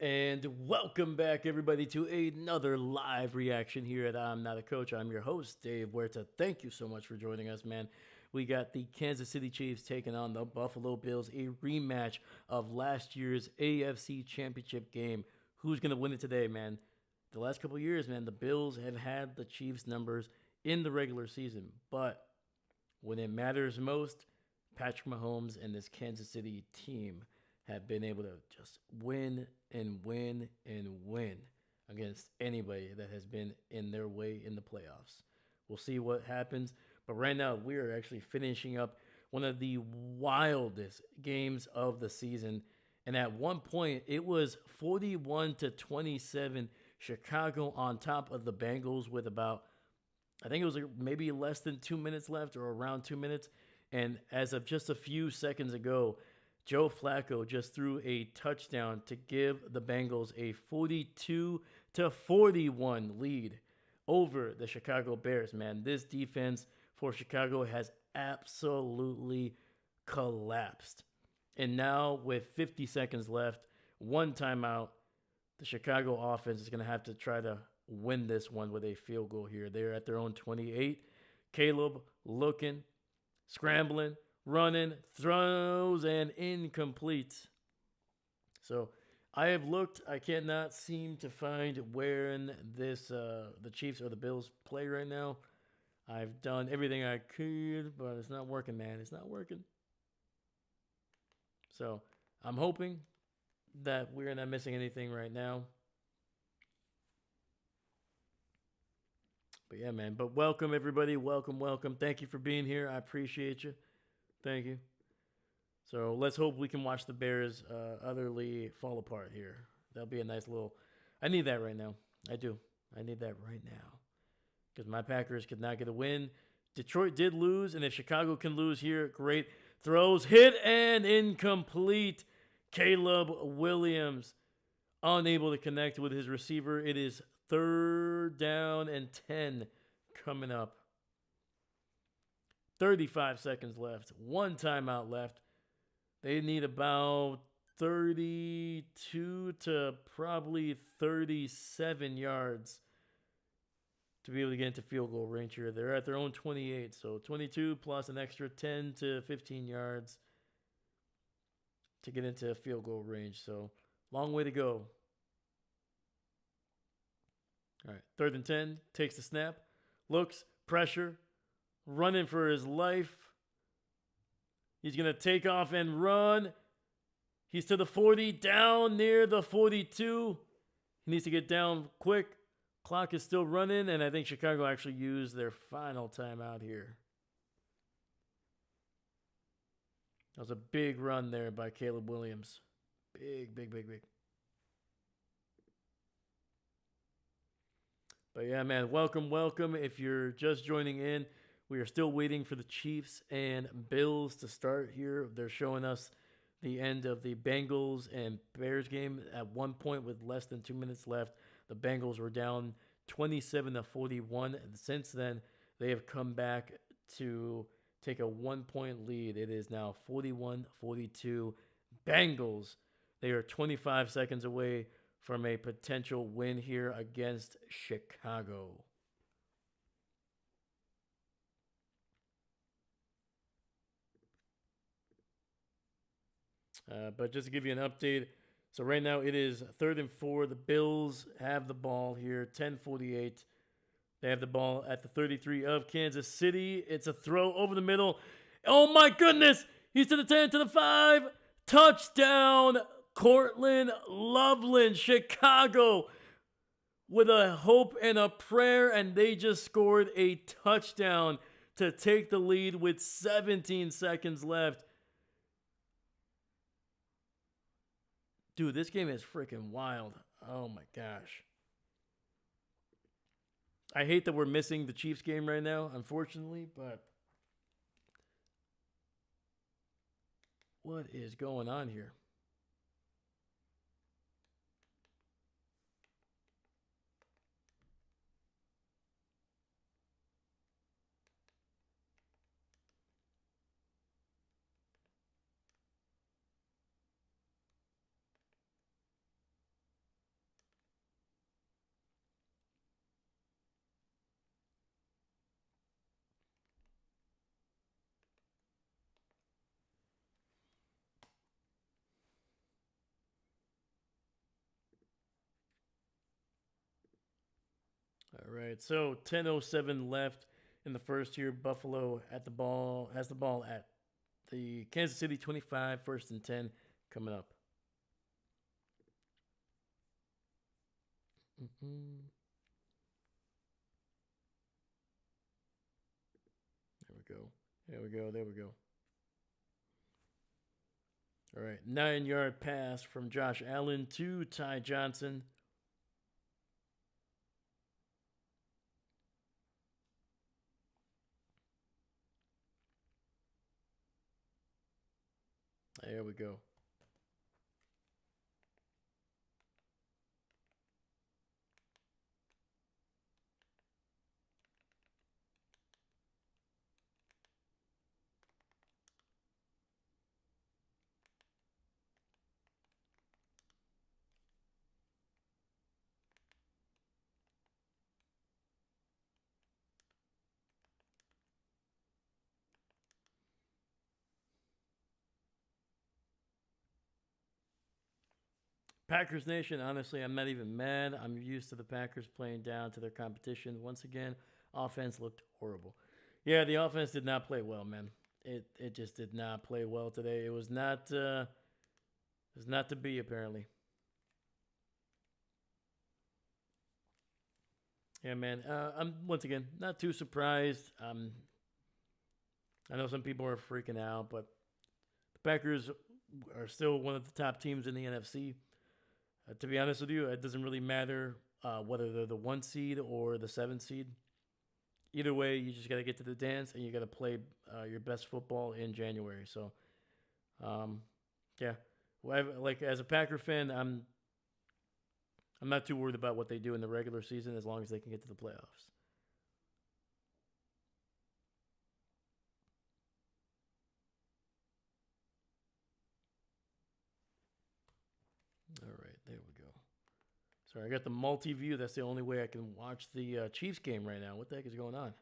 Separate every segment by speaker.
Speaker 1: And welcome back, everybody, to another live reaction here at I'm Not a Coach. I'm your host, Dave Huerta. Thank you so much for joining us, man. We got the Kansas City Chiefs taking on the Buffalo Bills, a rematch of last year's AFC Championship game. Who's going to win it today, man? The last couple of years, man, the Bills have had the Chiefs' numbers in the regular season. But when it matters most, Patrick Mahomes and this Kansas City team have been able to just win and win and win against anybody that has been in their way in the playoffs. We'll see what happens. But right now, we are actually finishing up one of the wildest games of the season. And at one point, it was 41-27, Chicago on top of the Bengals with about, I think it was maybe less than 2 minutes left or around 2 minutes. And as of just a few seconds ago, Joe Flacco just threw a touchdown to give the Bengals a 42-41 lead over the Chicago Bears, man. This defense for Chicago has absolutely collapsed. And now with 50 seconds left, one timeout, the Chicago offense is going to have to try to win this one with a field goal here. They're at their own 28. Caleb looking, scrambling, running, throws, and incomplete. So I have looked. I cannot seem to find where in this the Chiefs or the Bills play right now. I've done everything I could, but it's not working, man. It's not working. So I'm hoping that we're not missing anything right now. But yeah, man. But welcome, everybody. Welcome, welcome. Thank you for being here. I appreciate you. Thank you. So let's hope we can watch the Bears utterly fall apart here. That'll be a nice little. I need that right now. I do. I need that right now. Because my Packers could not get a win. Detroit did lose, and if Chicago can lose here, great. Throws hit and incomplete. Caleb Williams unable to connect with his receiver. It is 3rd down and 10 coming up. 35 seconds left. One timeout left. They need about 32 to probably 37 yards to be able to get into field goal range here. They're at their own 28, so 22 plus an extra 10 to 15 yards to get into field goal range. So long way to go. All right, 3rd and 10, takes the snap, looks, pressure, running for his life. He's going to take off and run. He's to the 40, down near the 42. He needs to get down quick. Clock is still running, and I think Chicago actually used their final timeout here. That was a big run there by Caleb Williams. Big, big, big, big. But yeah, man, welcome, welcome. If you're just joining in, we are still waiting for the Chiefs and Bills to start here. They're showing us the end of the Bengals and Bears game. At one point with less than 2 minutes left, the Bengals were down 27-41. And since then, they have come back to take a 1-point lead. It is now 41-42 Bengals. They are 25 seconds away from a potential win here against Chicago. But just to give you an update, so right now it is 3rd and 4. The Bills have the ball here, 10:48. They have the ball at the 33 of Kansas City. It's a throw over the middle. Oh my goodness! He's to the 10, to the 5. Touchdown! Cortland Loveland, Chicago, with a hope and a prayer, and they just scored a touchdown to take the lead with 17 seconds left. Dude, this game is freaking wild. Oh my gosh. I hate that we're missing the Chiefs game right now, unfortunately, but what is going on here? All right. So 10:07 left in the first here. Buffalo at the ball has the ball at the Kansas City 25, 1st and 10 coming up. Mm-hmm. There we go. There we go. There we go. All right. 9-yard pass from Josh Allen to Ty Johnson. There we go. Packers Nation, honestly, I'm not even mad. I'm used to the Packers playing down to their competition. Once again, offense looked horrible. Yeah, the offense did not play well, man. It just did not play well today. It was not to be apparently. Yeah, man. I'm once again not too surprised. I know some people are freaking out, but the Packers are still one of the top teams in the NFC. To be honest with you, it doesn't really matter whether they're the 1 seed or the 7 seed. Either way, you just got to get to the dance and you got to play your best football in January. So, um, yeah, well, like as a Packer fan, I'm not too worried about what they do in the regular season as long as they can get to the playoffs. All right, there we go. Sorry, I got the multi view. That's the only way I can watch the Chiefs game right now. What the heck is going on?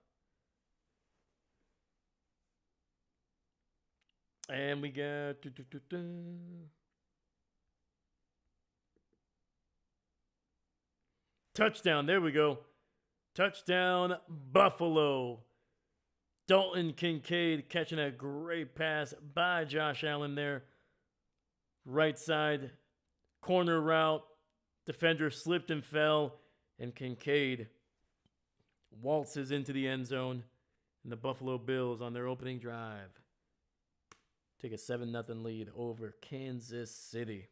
Speaker 1: And we got touchdown. There we go. Touchdown, Buffalo. Dalton Kincaid catching a great pass by Josh Allen there. Right side, corner route. Defender slipped and fell, and Kincaid waltzes into the end zone. And the Buffalo Bills on their opening drive take a 7-0 lead over Kansas City.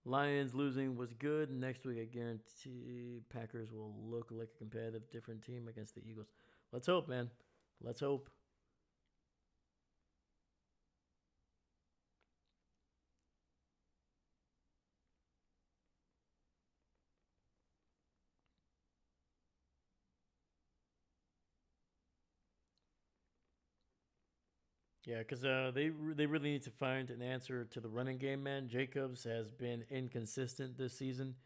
Speaker 1: Lions losing was good. Next week, I guarantee Packers will look like a competitive, different team against the Eagles. Let's hope, man. Let's hope. Yeah, because they really need to find an answer to the running game, man. Jacobs has been inconsistent this season.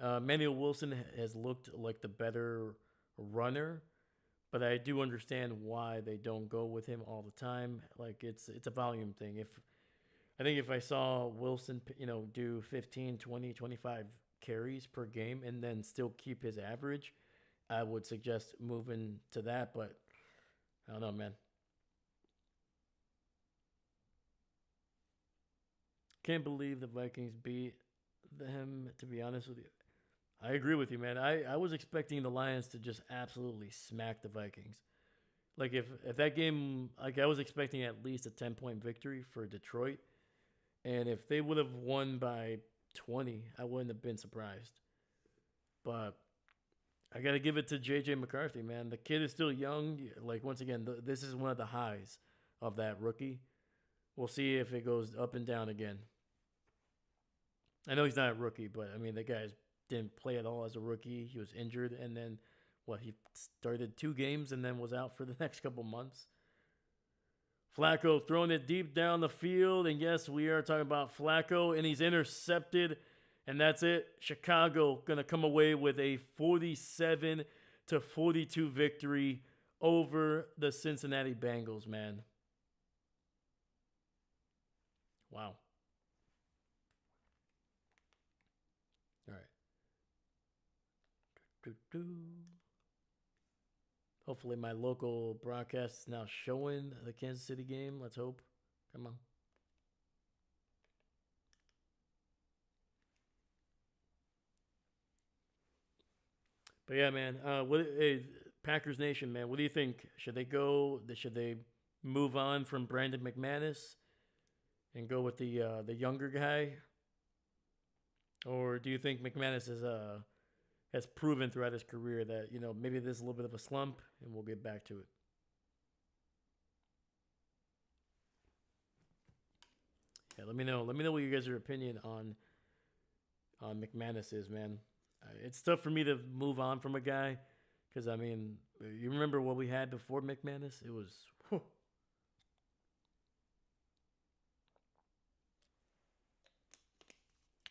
Speaker 1: Manuel Wilson has looked like the better runner, but I do understand why they don't go with him all the time. Like it's a volume thing. If I saw Wilson, do 15, 20, 25 carries per game and then still keep his average, I would suggest moving to that, but I don't know, man. Can't believe the Vikings beat them, to be honest with you. I agree with you, man. I was expecting the Lions to just absolutely smack the Vikings. Like if that game, like I was expecting at least a 10-point victory for Detroit, and if they would have won by 20, I wouldn't have been surprised. But I got to give it to JJ McCarthy, man. The kid is still young. Like once again, this is one of the highs of that rookie. We'll see if it goes up and down again. I know he's not a rookie, but I mean the guy didn't play at all as a rookie. He was injured, and then he started 2 games and then was out for the next couple months. Flacco throwing it deep down the field, and yes, we are talking about Flacco, and he's intercepted, and that's it. Chicago gonna come away with a 47-42 victory over the Cincinnati Bengals, man. Wow. All right. Hopefully, my local broadcast is now showing the Kansas City game. Let's hope. Come on. But yeah, man. Hey, Packers Nation, man. What do you think? Should they go? Should they move on from Brandon McManus and go with the younger guy, or do you think McManus has proven throughout his career that maybe there's a little bit of a slump and we'll get back to it? Yeah, let me know. Let me know what you guys' opinion on McManus is, man. It's tough for me to move on from a guy because I mean, you remember what we had before McManus? It was. Whew.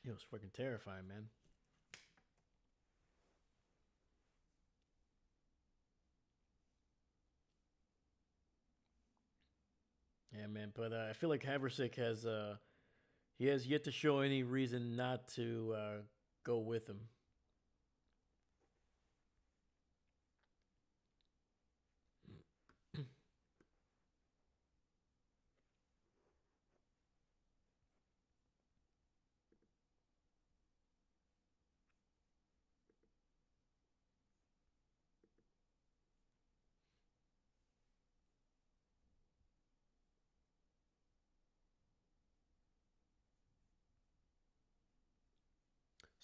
Speaker 1: It was fucking terrifying, man. Yeah, man. But I feel like Haversick he has yet to show any reason not to go with him.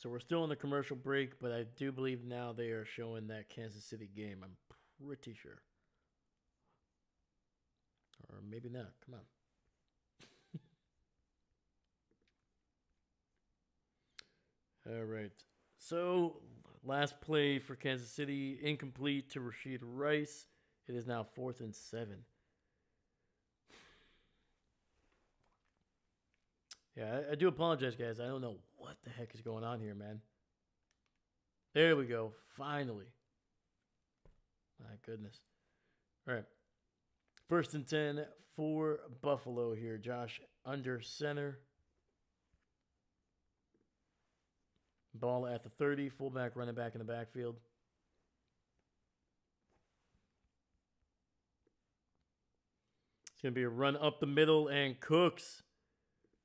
Speaker 1: So we're still in the commercial break, but I do believe now they are showing that Kansas City game. I'm pretty sure. Or maybe not. Come on. All right. So, last play for Kansas City, incomplete to Rashid Rice. It is now 4th and 7. Yeah, I do apologize, guys. I don't know what the heck is going on here, man. There we go. Finally. My goodness. All right. 1st and 10 for Buffalo here. Josh under center. Ball at the 30. Fullback running back in the backfield. It's going to be a run up the middle, and Cooks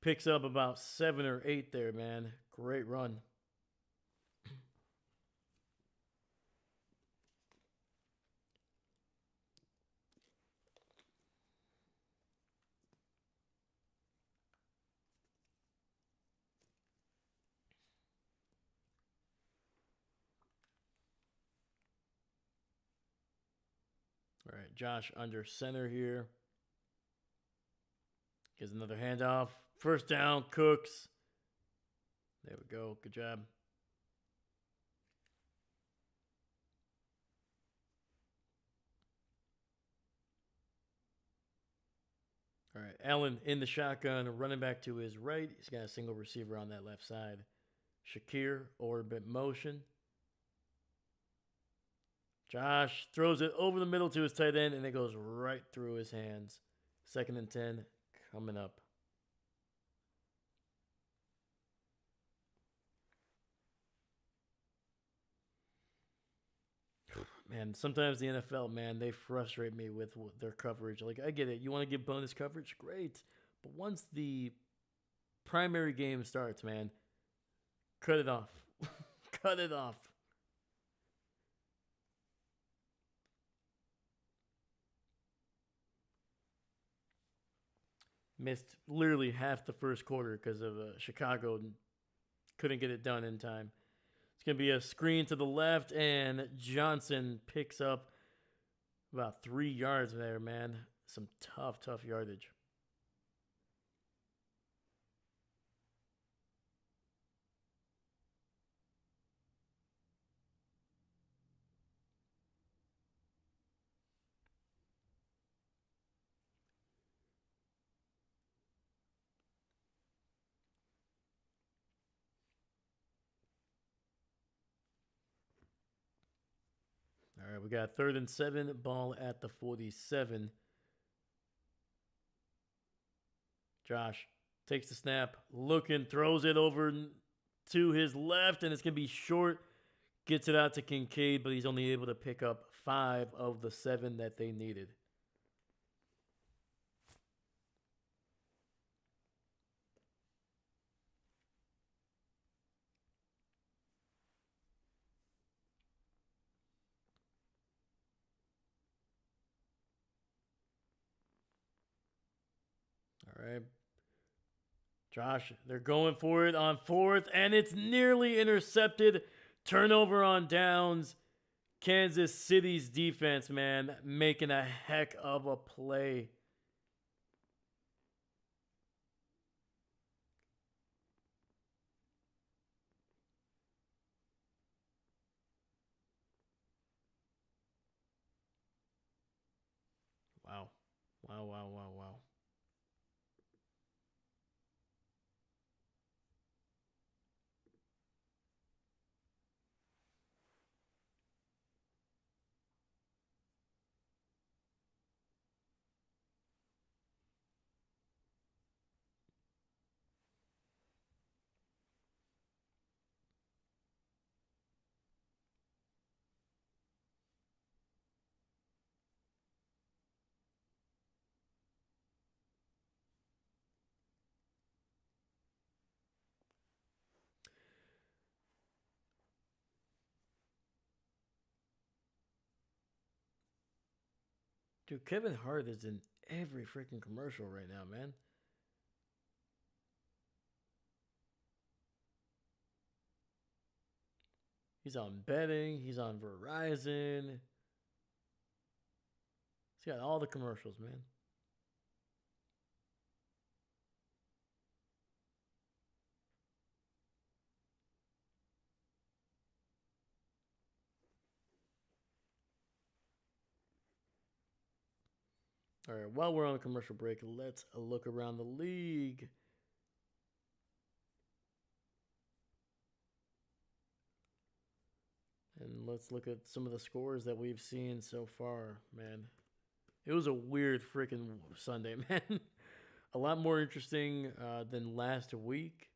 Speaker 1: picks up about 7 or 8 there, man. Great run. All right, Josh under center here. Gives another handoff. 1st down, Cooks. There we go. Good job. All right, Allen in the shotgun, running back to his right. He's got a single receiver on that left side. Shakir, orbit motion. Josh throws it over the middle to his tight end, and it goes right through his hands. 2nd and 10 coming up. Man, sometimes the NFL, man, they frustrate me with their coverage. Like, I get it. You want to give bonus coverage? Great. But once the primary game starts, man, cut it off. Cut it off. Missed literally half the first quarter because of Chicago couldn't get it done in time. It's going to be a screen to the left, and Johnson picks up about 3 yards there, man. Some tough yardage. All right, we got 3rd and 7, ball at the 47. Josh takes the snap, looking, throws it over to his left, and it's going to be short. Gets it out to Kincaid, but he's only able to pick up 5 of the 7 that they needed. All right. Josh, they're going for it on 4th, and it's nearly intercepted. Turnover on downs. Kansas City's defense, man, making a heck of a play. Wow. Wow, wow, wow, wow. Dude, Kevin Hart is in every freaking commercial right now, man. He's on betting. He's on Verizon. He's got all the commercials, man. All right, while we're on a commercial break, let's look around the league. And let's look at some of the scores that we've seen so far, man. It was a weird freaking Sunday, man. A lot more interesting than last week,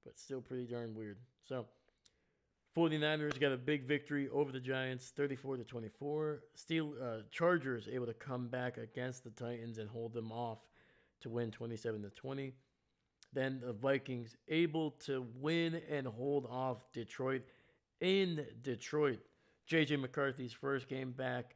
Speaker 1: but still pretty darn weird. So, 49ers got a big victory over the Giants, 34-24. Chargers able to come back against the Titans and hold them off to win 27-20. Then the Vikings able to win and hold off Detroit in Detroit. J.J. McCarthy's first game back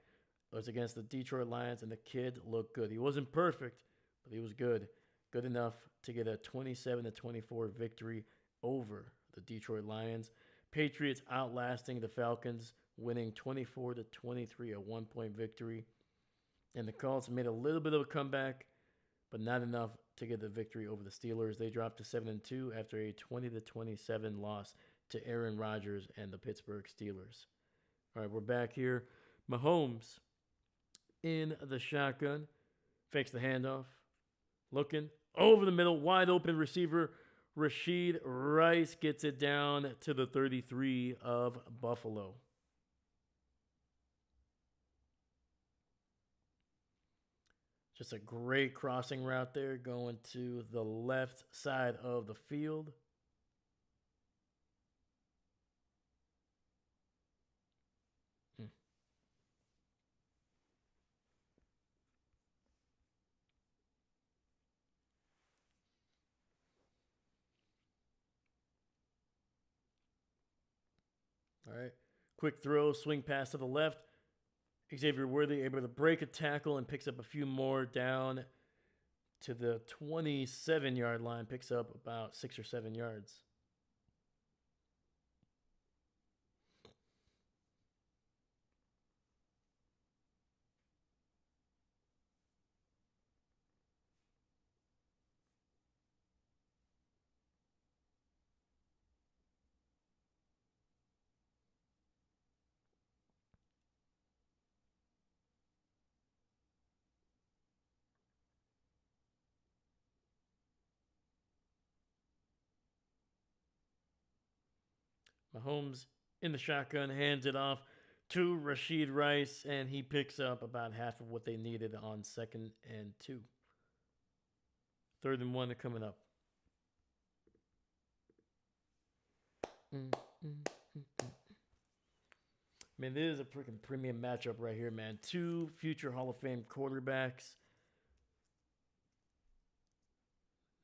Speaker 1: was against the Detroit Lions, and the kid looked good. He wasn't perfect, but he was good. Good enough to get a 27-24 victory over the Detroit Lions. Patriots outlasting the Falcons, winning 24-23, a 1-point victory. And the Colts made a little bit of a comeback, but not enough to get the victory over the Steelers. They dropped to 7-2 after a 20-27 loss to Aaron Rodgers and the Pittsburgh Steelers. All right, we're back here. Mahomes in the shotgun, fakes the handoff, looking over the middle, wide open receiver. Rashid Rice gets it down to the 33 of Buffalo. Just a great crossing route there, going to the left side of the field. All right. Quick throw, swing pass to the left. Xavier Worthy able to break a tackle and picks up a few more down to the 27-yard line. Picks up about 6 or 7 yards. Mahomes in the shotgun hands it off to Rashid Rice, and he picks up about half of what they needed on 2nd and 2. 3rd and 1 coming up. Man, this is a freaking premium matchup right here, man. Two future Hall of Fame quarterbacks.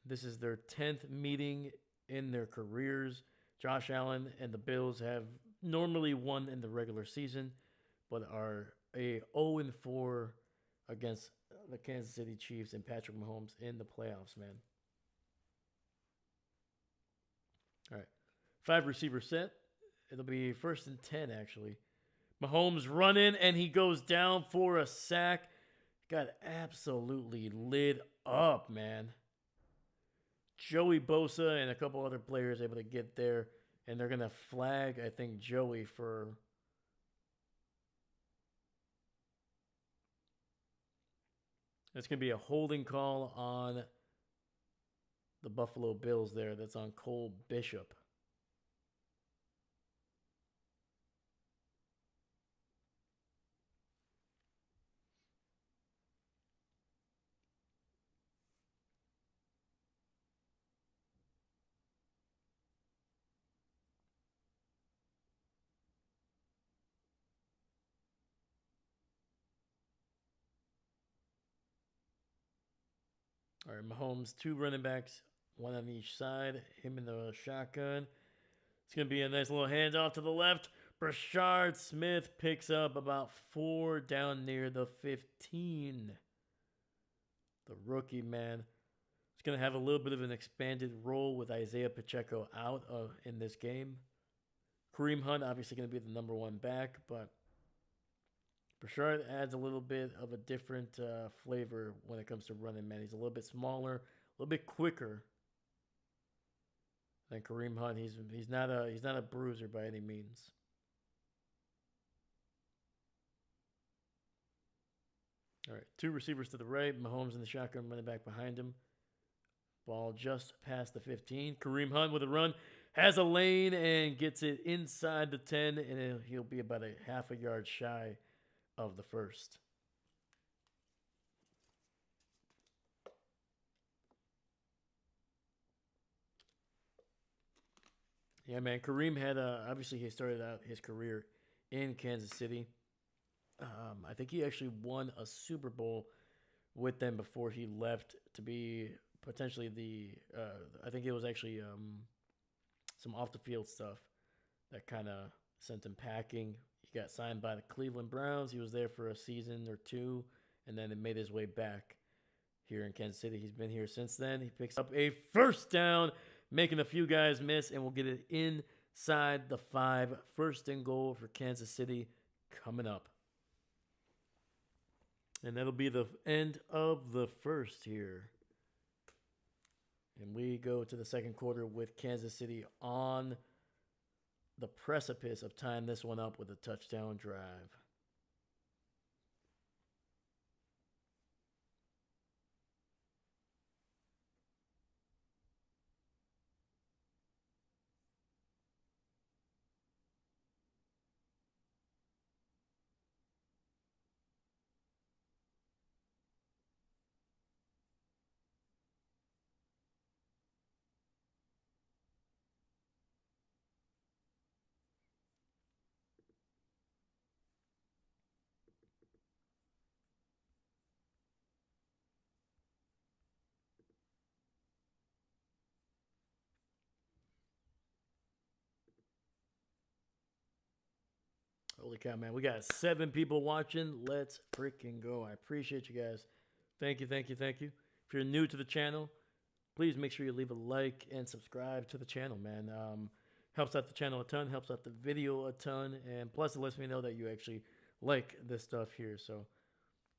Speaker 1: This is their 10th meeting in their careers. Josh Allen and the Bills have normally won in the regular season, but are a 0-4 against the Kansas City Chiefs and Patrick Mahomes in the playoffs, man. All right. 5 receiver set. It'll be 1st and 10, actually. Mahomes running, and he goes down for a sack. Got absolutely lit up, man. Joey Bosa and a couple other players able to get there, and they're going to flag, I think, Joey for... It's going to be a holding call on the Buffalo Bills there. That's on Cole Bishop. All right, Mahomes, 2 running backs, 1 on each side. Him in the shotgun. It's going to be a nice little handoff to the left. Brashard Smith picks up about 4 down near the 15. The rookie, man. It's going to have a little bit of an expanded role with Isaiah Pacheco out in this game. Kareem Hunt obviously going to be the number 1 back, but Brashard adds a little bit of a different flavor when it comes to running, man. He's a little bit smaller, a little bit quicker than Kareem Hunt. He's not a bruiser by any means. All right, 2 receivers to the right. Mahomes in the shotgun, running back behind him. Ball just past the 15. Kareem Hunt with a run. Has a lane and gets it inside the 10, and he'll be about a half a yard shy of the first. Yeah, man. Kareem had obviously he started out his career in Kansas City. I think he actually won a Super Bowl with them before he left to be potentially the. I think it was actually some off the field stuff that kind of sent him packing. He got signed by the Cleveland Browns. He was there for a season or 2, and then it made his way back here in Kansas City. He's been here since then. He picks up a first down, making a few guys miss, and we'll get it inside the 5. 1st and goal for Kansas City coming up. And that'll be the end of the first here. And we go to the 2nd quarter with Kansas City on the precipice of tying this one up with a touchdown drive. Holy cow, man. We got 7 people watching. Let's freaking go. I appreciate you guys. Thank you, thank you, thank you. If you're new to the channel, please make sure you leave a like and subscribe to the channel, man. Helps out the channel a ton, helps out the video a ton, and plus it lets me know that you actually like this stuff here. So,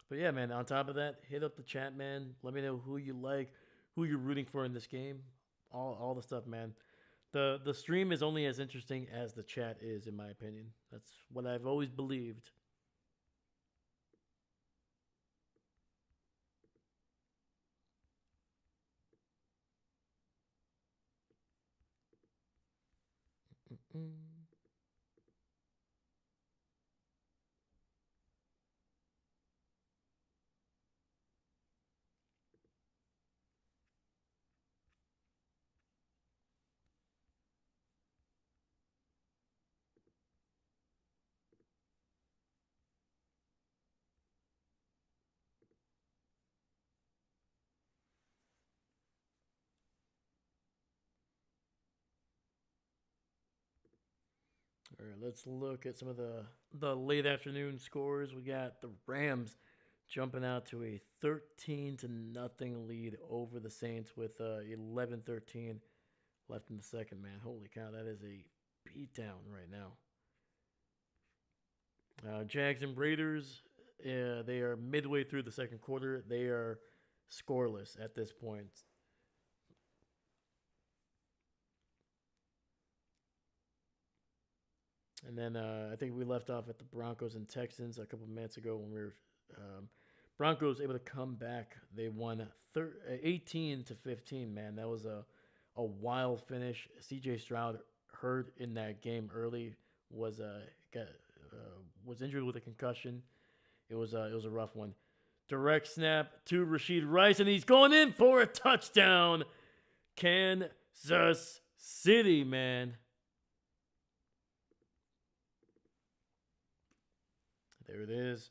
Speaker 1: but yeah, man, on top of that, hit up the chat, man. Let me know who you like, who you're rooting for in this game, all the stuff, man. The stream is only as interesting as the chat is, in my opinion. That's what I've always believed. All right, let's look at some of the late afternoon scores. We got the Rams jumping out to a 13 to nothing lead over the Saints with 11-13 left in the second. Man, holy cow, that is a beatdown right now. Jags and Raiders, they are midway through the second quarter. They are scoreless at this point. And then I think we left off at the Broncos and Texans a couple minutes ago when we were Broncos able to come back. They won 18 to 15. Man, that was a wild finish. C.J. Stroud hurt in that game early. Was got was injured with a concussion. It was a rough one. Direct snap to Rashid Rice, and he's going in for a touchdown. Kansas City, man. There it is.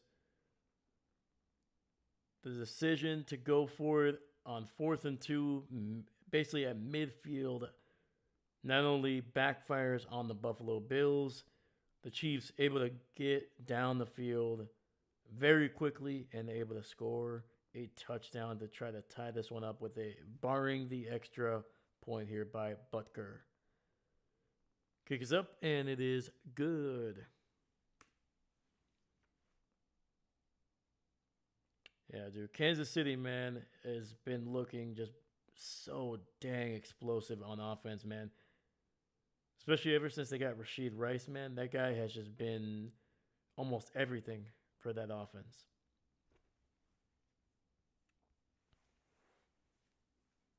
Speaker 1: The decision to go for it on 4th and 2, basically at midfield, not only backfires on the Buffalo Bills, the Chiefs able to get down the field very quickly and able to score a touchdown to try to tie this one up with barring the extra point here by Butker. Kick is up and it is good. Yeah, dude. Kansas City, man, has been looking just so dang explosive on offense, man. Especially ever since they got Rashid Rice, man. That guy has just been almost everything for that offense.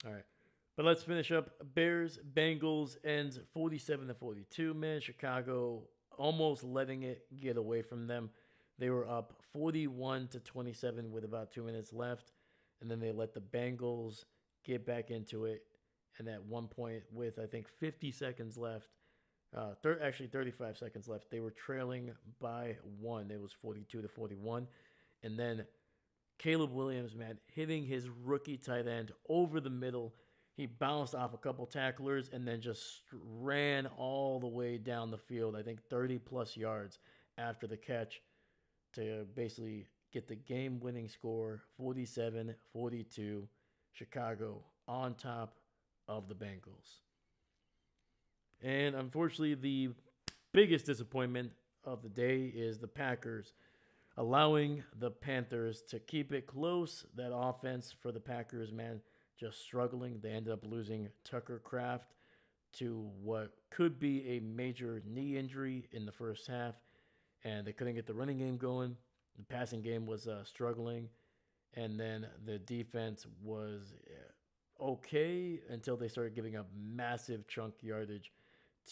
Speaker 1: All right. But let's finish up. Bears, Bengals ends 47-42, man. Chicago almost letting it get away from them. They were up 41-27 with about 2 minutes left. And then they let the Bengals get back into it. And at one point, with I think 50 seconds left, actually 35 seconds left, they were trailing by 1. It was 42-41. And then Caleb Williams, man, hitting his rookie tight end over the middle. He bounced off a couple tacklers and then just ran all the way down the field, I think 30 plus yards after the catch to basically get the game-winning score, 47-42, Chicago on top of the Bengals. And unfortunately, the biggest disappointment of the day is the Packers allowing the Panthers to keep it close. That offense for the Packers, man, just struggling. They ended up losing Tucker Kraft to what could be a major knee injury in the first half, and they couldn't get the running game going. The passing game was struggling, and then the defense was okay until they started giving up massive chunk yardage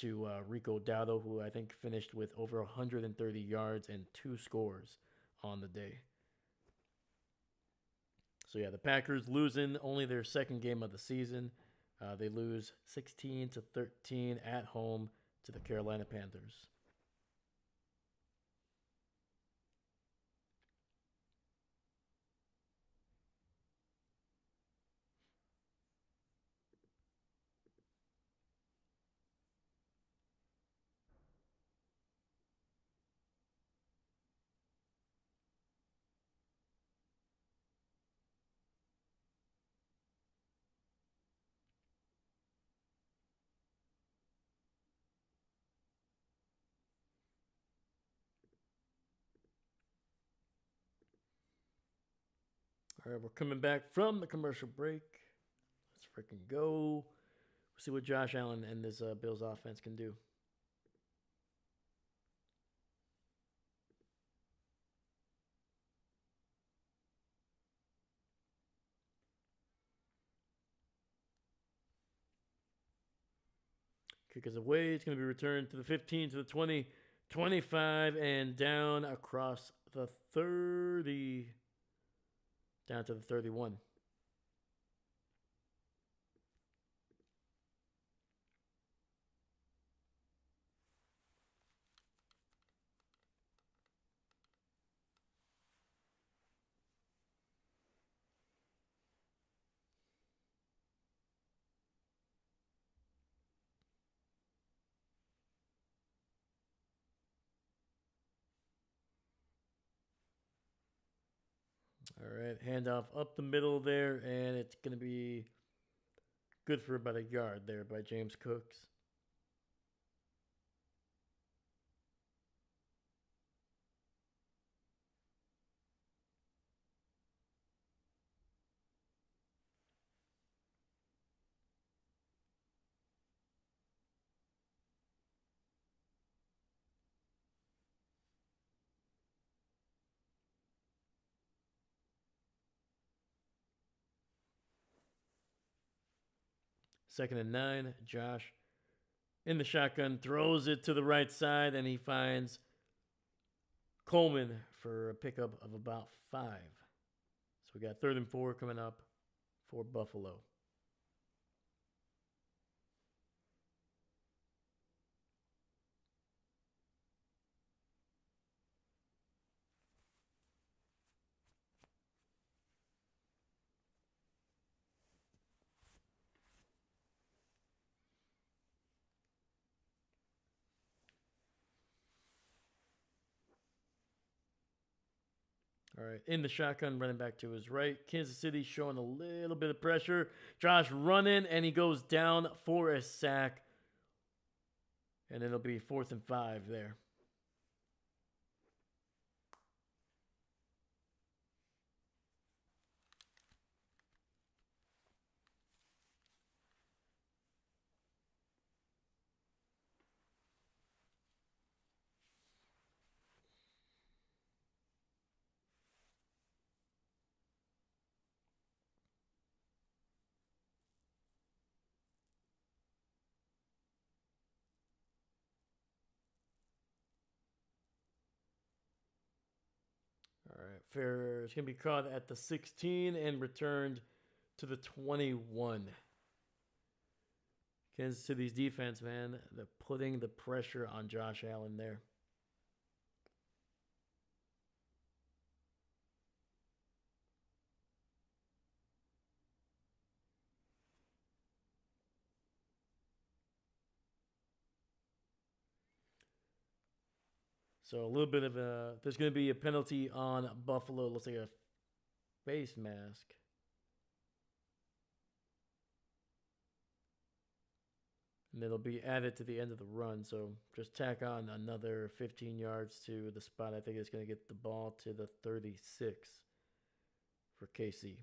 Speaker 1: to Rico Dowdle, who I think finished with over 130 yards and 2 scores on the day. So yeah, the Packers losing only their second game of the season. They lose 16-13 at home to the Carolina Panthers. All right, we're coming back from the commercial break. Let's freaking go. We'll see what Josh Allen and this Bills offense can do. Kick is away. It's going to be returned to the 15, to the 20, 25, and down across the 30, down to the 31. All right, handoff up the middle there, and it's going to be good for about a yard there by James Cooks. Second and 9. Josh in the shotgun throws it to the right side, and he finds Coleman for a pickup of about 5. So we got 3rd and 4 coming up for Buffalo. All right, in the shotgun, running back to his right. Kansas City showing a little bit of pressure. Josh running, and he goes down for a sack. And it'll be 4th and 5 there. All right, fair. It's going to be caught at the 16 and returned to the 21. Kansas City's defense, man, they're putting the pressure on Josh Allen there. So a little bit of a, there's going to be a penalty on Buffalo. Looks like a face mask. And it'll be added to the end of the run. So just tack on another 15 yards to the spot. I think it's going to get the ball to the 36 for KC.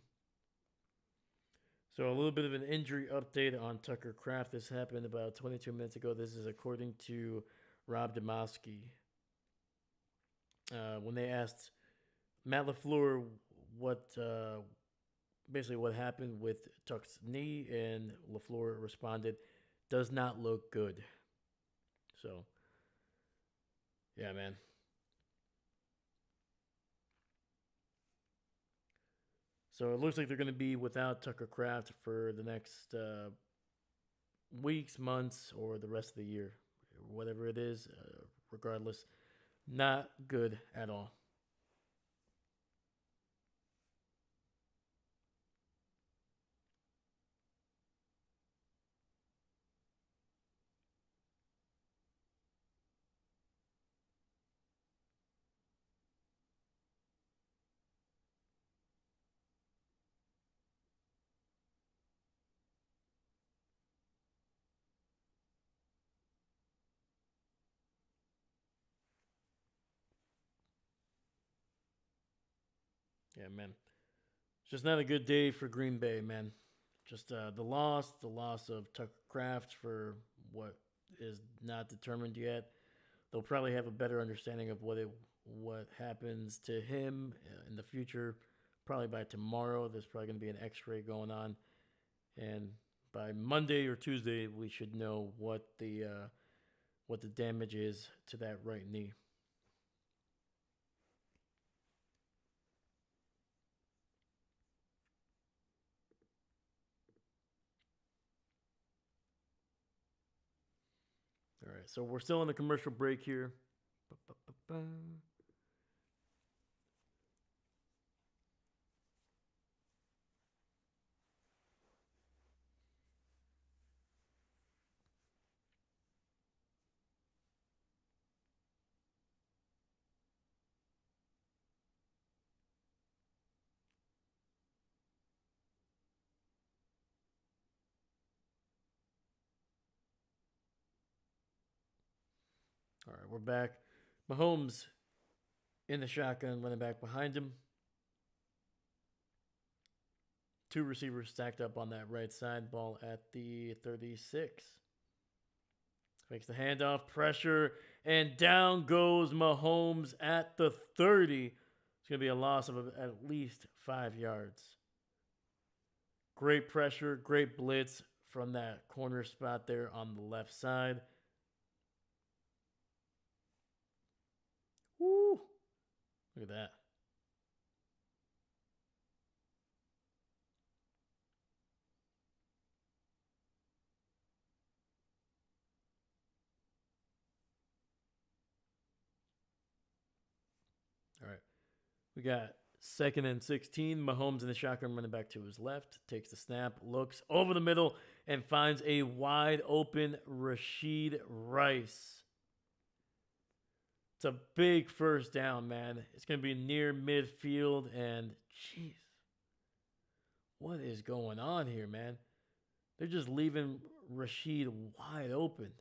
Speaker 1: So a little bit of an injury update on Tucker Kraft. This happened about 22 minutes ago. This is according to Rob Demoski. When they asked Matt LaFleur what basically what happened with Tuck's knee, and LaFleur responded, "Does not look good." So, yeah, man. So it looks like they're going to be without Tucker Kraft for the next weeks, months, or the rest of the year, whatever it is. Regardless, not good at all. Yeah, man. It's just not a good day for Green Bay, man. Just the loss of Tucker Kraft for what is not determined yet. They'll probably have a better understanding of what happens to him in the future. Probably by tomorrow, there's probably going to be an X-ray going on, and by Monday or Tuesday, we should know what the damage is to that right knee. All right, so we're still in the commercial break here. Ba-ba-ba-ba. All right, we're back. Mahomes in the shotgun, running back behind him. Two receivers stacked up on that right side. Ball at the 36. Makes the handoff, pressure, and down goes Mahomes at the 30. It's going to be a loss of at least 5 yards. Great pressure, great blitz from that corner spot there on the left side. Woo! Look at that. All right. We got 2nd and 16. Mahomes in the shotgun, running back to his left. Takes the snap, looks over the middle, and finds a wide open Rashid Rice. It's a big first down, man. It's going to be near midfield, and jeez, what is going on here, man? They're just leaving Rashid wide open.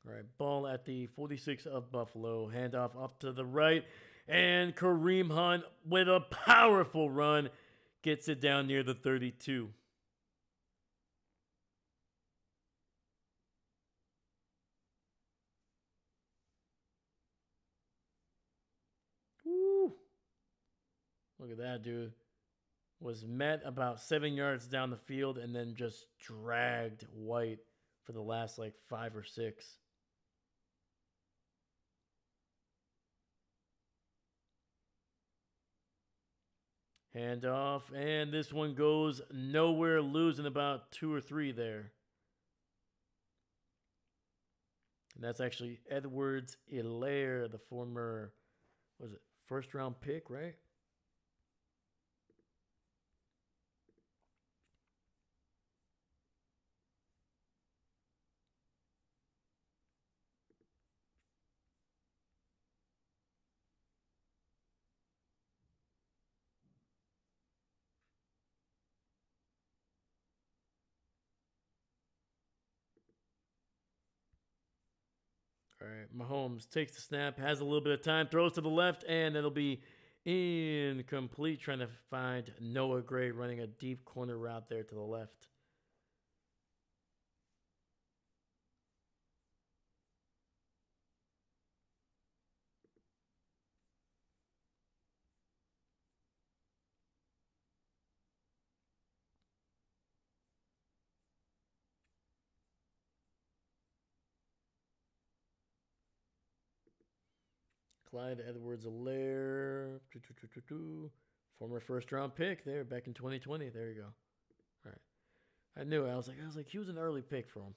Speaker 1: All right, ball at the 46 of Buffalo. Handoff up to the right. And Kareem Hunt with a powerful run gets it down near the 32. Woo. Look at that, dude. Was met about 7 yards down the field and then just dragged White for the last like 5 or 6. Handoff, and this one goes nowhere, losing about 2 or 3 there. And that's actually Edwards-Helaire, the former, what was it, first round pick, right? All right, Mahomes takes the snap, has a little bit of time, throws to the left, and it'll be incomplete. Trying to find Noah Gray running a deep corner route there to the left. Clyde Edwards-Helaire, former first round pick there back in 2020. There you go. All right, I knew it. I was like, he was an early pick for him.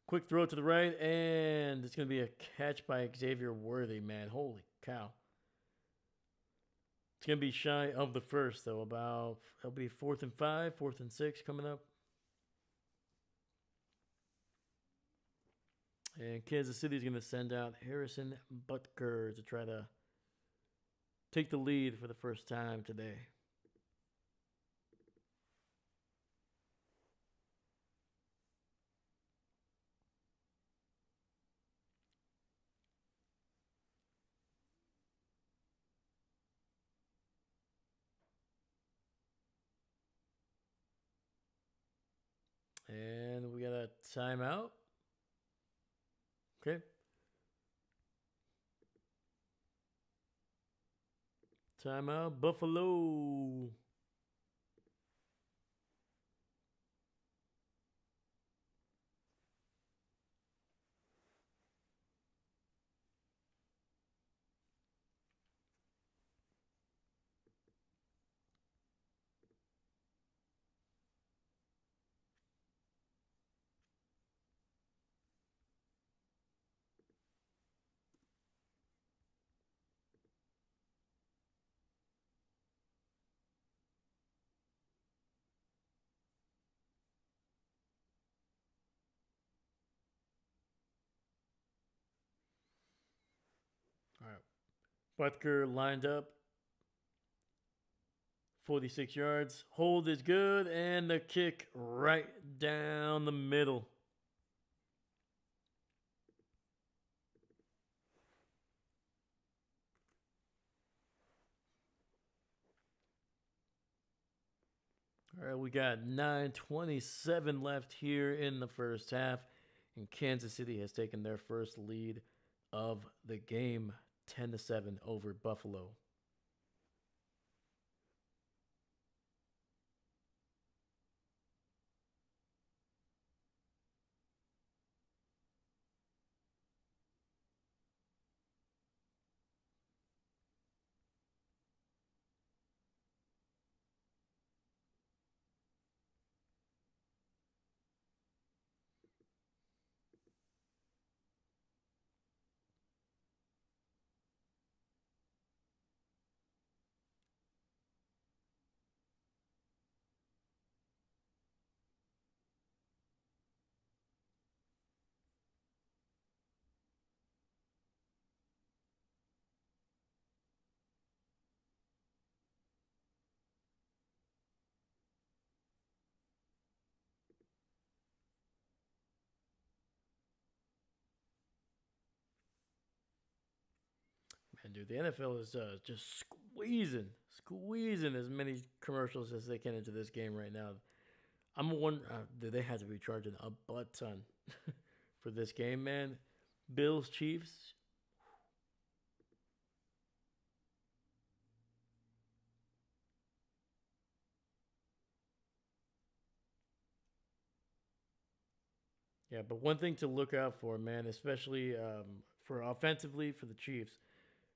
Speaker 1: Quick throw to the right, and it's going to be a catch by Xavier Worthy, man. Holy cow. It's going to be shy of the first, though. It'll be 4th and 5, 4th and 6 coming up. And Kansas City is going to send out Harrison Butker to try to take the lead for the first time today. And we got a timeout. Okay. Timeout, Buffalo. Butker lined up, 46 yards. Hold is good, and the kick right down the middle. All right, we got 9:27 left here in the first half, and Kansas City has taken their first lead of the game, 10-7 over Buffalo. Man, dude, the NFL is just squeezing as many commercials as they can into this game right now. I'm wondering, they had to be charging a butt ton for this game, man. Bills, Chiefs. Yeah, but one thing to look out for, man, especially for offensively for the Chiefs,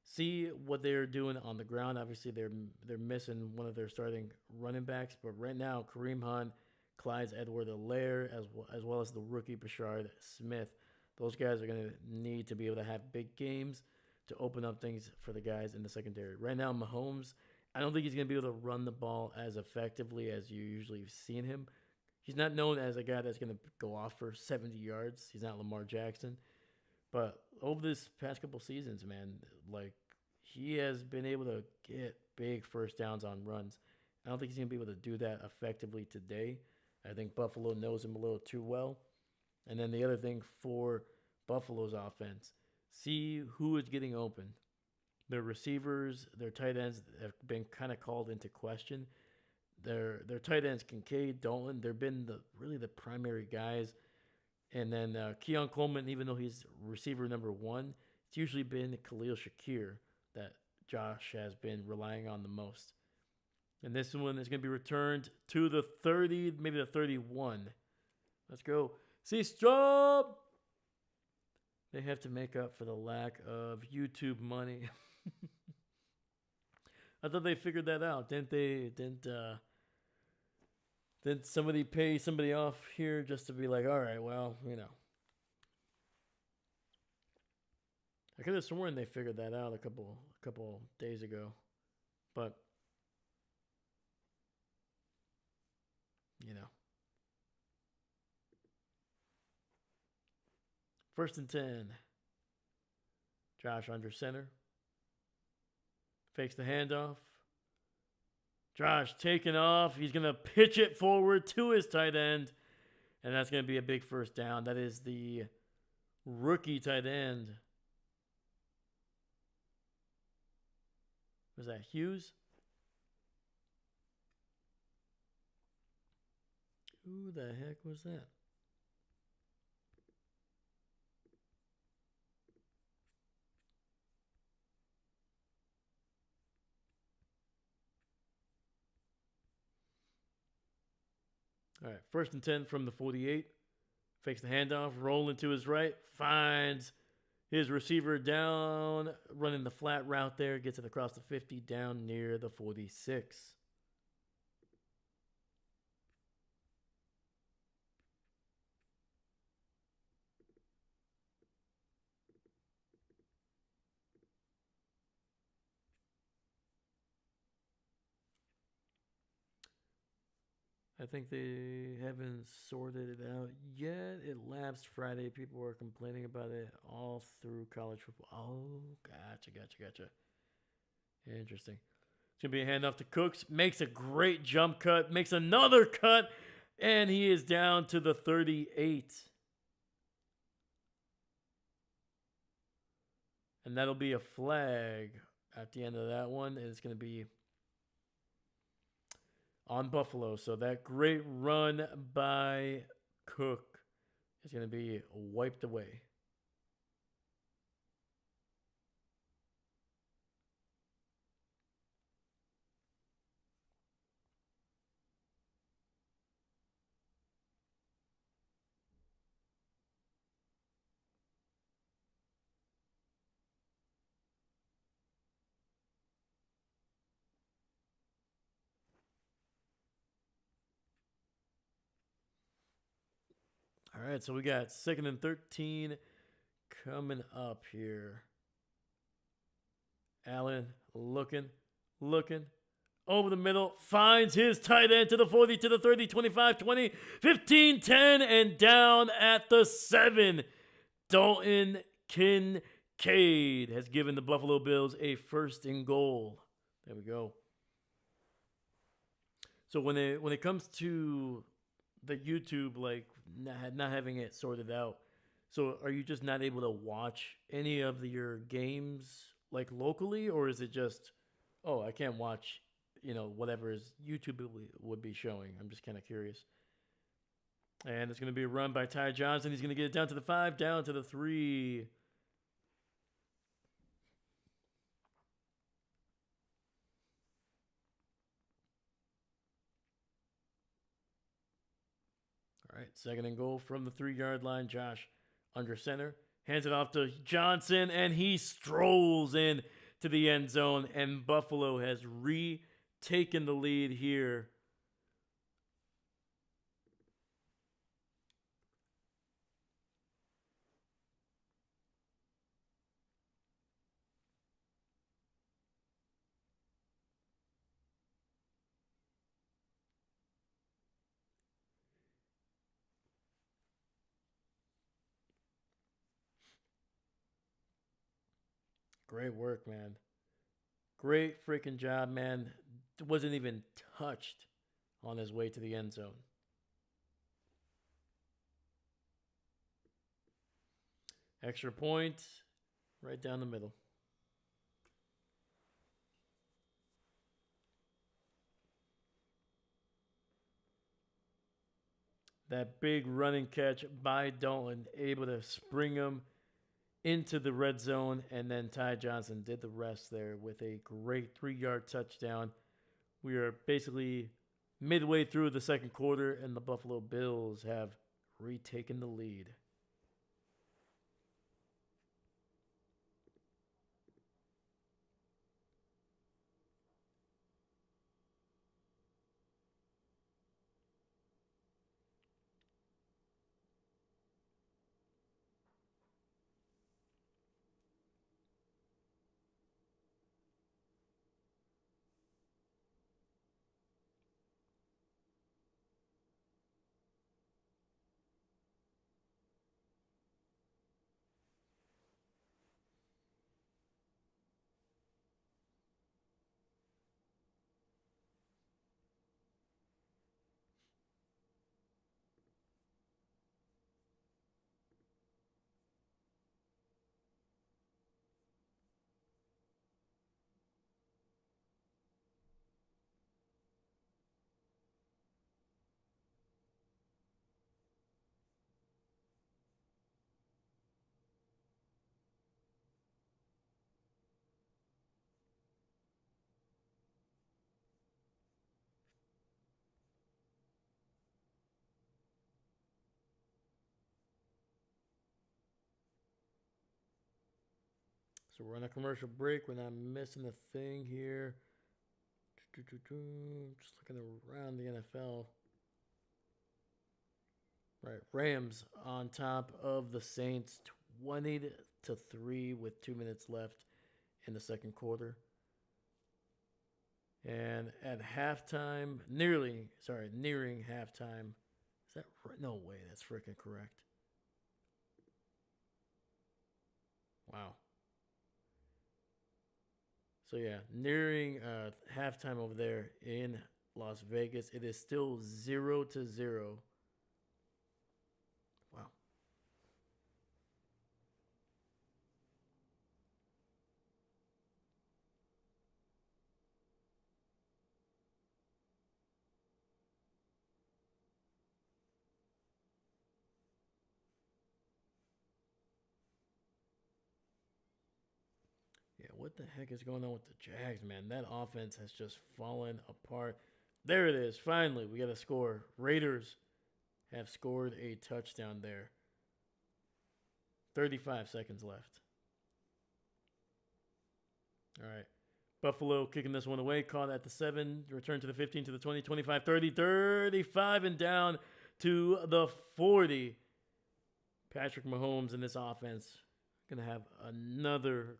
Speaker 1: see what they're doing on the ground. Obviously, they're missing one of their starting running backs, but right now, Kareem Hunt, Clyde Edward-Helaire, as well as the rookie Bashard Smith, those guys are going to need to be able to have big games to open up things for the guys in the secondary. Right now, Mahomes, I don't think he's going to be able to run the ball as effectively as you usually have seen him. He's not known as a guy that's going to go off for 70 yards. He's not Lamar Jackson. But over this past couple seasons, man, like he has been able to get big first downs on runs. I don't think he's gonna be able to do that effectively today. I think Buffalo knows him a little too well. And then the other thing for Buffalo's offense, see who is getting open. Their receivers, their tight ends have been kind of called into question. Their tight ends, Kincaid, Dalton, they've been really the primary guys. And then Keon Coleman, even though he's receiver number one, it's usually been Khalil Shakir that Josh has been relying on the most. And this one is going to be returned to the 30, maybe the 31. Let's go. See, stop! They have to make up for the lack of YouTube money. I thought they figured that out. Didn't they? Did somebody pay somebody off here just to be like, all right, well, you know. I could have sworn they figured that out a couple days ago, but you know, 1st and 10. Josh under center, fakes the handoff. Josh taking off. He's gonna pitch it forward to his tight end, and that's gonna be a big first down. That is the rookie tight end. Was that Hughes? Who the heck was that? All right, 1st and 10 from the 48. Fakes the handoff, rolling to his right, finds his receiver down, running the flat route there, gets it across the 50, down near the 46. I think they haven't sorted it out yet. It lapsed Friday. People were complaining about it all through college football. Oh, gotcha. Interesting. It's going to be a handoff to Cooks. Makes a great jump cut. Makes another cut. And he is down to the 38. And that'll be a flag at the end of that one. And it's going to be on Buffalo. So that great run by Cook is going to be wiped away. All right, so we got 2nd and 13 coming up here. Allen looking, over the middle, finds his tight end to the 40, to the 30, 25, 20, 15, 10, and down at the 7. Dalton Kincaid has given the Buffalo Bills a 1st and goal. There we go. So when it comes to the YouTube, like not having it sorted out, so are you just not able to watch any of your games like locally, or is it just, oh, I can't watch, whatever is YouTube would be showing? I'm just kind of curious. And it's going to be a run by Ty Johnson. He's going to get it down to the 5, down to the 3. All right, 2nd and goal from the 3-yard line. Josh under center. Hands it off to Johnson, and he strolls in to the end zone, and Buffalo has retaken the lead here. Great work, man. Great freaking job, man. Wasn't even touched on his way to the end zone. Extra point, right down the middle. That big running catch by Dalton, able to spring him into the red zone, and then Ty Johnson did the rest there with a great 3-yard touchdown. We are basically midway through the 2nd quarter, and the Buffalo Bills have retaken the lead. So we're on a commercial break. We're not missing a thing here. Just looking around the NFL. Right, Rams on top of the Saints, 20-3 with 2 minutes left in the 2nd quarter. And at halftime, nearing halftime. Is that right? No way, that's freaking correct. Wow. So yeah, nearing halftime over there in Las Vegas. It is still 0-0. Wow. Yeah, what the heck is going on with the Jags, man? That offense has just fallen apart. There it is. Finally, we got a score. Raiders have scored a touchdown there. 35 seconds left. All right. Buffalo kicking this one away. Caught at the 7. Return to the 15, to the 20, 25, 30, 35, and down to the 40. Patrick Mahomes in this offense going to have another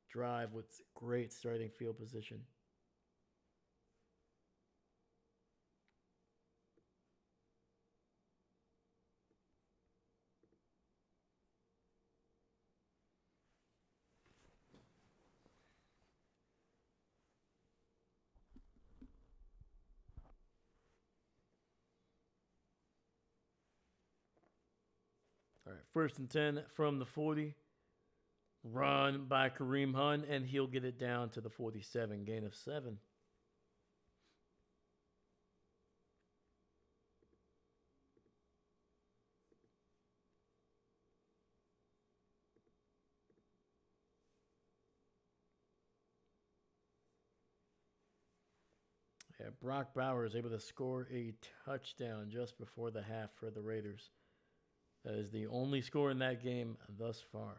Speaker 1: drive with great starting field position. All right, 1st and 10 from the 40. Run by Kareem Hunt, and he'll get it down to the 47. Gain of 7. Yeah, Brock Bowers able to score a touchdown just before the half for the Raiders. That is the only score in that game thus far.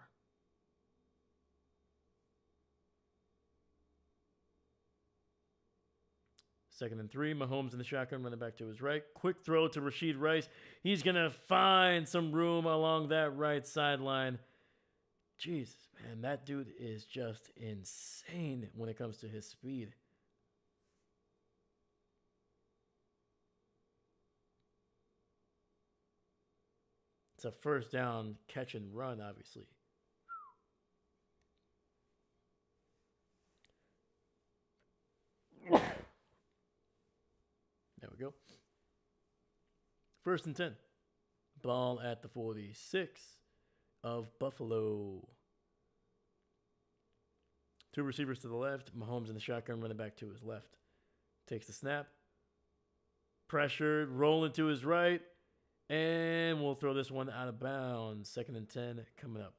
Speaker 1: 2nd and 3. Mahomes in the shotgun, running back to his right. Quick throw to Rashid Rice. He's going to find some room along that right sideline. Jesus, man, that dude is just insane when it comes to his speed. It's a 1st down catch and run, obviously. There we go. 1st and 10. Ball at the 46 of Buffalo. 2 receivers to the left. Mahomes in the shotgun, running back to his left. Takes the snap. Pressured, rolling to his right. And we'll throw this one out of bounds. 2nd and 10 coming up.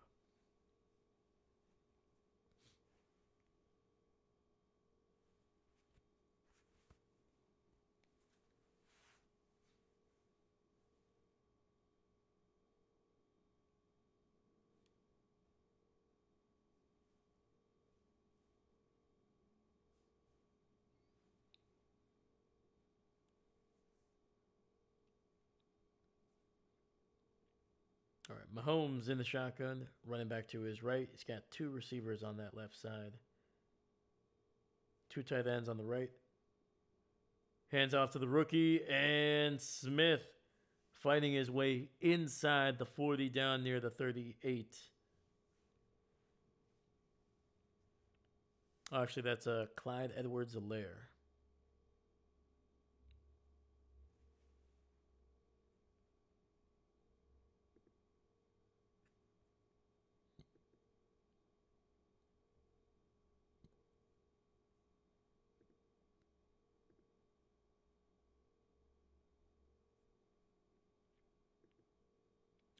Speaker 1: All right, Mahomes in the shotgun, running back to his right. He's got 2 receivers on that left side. 2 tight ends on the right. Hands off to the rookie, and Smith fighting his way inside the 40 down near the 38. Oh, actually, that's Clyde Edwards-Helaire.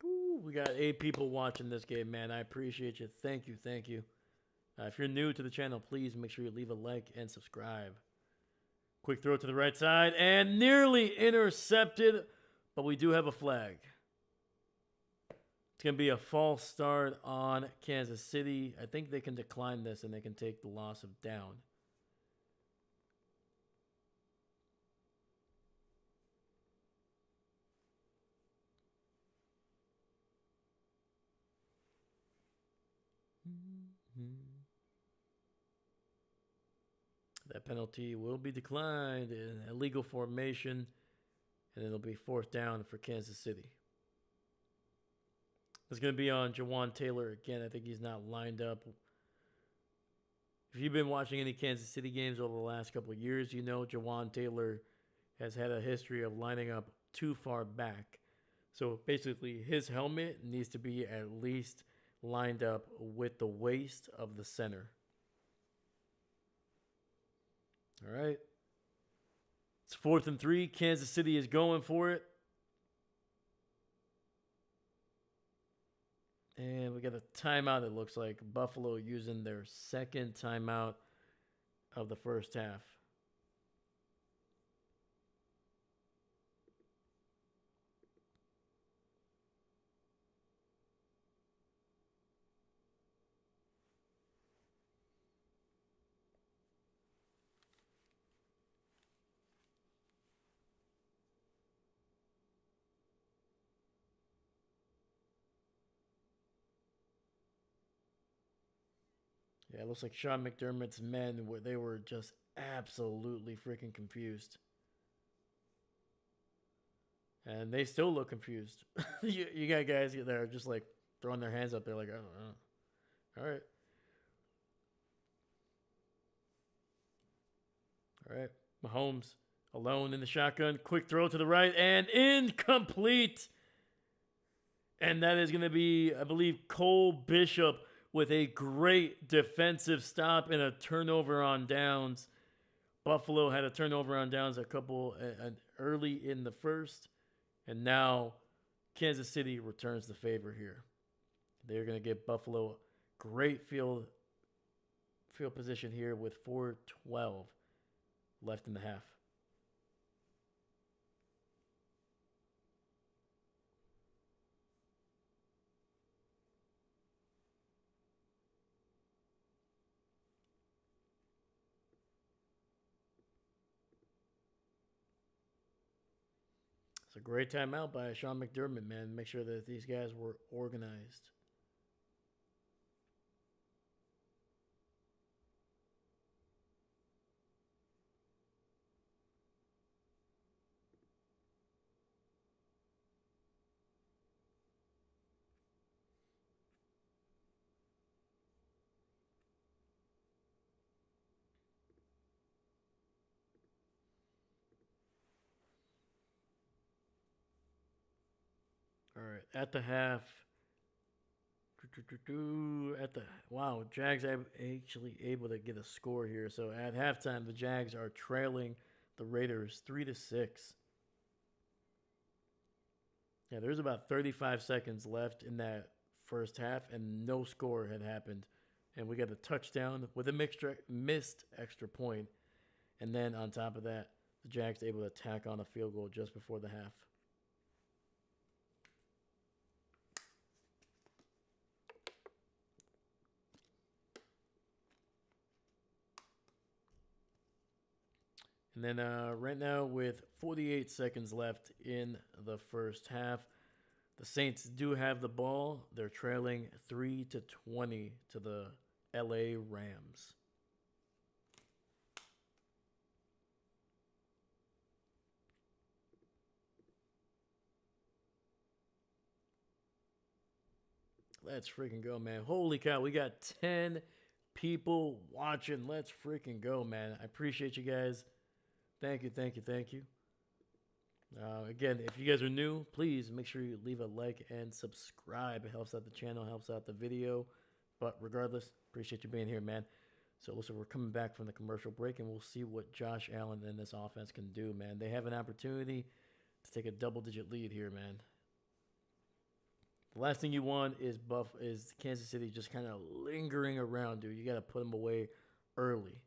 Speaker 1: Ooh, we got 8 people watching this game, man. I appreciate you. Thank you, thank you. If you're new to the channel, please make sure you leave a like and subscribe. Quick throw to the right side, and nearly intercepted, but we do have a flag. It's going to be a false start on Kansas City. I think they can decline this, and they can take the loss of down. That penalty will be declined in illegal formation, and it'll be 4th down for Kansas City. It's going to be on Jawan Taylor again. I think he's not lined up. If you've been watching any Kansas City games over the last couple of years, you know Jawan Taylor has had a history of lining up too far back. So basically, his helmet needs to be at least lined up with the waist of the center. All right. It's 4th and 3. Kansas City is going for it. And we got a timeout, it looks like. Buffalo using their second timeout of the first half. Yeah, it looks like Sean McDermott's men, they were just absolutely freaking confused. And they still look confused. You got guys that are just like throwing their hands up. They're like, I don't know. All right. All right. Mahomes alone in the shotgun. Quick throw to the right and incomplete. And that is going to be, I believe, Cole Bishop with a great defensive stop and a turnover on downs. Buffalo had a turnover on downs early in the first. And now Kansas City returns the favor here. They're going to give Buffalo great field position here with 4:12 left in the half. It's a great timeout by Sean McDermott, man. Make sure that these guys were organized. All right, at the half. Wow, Jags actually able to get a score here. So at halftime, the Jags are trailing the Raiders 3-6. Yeah, there's about 35 seconds left in that first half, and no score had happened. And we got a touchdown with a missed extra point. And then on top of that, the Jags able to tack on a field goal just before the half. And then right now, with 48 seconds left in the first half, the Saints do have the ball. They're trailing 3-20 to the LA Rams. Let's freaking go, man. Holy cow, we got 10 people watching. Let's freaking go, man. I appreciate you guys. Thank you. Again, if you guys are new, please make sure you leave a like and subscribe. It helps out the channel, helps out the video. But regardless, appreciate you being here, man. So listen, we're coming back from the commercial break, and we'll see what Josh Allen and this offense can do, man. They have an opportunity to take a double-digit lead here, man. The last thing you want is Kansas City just kind of lingering around, dude. You got to put them away early.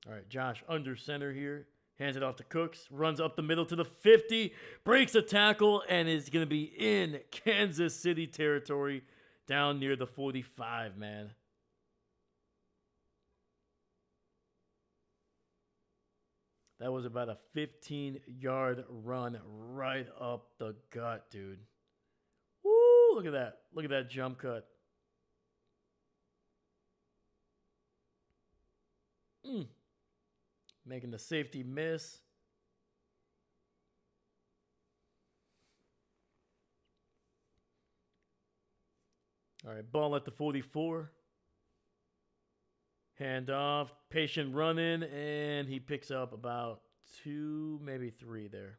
Speaker 1: All right, Josh under center here. Hands it off to Cooks. Runs up the middle to the 50. Breaks a tackle and is going to be in Kansas City territory down near the 45, man. That was about a 15-yard run right up the gut, dude. Woo! Look at that. Look at that jump cut. Making the safety miss. All right, ball at the 44. Hand off, patient running, and he picks up about two, maybe three there.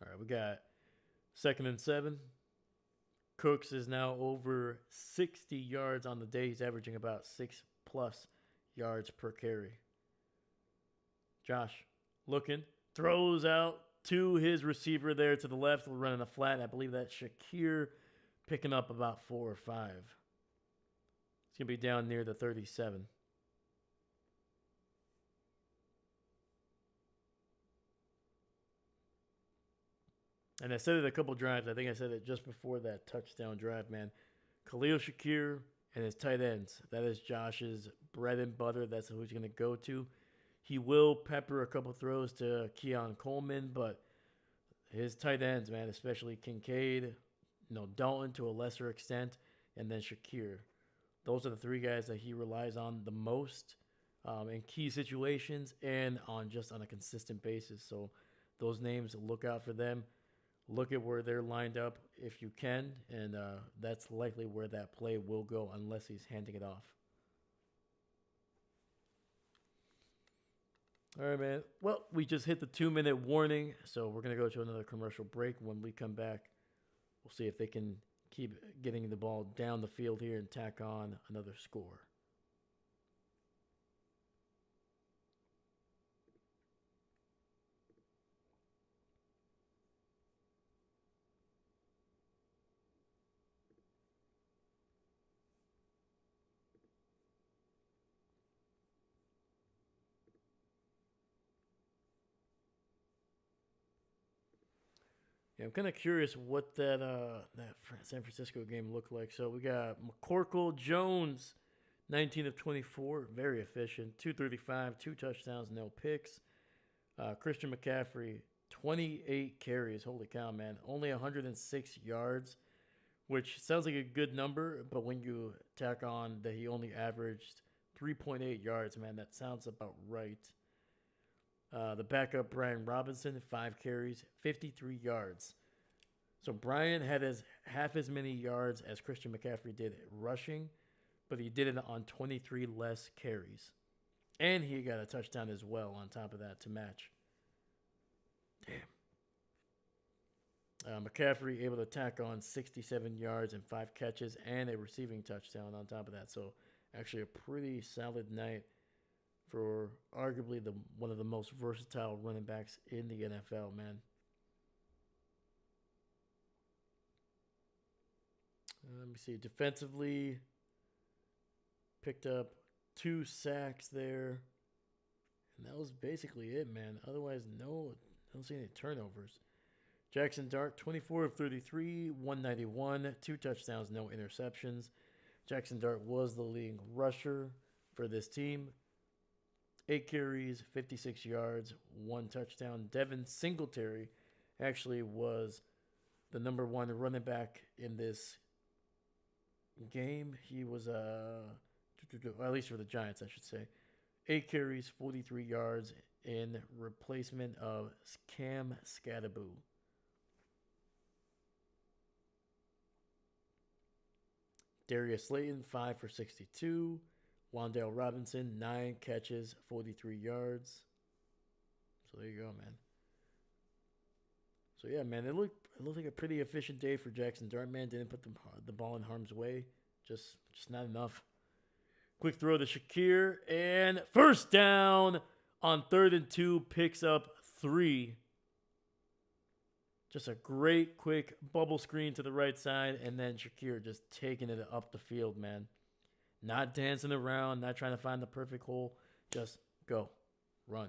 Speaker 1: All right, we got 2nd and 7. Cooks is now over 60 yards on the day. He's averaging about 6+ yards per carry. Josh looking, throws out to his receiver there to the left. We're running a flat. I believe that's Shakir picking up about 4 or 5. It's going to be down near the 37. And I said it a couple drives. I think I said it just before that touchdown drive, man. Khalil Shakir and his tight ends. That is Josh's bread and butter. That's who he's going to go to. He will pepper a couple throws to Keon Coleman, but his tight ends, man, especially Kincaid, Dalton to a lesser extent, and then Shakir. Those are the three guys that he relies on the most in key situations and on a consistent basis. So those names, look out for them. Look at where they're lined up if you can, and that's likely where that play will go unless he's handing it off. All right, man. Well, we just hit the 2-minute warning, so we're going to go to another commercial break. When we come back, we'll see if they can keep getting the ball down the field here and tack on another score. Yeah, I'm kind of curious what that San Francisco game looked like. So we got McCorkle Jones, 19 of 24, very efficient, 235, 2 touchdowns, no picks. Christian McCaffrey, 28 carries. Holy cow, man! Only 106 yards, which sounds like a good number, but when you tack on that he only averaged 3.8 yards, man, that sounds about right. The backup, Brian Robinson, 5 carries, 53 yards. So Brian had half as many yards as Christian McCaffrey did rushing, but he did it on 23 less carries. And he got a touchdown as well on top of that to match. Damn. McCaffrey able to tack on 67 yards and 5 catches and a receiving touchdown on top of that. So actually a pretty solid night for arguably one of the most versatile running backs in the NFL, man. Let me see. Defensively, picked up 2 sacks there. And that was basically it, man. Otherwise, I don't see any turnovers. Jackson Dart, 24 of 33, 191, 2 touchdowns, no interceptions. Jackson Dart was the leading rusher for this team. 8 carries, 56 yards, 1 touchdown. Devin Singletary actually was the number 1 running back in this game. He was, at least for the Giants, I should say. 8 carries, 43 yards in replacement of Cam Scadaboo. Darius Slayton, 5 for 62. Wan'Dale Robinson, 9 catches, 43 yards. So there you go, man. So yeah, man, it looked like a pretty efficient day for Jackson Dart, man. Didn't put the ball in harm's way. Just not enough. Quick throw to Shakir, and first down on 3rd and 2, picks up 3. Just a great quick bubble screen to the right side, and then Shakir just taking it up the field, man. Not dancing around, not trying to find the perfect hole. Just go. Run.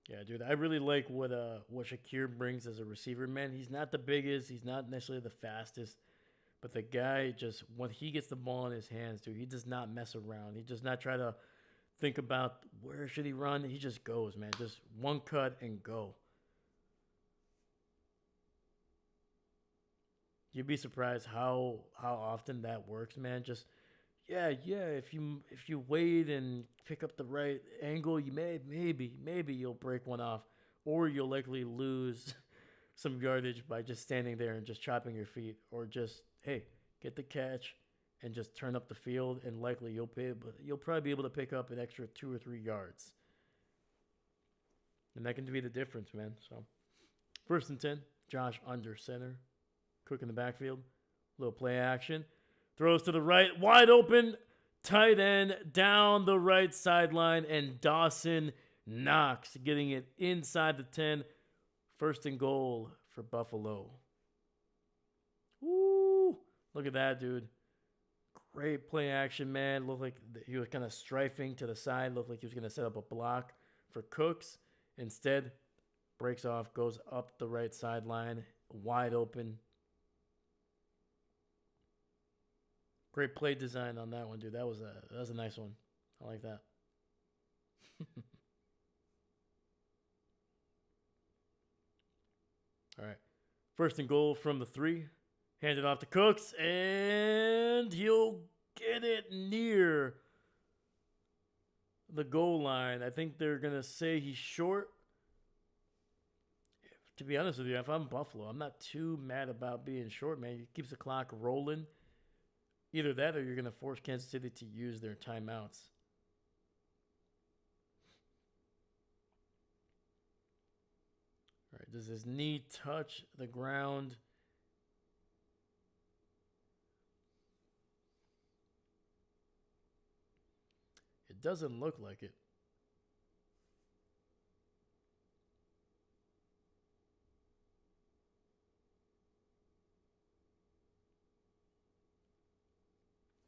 Speaker 1: Yeah, dude, I really like what Shakir brings as a receiver, man. He's not the biggest, he's not necessarily the fastest, but the guy just when he gets the ball in his hands, dude, he does not mess around. He does not try to think about where should he run. He just goes, man. Just one cut and go. You'd be surprised how often that works, man. Just yeah. If you wait and pick up the right angle, you maybe you'll break one off, or you'll likely lose some yardage by just standing there and just chopping your feet, or just hey get the catch and just turn up the field, and likely you'll probably be able to pick up an extra 2 or 3 yards, and that can be the difference, man. So 1st and 10, Josh under center, Cook in the backfield, little play action. Throws to the right, wide open, tight end down the right sideline, and Dawson Knox getting it inside the 10. 1st and goal for Buffalo. Woo! Look at that, dude. Great play action, man. Looked like he was kind of strifing to the side. Looked like he was going to set up a block for Cooks. Instead, breaks off, goes up the right sideline, wide open. Great play design on that one, dude. That was a nice one. I like that. All right. 1st and goal from the 3. Hand it off to Cooks, and he'll get it near the goal line. I think they're going to say he's short. To be honest with you, if I'm Buffalo, I'm not too mad about being short, man. He keeps the clock rolling. Either that or you're going to force Kansas City to use their timeouts. All right, does his knee touch the ground? It doesn't look like it.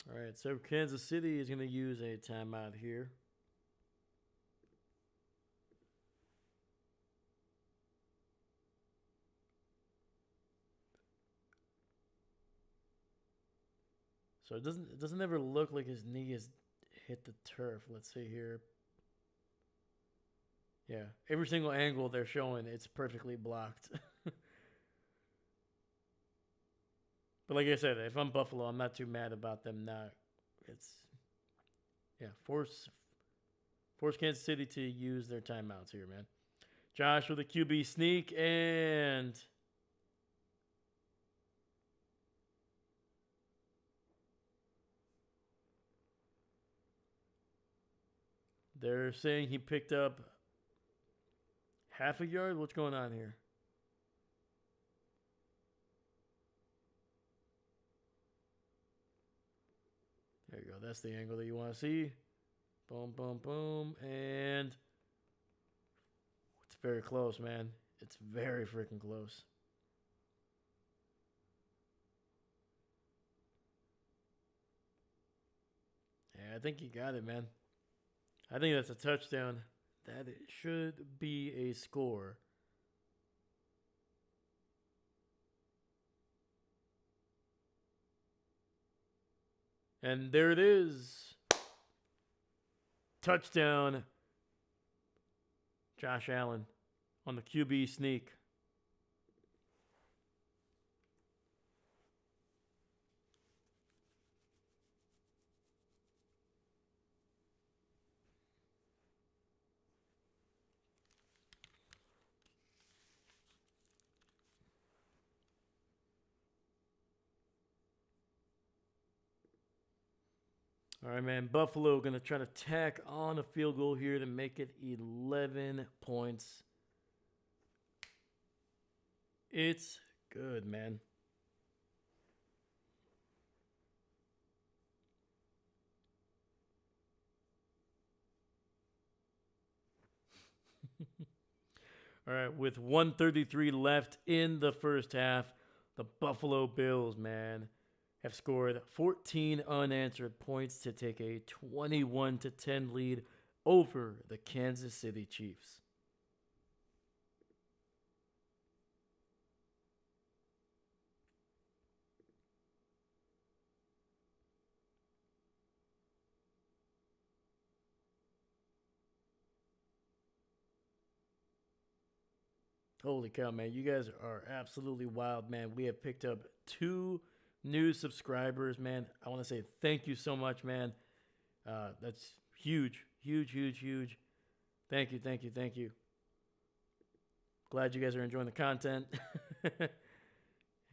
Speaker 1: All right, so Kansas City is going to use a timeout here. So it doesn't ever look like his knee has hit the turf. Let's see here. Yeah, every single angle they're showing, it's perfectly blocked. But like I said, if I'm Buffalo, I'm not too mad about them not. It's force Kansas City to use their timeouts here, man. Josh with a QB sneak, and they're saying he picked up half a yard. What's going on here? There you go. That's the angle that you want to see. Boom, boom, boom. And it's very close, man. It's very freaking close. Yeah, I think you got it, man. I think that's a touchdown. That it should be a score. And there it is. Touchdown. Josh Allen on the QB sneak. All right, man. Buffalo going to try to tack on a field goal here to make it 11 points. It's good, man. All right, with 1:33 left in the first half, the Buffalo Bills, man, have scored 14 unanswered points to take a 21-10 lead over the Kansas City Chiefs. Holy cow, man. You guys are absolutely wild, man. We have picked up 2 new subscribers, man. I want to say thank you so much, man. That's huge, huge, huge, huge. Thank you, thank you, thank you. Glad you guys are enjoying the content.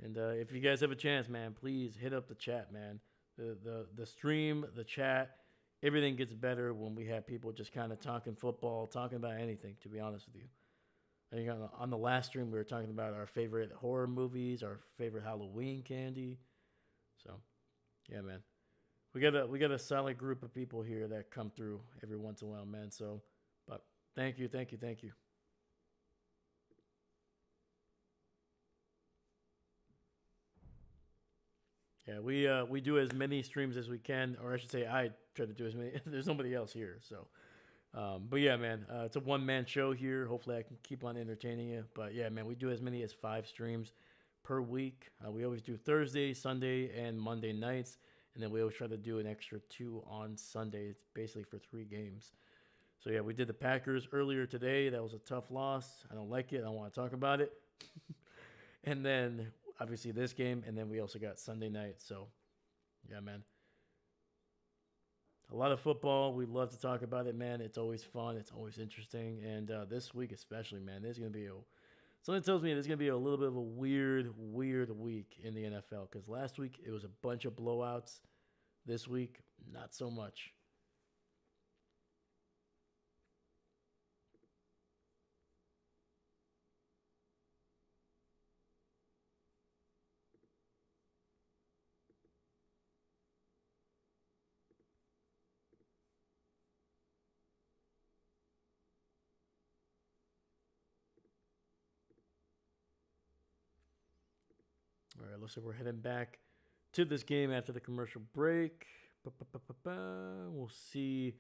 Speaker 1: And if you guys have a chance, man, please hit up the chat, man. The stream, the chat, everything gets better when we have people just kind of talking football, talking about anything, to be honest with you. I think on the last stream, we were talking about our favorite horror movies, our favorite Halloween candy. So, yeah, man. We got a solid group of people here that come through every once in a while, man. So, but thank you, thank you, thank you. Yeah, we do as many streams as we can, or I should say, I try to do as many. There's nobody else here, so. But yeah, man, it's a one-man show here. Hopefully, I can keep on entertaining you. But yeah, man, we do as many as 5 streams per week. We always do Thursday, Sunday, and Monday nights, and then we always try to do an extra 2 on Sunday, basically for 3 games. So yeah, we did the Packers earlier today. That was a tough loss. I don't like it. I don't want to talk about it. And then obviously this game, and then we also got Sunday night. So yeah, man. A lot of football. We love to talk about it, man. It's always fun. It's always interesting. And this week especially, man, there's going to be something tells me there's going to be a little bit of a weird week in the NFL. Because last week, it was a bunch of blowouts. This week, not so much. All right, looks like we're heading back to this game after the commercial break. We'll see.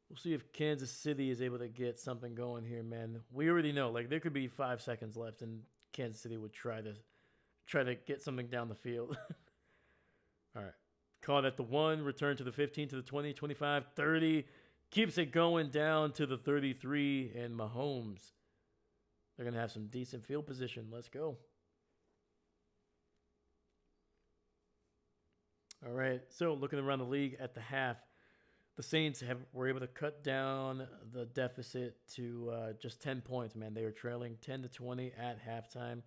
Speaker 1: We'll see if Kansas City is able to get something going here, man. We already know, like there could be 5 seconds left, and Kansas City would try to get something down the field. All right, caught at the 1, return to the 15, to the 20, 25, 30. Keeps it going down to the 33, and Mahomes. They're gonna have some decent field position. Let's go. All right, so looking around the league at the half, the Saints were able to cut down the deficit to just 10 points, man. They were trailing 10-20 at halftime.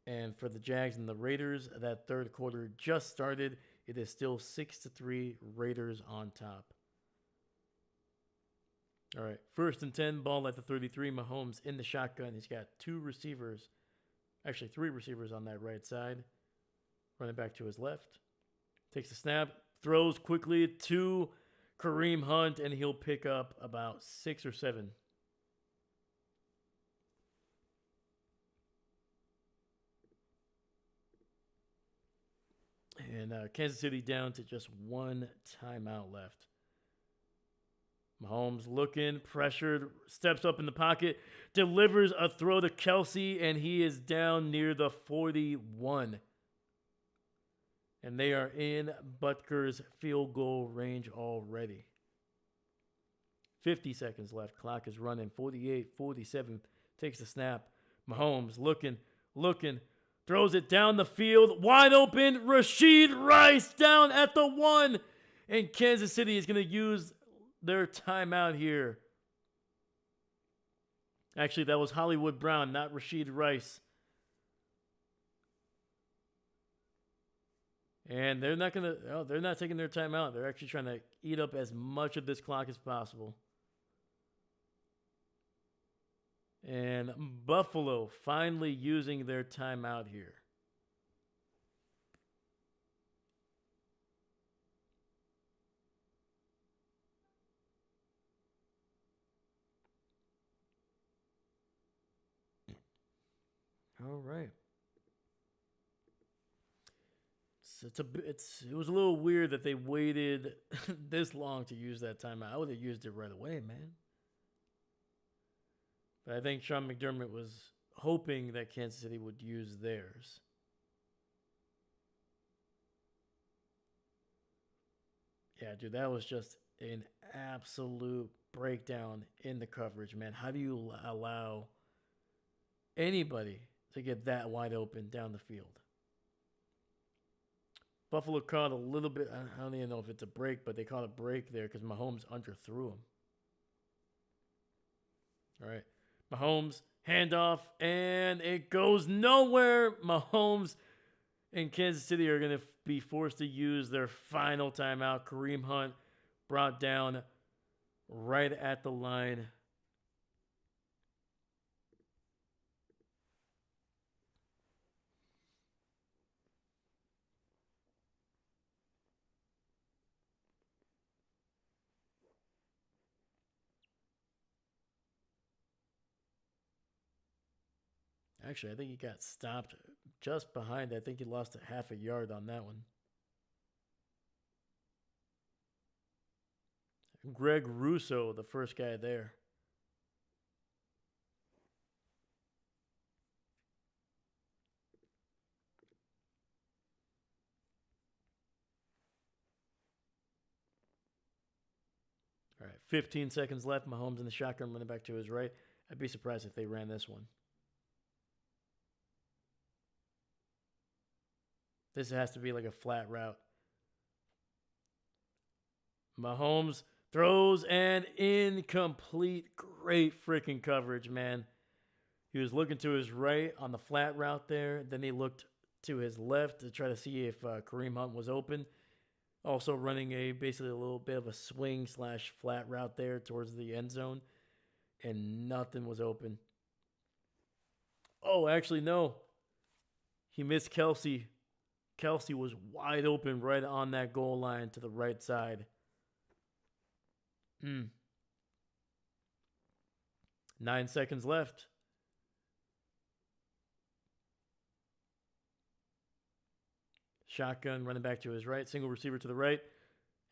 Speaker 1: And for the Jags and the Raiders, that third quarter just started. It is still 6-3, Raiders on top. All right, 1st and 10, ball at the 33. Mahomes in the shotgun. He's got 2 receivers, actually 3 receivers on that right side. Running back to his left. Takes the snap, throws quickly to Kareem Hunt, and he'll pick up about 6 or 7. And Kansas City down to just 1 timeout left. Mahomes looking, pressured, steps up in the pocket, delivers a throw to Kelsey, and he is down near the 41. And they are in Butker's field goal range already. 50 seconds left. Clock is running. 48-47. Takes the snap. Mahomes looking. Throws it down the field. Wide open. Rashid Rice down at the 1. And Kansas City is going to use their timeout here. Actually, that was Hollywood Brown, not Rashid Rice. And they're not taking their timeout. They're actually trying to eat up as much of this clock as possible. And Buffalo finally using their timeout here. All right. It was a little weird that they waited this long to use that timeout. I would have used it right away, man. But I think Sean McDermott was hoping that Kansas City would use theirs. Yeah, dude, that was just an absolute breakdown in the coverage, man. How do you allow anybody to get that wide open down the field. Buffalo caught a little bit. I don't even know if it's a break, but they caught a break there because Mahomes underthrew him. All right. Mahomes, handoff, and it goes nowhere. Mahomes and Kansas City are going to be forced to use their final timeout. Kareem Hunt brought down right at the line. Actually, I think he got stopped just behind. I think he lost a half a yard on that one. Greg Russo, the first guy there. All right, 15 seconds left. Mahomes in the shotgun running back to his right. I'd be surprised if they ran this one. This has to be like a flat route. Mahomes throws and incomplete. Great freaking coverage, man. He was looking to his right on the flat route there. Then he looked to his left to try to see if Kareem Hunt was open. Also running basically a little bit of a swing / flat route there towards the end zone. And nothing was open. Oh, actually, no. He missed Kelsey. Kelsey was wide open right on that goal line to the right side. 9 seconds left. Shotgun running back to his right. Single receiver to the right.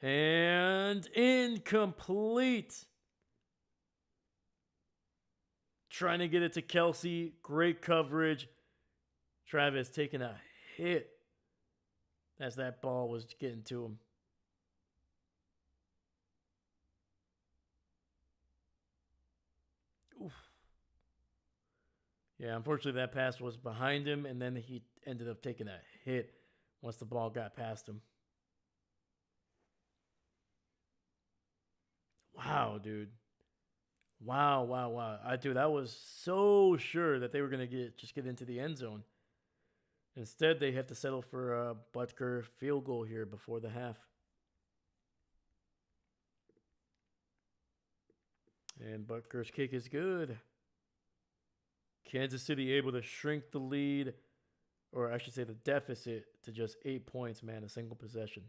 Speaker 1: And incomplete. Trying to get it to Kelsey. Great coverage. Travis taking a hit as that ball was getting to him. Oof. Yeah, unfortunately that pass was behind him, and then he ended up taking a hit once the ball got past him. Wow, dude. Wow. Dude, I was so sure that they were going to get into the end zone. Instead, they have to settle for a Butker field goal here before the half. And Butker's kick is good. Kansas City able to shrink the lead, or I should say the deficit, to just 8 points, man, a single possession.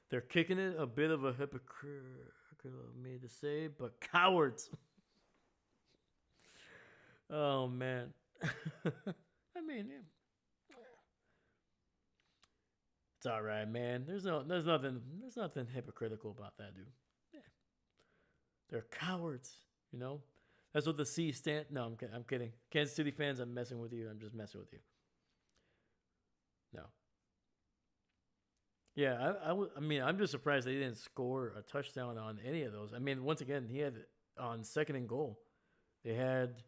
Speaker 1: They're kicking it, a bit of a hypocrite, made to say, but cowards. Oh, man. I mean, yeah. It's all right, man. There's nothing hypocritical about that, dude. Yeah. They're cowards, you know? That's what the C stand. No, I'm kidding. Kansas City fans, I'm messing with you. I'm just messing with you. No. Yeah, I mean, I'm just surprised they didn't score a touchdown on any of those. I mean, once again, he had on 2nd and goal. They had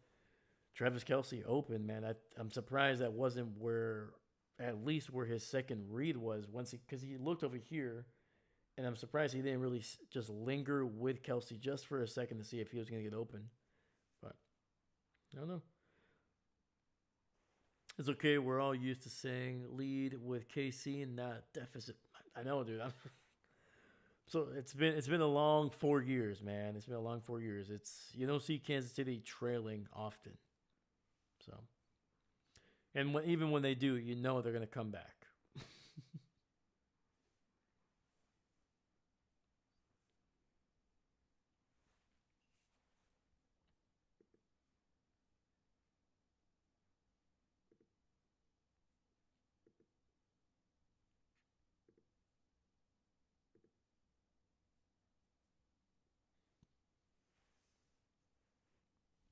Speaker 1: Travis Kelsey open, man. I'm surprised that wasn't at least where his second read was because he looked over here, and I'm surprised he didn't really just linger with Kelsey just for a second to see if he was going to get open. But I don't know. It's okay. We're all used to saying lead with KC and not deficit. I know, dude. So it's been a long 4 years, man. It's been a long 4 years. You don't see Kansas City trailing often. So, and even when they do, you know they're going to come back.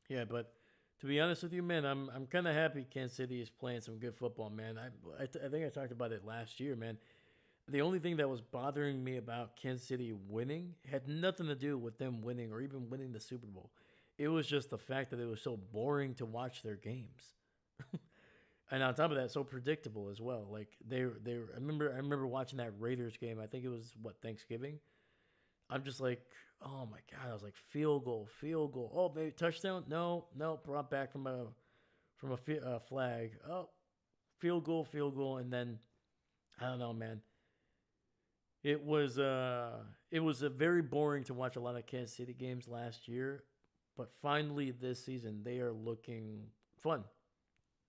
Speaker 1: Yeah, but to be honest with you, man, I'm kind of happy Kansas City is playing some good football, man. I think I talked about it last year, man. The only thing that was bothering me about Kansas City winning had nothing to do with them winning or even winning the Super Bowl. It was just the fact that it was so boring to watch their games. And on top of that, so predictable as well. Like they were, I remember watching that Raiders game. I think it was what, Thanksgiving. I'm just like, oh my god! I was like, field goal, field goal. Oh, maybe touchdown? No, no, brought back from a flag. Oh, field goal, and then I don't know, man. It was a very boring to watch a lot of Kansas City games last year, but finally this season they are looking fun.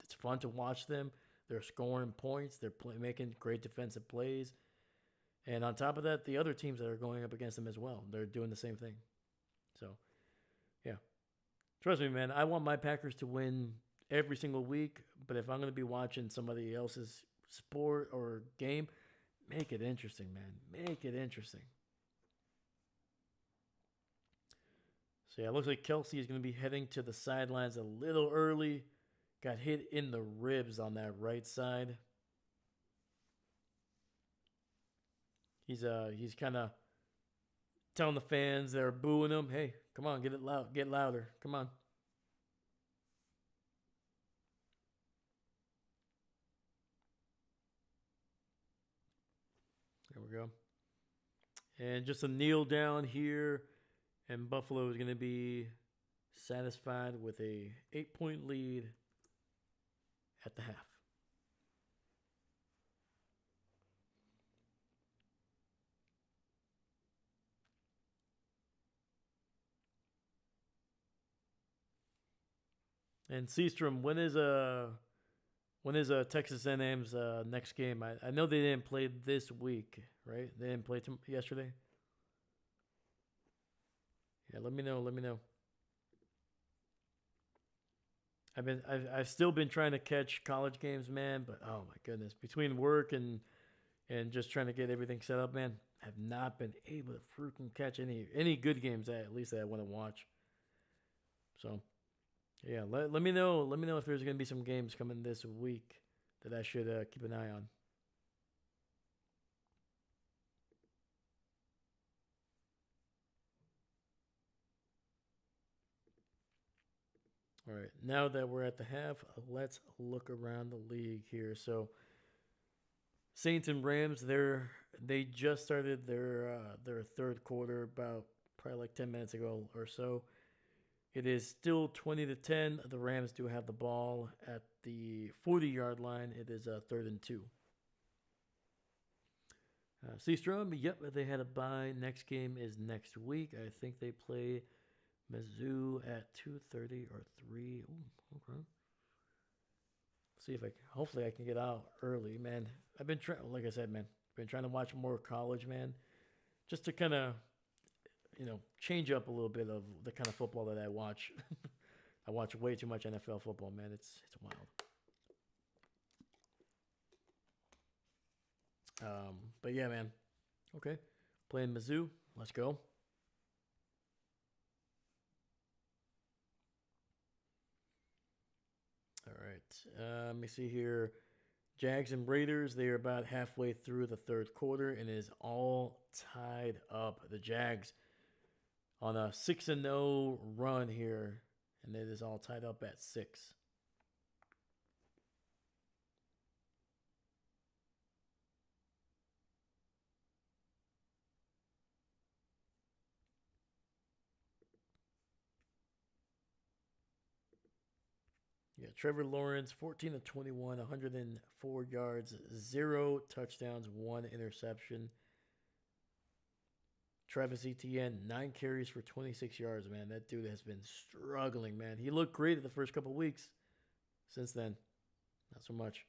Speaker 1: It's fun to watch them. They're scoring points. Making great defensive plays. And on top of that, the other teams that are going up against them as well, they're doing the same thing. So, yeah. Trust me, man. I want my Packers to win every single week. But if I'm going to be watching somebody else's sport or game, make it interesting, man. Make it interesting. So, yeah, it looks like Kelsey is going to be heading to the sidelines a little early. Got hit in the ribs on that right side. He's kind of telling the fans that are booing him, "Hey, come on, get louder, come on." There we go. And just a kneel down here, and Buffalo is going to be satisfied with a 8-point lead at the half. And Seastrom, when is Texas A&M's next game? I know they didn't play this week, right? They didn't play yesterday. Yeah, let me know. Let me know. I've still been trying to catch college games, man. But oh my goodness, between work and just trying to get everything set up, man, I've not been able to freaking catch any good games at least that I want to watch. So yeah, let me know. Let me know if there's gonna be some games coming this week that I should keep an eye on. All right, now that we're at the half, let's look around the league here. So Saints and Rams, they just started their third quarter about probably like 10 minutes ago or so. It is still 20-10. The Rams do have the ball at the 40-yard line. It is a third and two. Seastrom, yep, they had a bye. Next game is next week. I think they play Mizzou at 2:30 or 3. Ooh, okay. See if hopefully I can get out early, man. I've been trying, like I said, man, been trying to watch more college, man, just to kind of, change up a little bit of the kind of football that I watch. I watch way too much NFL football, man. It's wild. But yeah, man. Okay, playing Mizzou. Let's go. All right. Let me see here. Jags and Raiders, they are about halfway through the third quarter and it is all tied up. The Jags on a 6-0 run here, and it is all tied up at 6. Yeah, Trevor Lawrence, 14 to 21, 104 yards, 0 touchdowns, 1 interception. Travis Etienne, 9 carries for 26 yards, man. That dude has been struggling, man. He looked great the first couple weeks. Since then, not so much.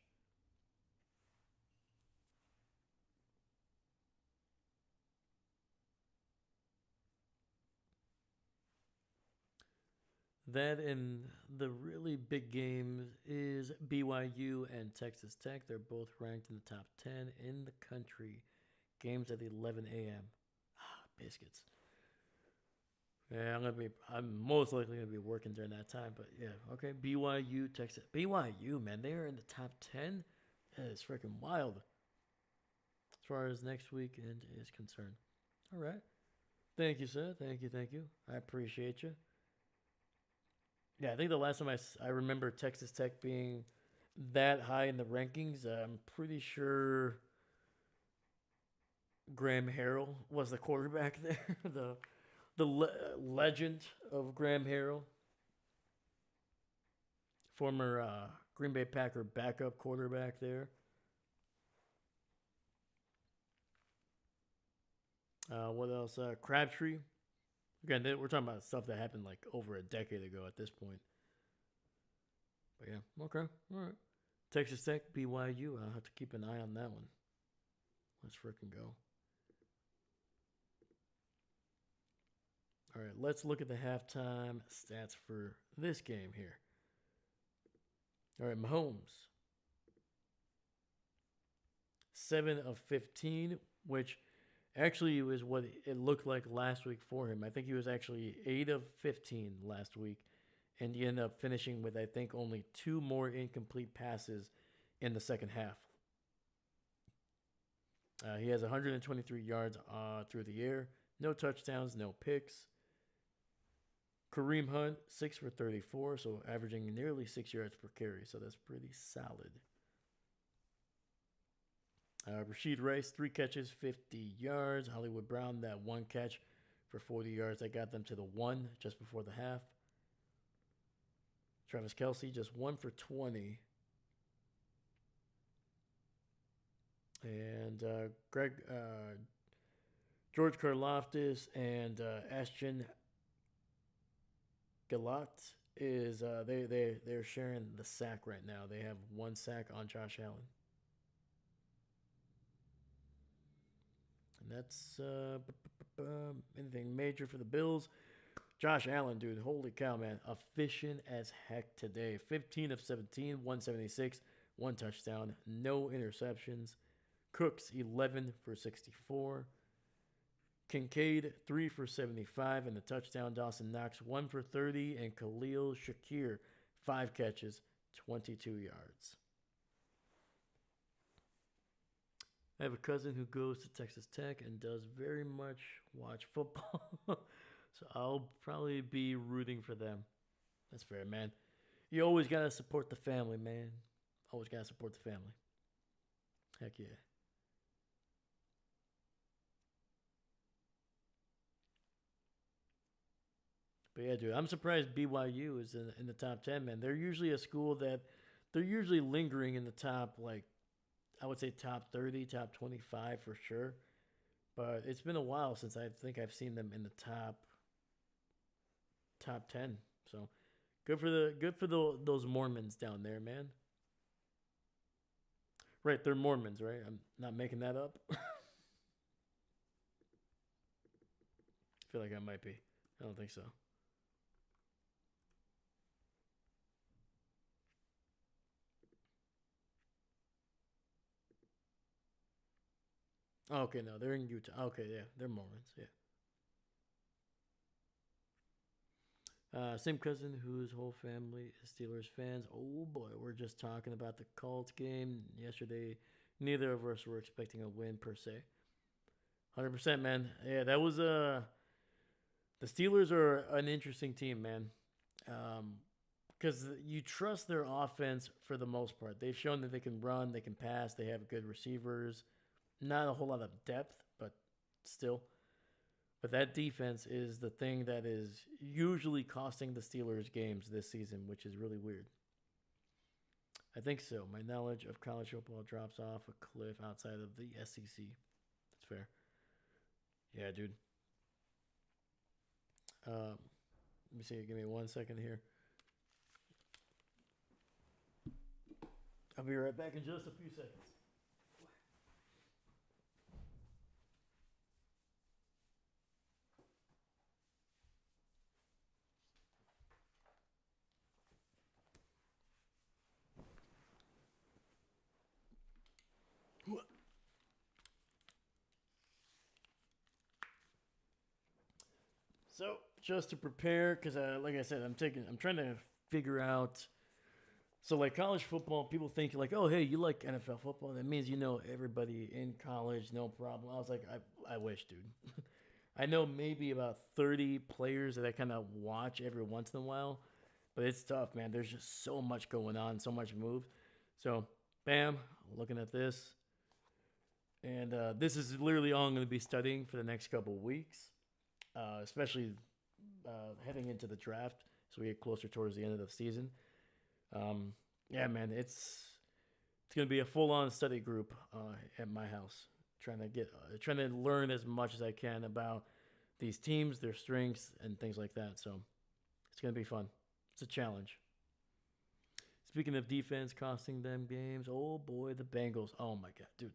Speaker 1: That in the really big games is BYU and Texas Tech. They're both ranked in the top 10 in the country. Games at 11 a.m. Ah, biscuits. Yeah, I'm most likely gonna be working during that time, but yeah, okay. BYU, Texas, BYU, man, they are in the top 10. It's freaking wild as far as next weekend is concerned. All right, thank you, sir. Thank you, thank you. I appreciate you. Yeah, I think the last time I remember Texas Tech being that high in the rankings, I'm pretty sure Graham Harrell was the quarterback there. Legend of Graham Harrell, former Green Bay Packer backup quarterback there. What else? Crabtree. Again, we're talking about stuff that happened like over a decade ago at this point. But yeah, okay, all right. Texas Tech, BYU. I'll have to keep an eye on that one. Let's freaking go. All right, let's look at the halftime stats for this game here. All right, Mahomes, 7 of 15, which actually was what it looked like last week for him. I think he was actually 8 of 15 last week, and he ended up finishing with, I think, only 2 more incomplete passes in the second half. He has 123 yards through the air, no touchdowns, no picks. Kareem Hunt, 6 for 34, so averaging nearly 6 yards per carry, so that's pretty solid. Rashid Rice, 3 catches, 50 yards. Hollywood Brown, that 1 catch for 40 yards. That got them to the 1 just before the half. Travis Kelce, just 1 for 20. And George Karlaftis and Ashton Galat is they're sharing the sack right now. They have 1 sack on Josh Allen. And that's anything major for the Bills. Josh Allen, dude, holy cow, man. Efficient as heck today. 15 of 17, 176, 1 touchdown, no interceptions. Cooks, 11 for 64. Kincaid, 3 for 75 and the touchdown. Dawson Knox, 1 for 30. And Khalil Shakir, 5 catches, 22 yards. I have a cousin who goes to Texas Tech and does very much watch football. So I'll probably be rooting for them. That's fair, man. You always got to support the family, man. Always got to support the family. Heck yeah. But yeah, dude, I'm surprised BYU is in the top 10, man. They're usually a school that they're usually lingering in the top, like, I would say top 30, top 25 for sure. But it's been a while since I think I've seen them in the top 10. So good for those Mormons down there, man. Right, they're Mormons, right? I'm not making that up. I feel like I might be. I don't think so. Oh, okay, no, they're in Utah. Okay, yeah, they're Mormons. Yeah. Same cousin whose whole family is Steelers fans. Oh boy, we're just talking about the Colts game yesterday. Neither of us were expecting a win per se. 100%, man. Yeah, that was the Steelers are an interesting team, man. Because you trust their offense for the most part. They've shown that they can run, they can pass, they have good receivers. Not a whole lot of depth, but still. But that defense is the thing that is usually costing the Steelers games this season, which is really weird. I think so. My knowledge of college football drops off a cliff outside of the SEC. That's fair. Yeah, dude. Let me see. Give me 1 second here. I'll be right back in just a few seconds. So just to prepare, because like I said, I'm trying to figure out. So like college football, people think like, oh hey, you like NFL football? That means you know everybody in college, no problem. I was like, I wish, dude. I know maybe about 30 players that I kind of watch every once in a while, But it's tough, man. There's just so much going on, so much move. So, bam, looking at this. And this is literally all I'm going to be studying for the next couple of weeks, especially heading into the draft. So we get closer towards the end of the season. Yeah, man, it's going to be a full on study group at my house, trying to learn as much as I can about these teams, their strengths, and things like that. So it's going to be fun. It's a challenge. Speaking of defense costing them games, oh boy, the Bengals. Oh my god, dude.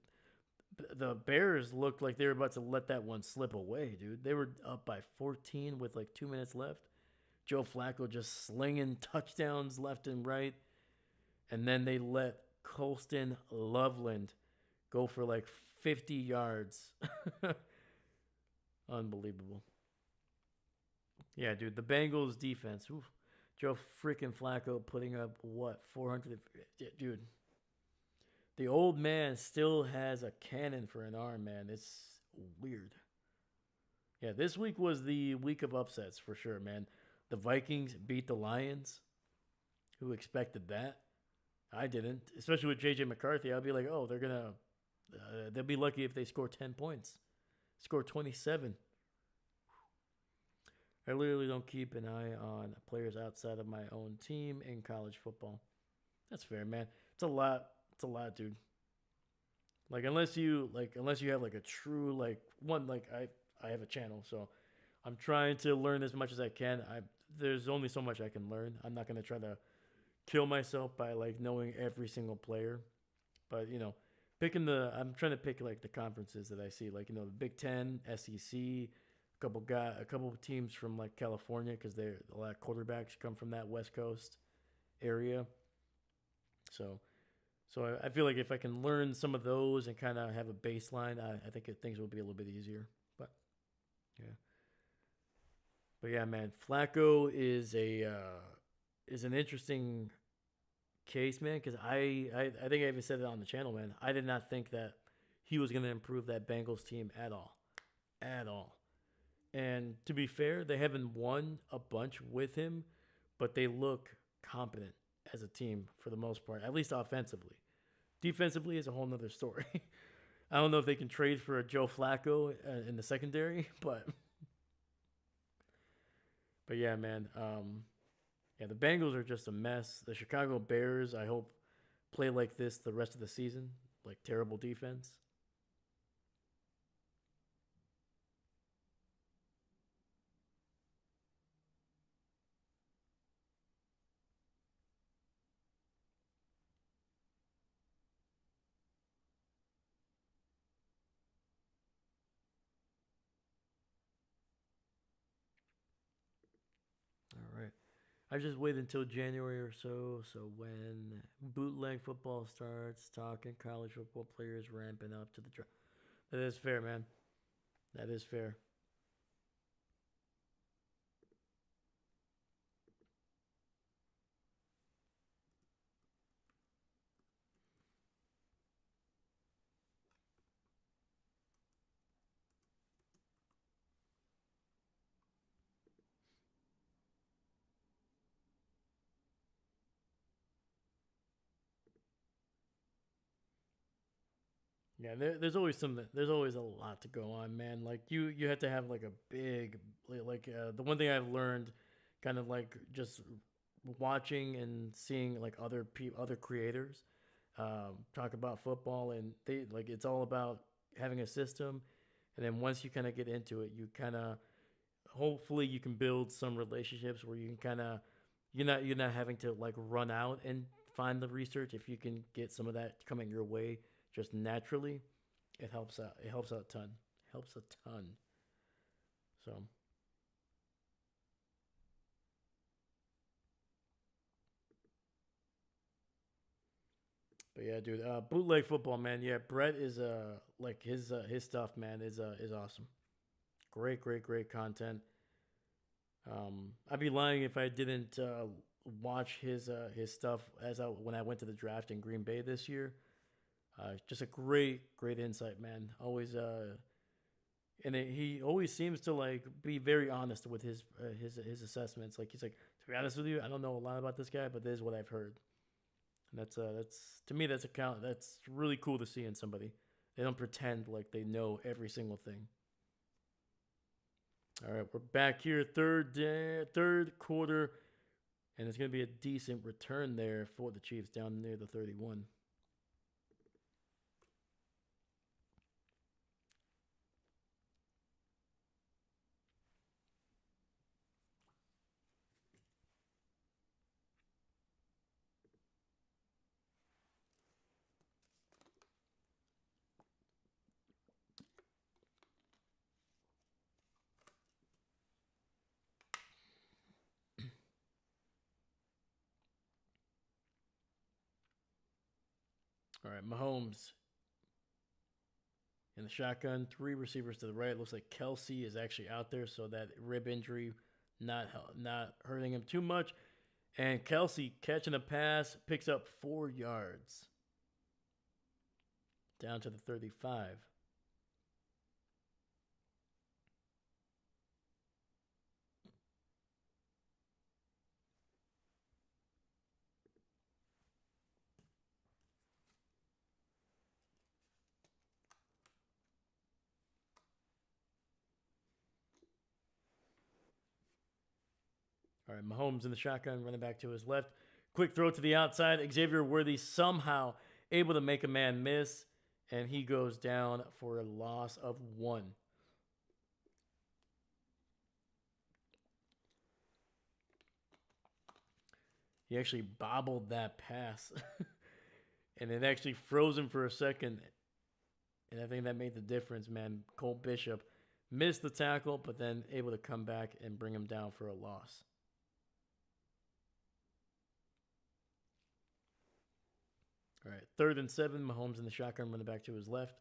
Speaker 1: The Bears looked like they were about to let that one slip away, dude. They were up by 14 with like 2 minutes left. Joe Flacco just slinging touchdowns left and right. And then they let Colston Loveland go for like 50 yards. Unbelievable. Yeah, dude, the Bengals defense. Oof. Joe freaking Flacco putting up what, 400? Dude, the old man still has a cannon for an arm, man. It's weird. Yeah, this week was the week of upsets for sure, man. The Vikings beat the Lions. Who expected that? I didn't. Especially with JJ McCarthy, I'll be like, oh, they'll be lucky if they score 10 points. Score 27. I literally don't keep an eye on players outside of my own team in college football. That's fair, man. It's a lot. It's a lot, dude. Like unless you have like a true like one like I have a channel, so I'm trying to learn as much as I can. There's only so much I can learn. I'm not gonna try to kill myself by like knowing every single player, but I'm trying to pick like the conferences that I see, like the Big Ten, SEC, a couple of teams from like California because a lot of quarterbacks come from that West Coast area. So I feel like if I can learn some of those and kind of have a baseline, I think things will be a little bit easier. But yeah, man, Flacco is an interesting case, man, because I think I even said it on the channel, man. I did not think that he was going to improve that Bengals team at all, at all. And to be fair, they haven't won a bunch with him, but they look competent as a team for the most part, at least offensively. Defensively is a whole nother story. I don't know if they can trade for a Joe Flacco in the secondary, but yeah, man. Yeah, the Bengals are just a mess. The Chicago Bears, I hope, play like this the rest of the season, like terrible defense. All right. I just wait until January or so. So when bootleg football starts, talking college football players ramping up to the draft. That is fair, man. That is fair. Yeah, there's always a lot to go on, man. Like you have to have like a big the one thing I've learned, kind of like just watching and seeing like other creators talk about football, and they like it's all about having a system, and then once you kind of get into it, you kind of hopefully you can build some relationships where you can kind of you're not having to like run out and find the research. If you can get some of that coming your way just naturally, it helps out. It helps out a ton. Helps a ton. So, but yeah, dude, bootleg football, man. Yeah, Brett is like his stuff, man, is awesome. Great content. I'd be lying if I didn't watch his stuff when I went to the draft in Green Bay this year. Just a great insight, man. Always he always seems to like be very honest with his assessments. Like he's like, To be honest with you, I don't know a lot about this guy, but this is what I've heard. And that's to me that's a count. That's really cool to see in somebody. They don't pretend like they know every single thing. All right, we're back here, third quarter, and it's going to be a decent return there for the Chiefs down near the 31. All right, Mahomes in the shotgun, three receivers to the right. Looks like Kelsey is actually out there, so that rib injury not hurting him too much. And Kelsey catching a pass, picks up 4 yards down to the 35. All right, Mahomes in the shotgun, running back to his left. Quick throw to the outside. Xavier Worthy somehow able to make a man miss, and he goes down for a loss of 1. He actually bobbled that pass, and it actually froze him for a second. And I think that made the difference, man. Cole Bishop missed the tackle, but then able to come back and bring him down for a loss. All right, 3rd and 7. Mahomes in the shotgun, running back to his left.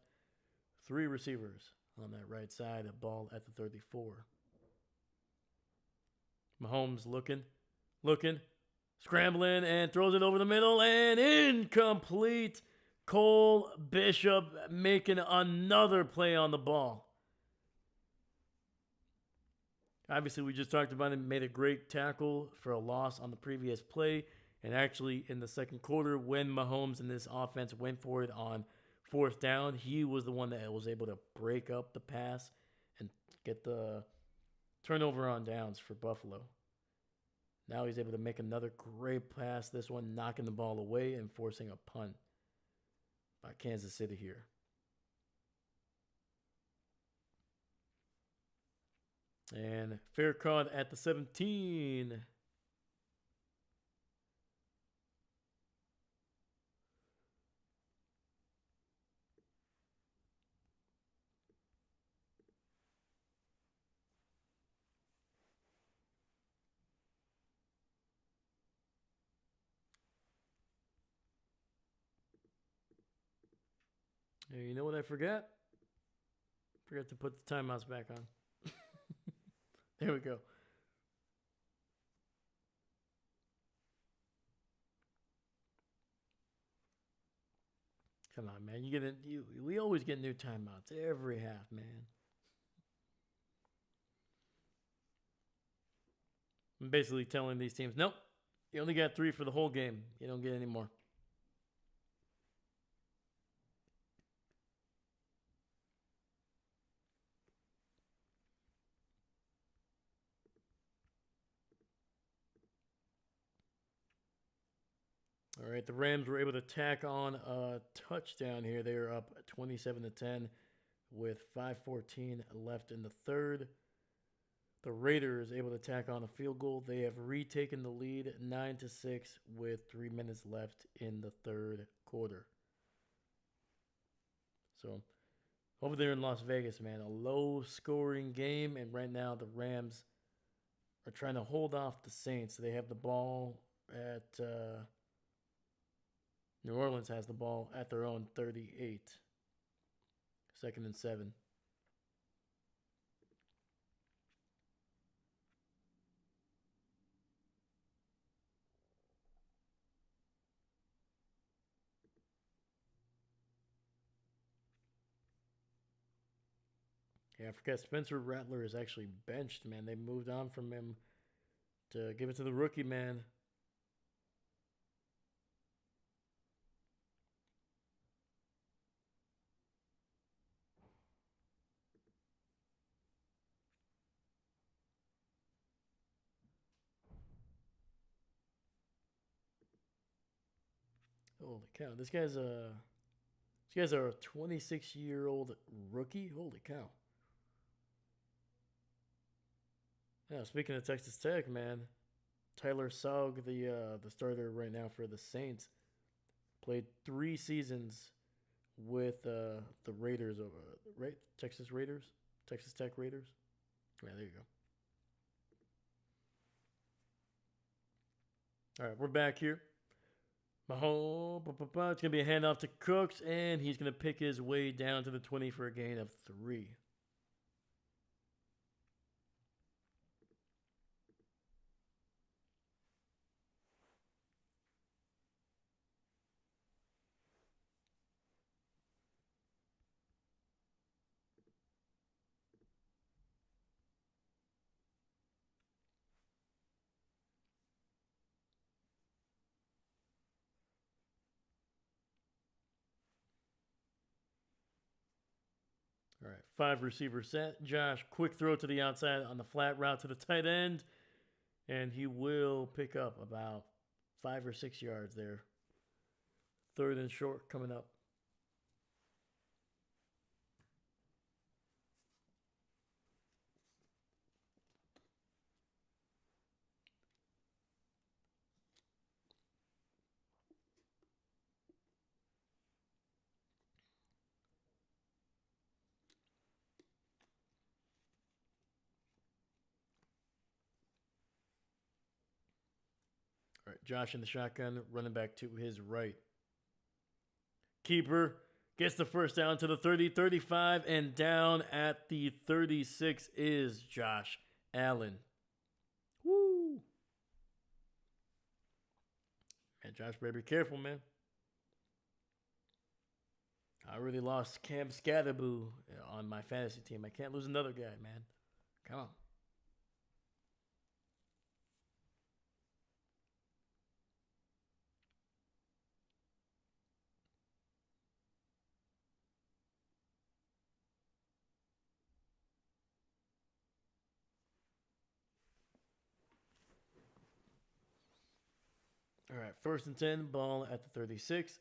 Speaker 1: 3 receivers on that right side. A ball at the 34. Mahomes looking, scrambling, and throws it over the middle, and incomplete. Cole Bishop making another play on the ball. Obviously, we just talked about him, made a great tackle for a loss on the previous play. And actually, in the second quarter, when Mahomes and this offense went for it on 4th down, he was the one that was able to break up the pass and get the turnover on downs for Buffalo. Now he's able to make another great pass, this one knocking the ball away and forcing a punt by Kansas City here. And fair caught at the 17. Hey, you know what I forgot? Forgot to put the timeouts back on. There we go. Come on, man. We always get new timeouts every half, man. I'm basically telling these teams, nope, you only got 3 for the whole game. You don't get any more. All right, the Rams were able to tack on a touchdown here. They are up 27-10 with 5:14 left in the third. The Raiders able to tack on a field goal. They have retaken the lead 9-6 with 3 minutes left in the third quarter. So over there in Las Vegas, man, a low-scoring game, and right now the Rams are trying to hold off the Saints. They have the ball at New Orleans has the ball at their own 38. 2nd and 7. Yeah, I forgot Spencer Rattler is actually benched, man. They moved on from him Give it to the rookie, man. Holy cow! This guy's a 26-year-old rookie. Holy cow! Yeah. Speaking of Texas Tech, man, Tyler Saug, the starter right now for the Saints, played 3 seasons with the Raiders, right? Texas Raiders, Texas Tech Raiders. Yeah, there you go. All right, we're back here. Mahomes, it's gonna be a handoff to Cooks, and he's gonna pick his way down to the 20 for a gain of 3. All right, 5 receiver set. Josh, quick throw to the outside on the flat route to the tight end, and he will pick up about 5 or 6 yards there. Third and short coming up. All right, Josh in the shotgun, running back to his right. Keeper gets the first down to the 30, 35, and down at the 36 is Josh Allen. Woo! Man, Josh, better be careful, man. I really lost Cam Scatterboo on my fantasy team. I can't lose another guy, man. Come on. All right, first and 10, ball at the 36.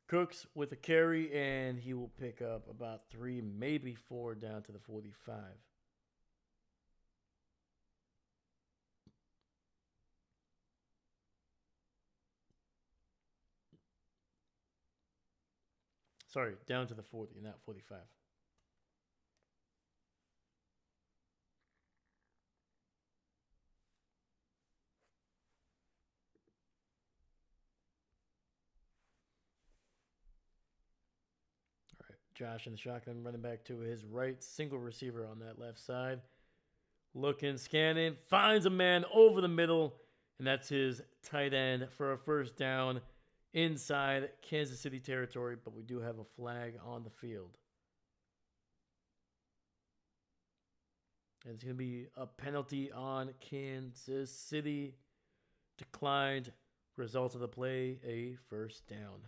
Speaker 1: Cooks with a carry, and he will pick up about 3, maybe 4 down to the 45. Sorry, down to the 40, not 45. All right, Josh in the shotgun, running back to his right, single receiver on that left side. Looking, scanning, finds a man over the middle, and that's his tight end for a first down inside Kansas City territory, but we do have a flag on the field. And it's going to be a penalty on Kansas City. Declined. Result of the play, a first down.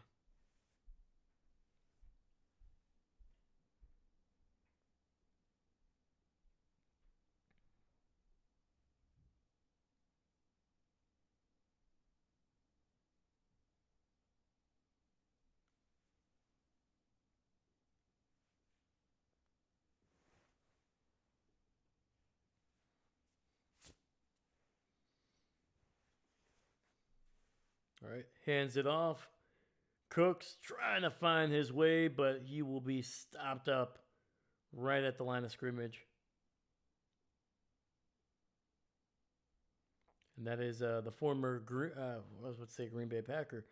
Speaker 1: All right, hands it off. Cooks trying to find his way, but he will be stopped up right at the line of scrimmage. And that is the former, I was about to say Green Bay Packer,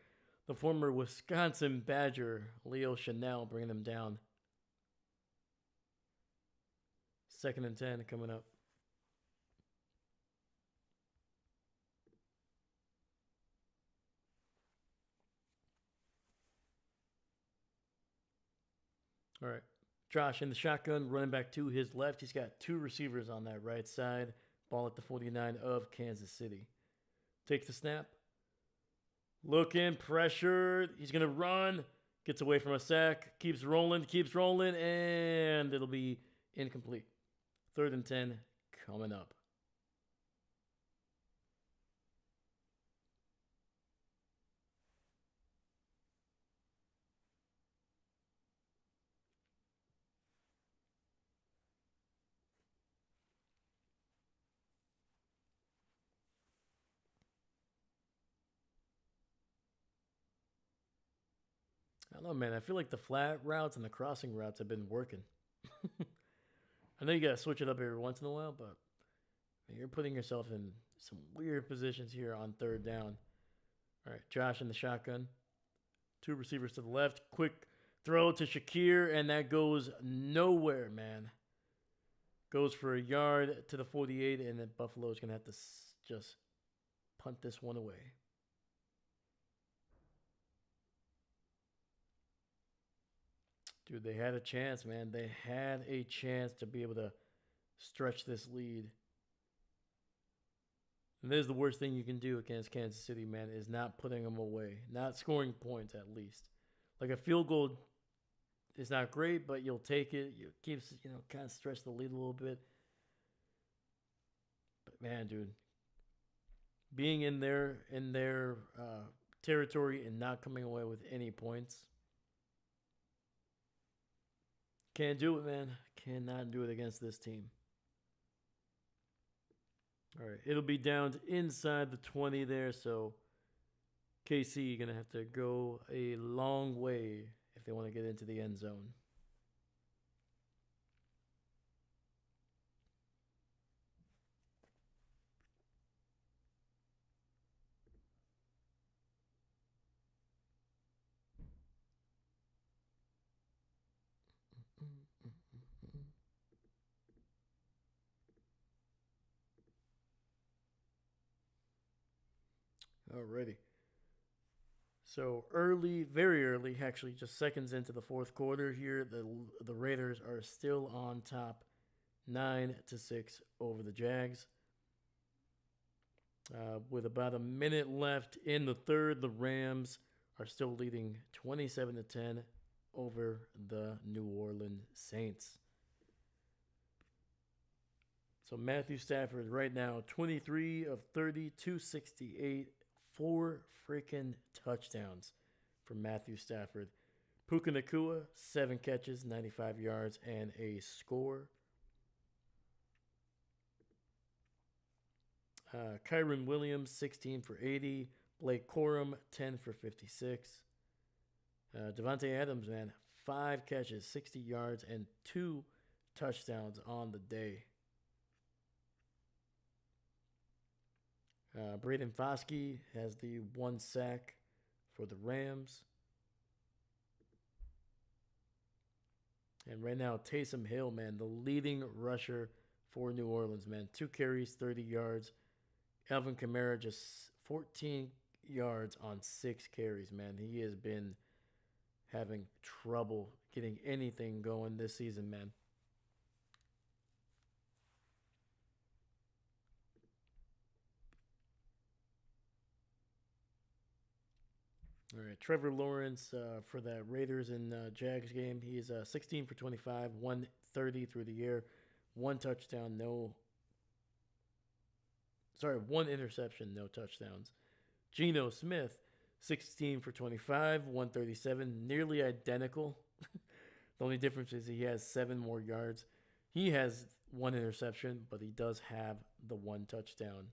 Speaker 1: the former Wisconsin Badger, Leo Chanel, bringing them down. Second and 10 coming up. All right. Josh in the shotgun, running back to his left. He's got 2 receivers on that right side. Ball at the 49 of Kansas City. Takes the snap. Looking, pressured. He's going to run. Gets away from a sack. Keeps rolling, and it'll be incomplete. 3rd and 10 coming up. I don't know, man. I feel like the flat routes and the crossing routes have been working. I know you got to switch it up every once in a while, but you're putting yourself in some weird positions here on 3rd down. All right, Josh in the shotgun. 2 receivers to the left. Quick throw to Shakir, and that goes nowhere, man. Goes for a yard to the 48, and then Buffalo's going to have to just punt this one away. Dude, they had a chance, man. They had a chance to be able to stretch this lead. And this is the worst thing you can do against Kansas City, man, is not putting them away. Not scoring points, at least. Like a field goal is not great, but you'll take it. It keeps, kind of stretch the lead a little bit. But, man, dude, being in their territory and not coming away with any points. Can't do it, man. Cannot do it against this team. All right, it'll be down to inside the 20 there, so KC going to have to go a long way if they want to get into the end zone. Alrighty. So early, very early, actually just seconds into the 4th quarter here, the Raiders are still on top, 9-6 over the Jags. With about a minute left in the 3rd, the Rams are still leading 27-10 over the New Orleans Saints. So Matthew Stafford right now, 23 of 30, 268, 4 freaking touchdowns for Matthew Stafford. Puka Nacua, 7 catches, 95 yards, and a score. Kyron Williams, 16 for 80. Blake Corum, 10 for 56. Devontae Adams, man, 5 catches, 60 yards, and 2 touchdowns on the day. Braden Foskey has the 1 sack for the Rams. And right now, Taysom Hill, man, the leading rusher for New Orleans, man. 2 carries, 30 yards. Alvin Kamara just 14 yards on 6 carries, man. He has been having trouble getting anything going this season, man. All right, Trevor Lawrence for that Raiders and Jags game. He is 16 for 25, 130 through the air, 1 touchdown, 1 interception, no touchdowns. Geno Smith, 16 for 25, 137, nearly identical. The only difference is he has 7 more yards. He has 1 interception, but he does have the 1 touchdown.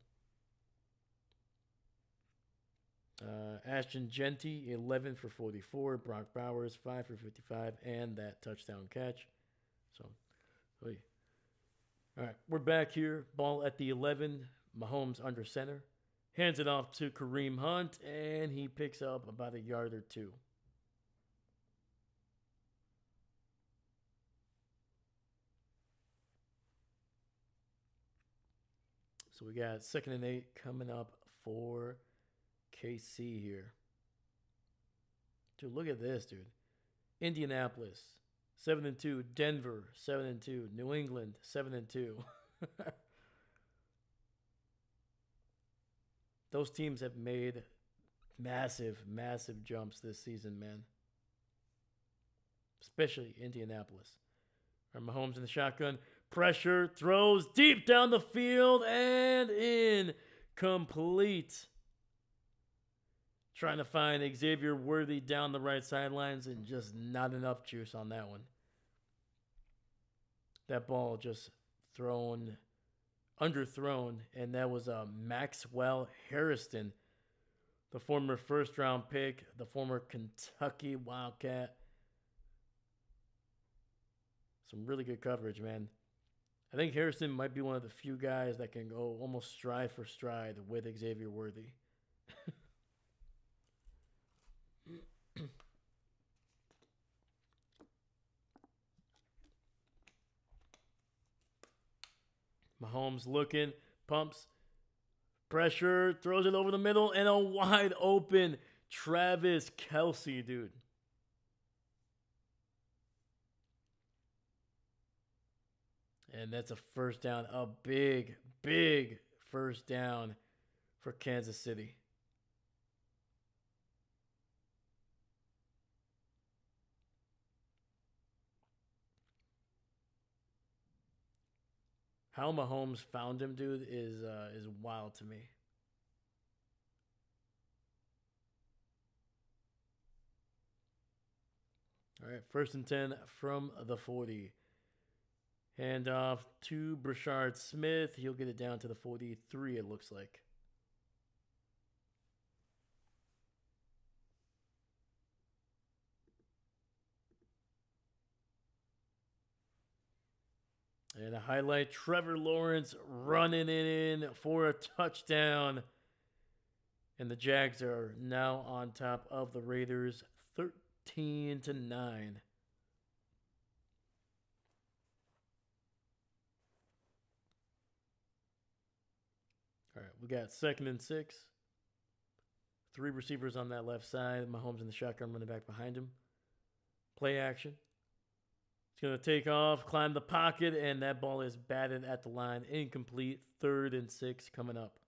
Speaker 1: Ashton Genty, 11 for 44. Brock Bowers, 5 for 55, and that touchdown catch. So, all right, we're back here. Ball at the 11. Mahomes under center. Hands it off to Kareem Hunt, and he picks up about a yard or 2. So we got 2nd and 8 coming up for KC here. Dude, look at this, dude. Indianapolis, 7-2. Denver, 7-2. New England, 7-2. Those teams have made massive, massive jumps this season, man. Especially Indianapolis. All right, Mahomes in the shotgun. Pressure, throws deep down the field and in. Complete. Trying to find Xavier Worthy down the right sidelines and just not enough juice on that one. That ball just thrown, underthrown, and that was Maxwell Harrison, the former first-round pick, the former Kentucky Wildcat. Some really good coverage, man. I think Harrison might be one of the few guys that can go almost stride for stride with Xavier Worthy. Mahomes looking, pumps, pressure, throws it over the middle, and a wide open Travis Kelce, dude. And that's a first down, a big, big first down for Kansas City. How Mahomes found him, dude, is wild to me. All right, 1st and 10 from the 40. Hand off to Brashard Smith. He'll get it down to the 43, it looks like. And a highlight, Trevor Lawrence running it in for a touchdown. And the Jags are now on top of the Raiders, 13-9. All right, we got 2nd and 6. 3 receivers on that left side. Mahomes in the shotgun, running back behind him. Play action. He's going to take off, climb the pocket, and that ball is batted at the line. Incomplete. 3rd and 6 coming up.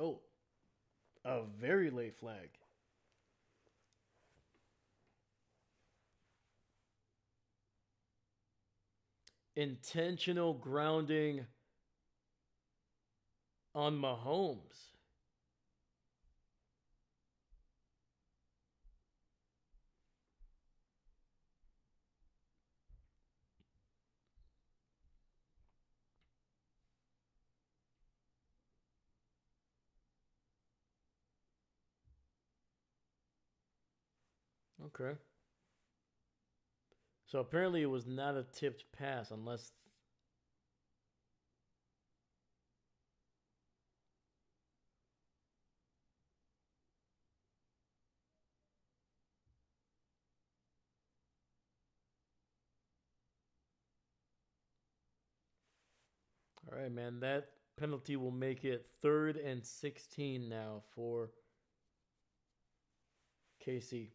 Speaker 1: Oh, a very late flag. Intentional grounding on Mahomes. Okay. So apparently it was not a tipped pass unless... All right, man. That penalty will make it 3rd and 16 now for KC.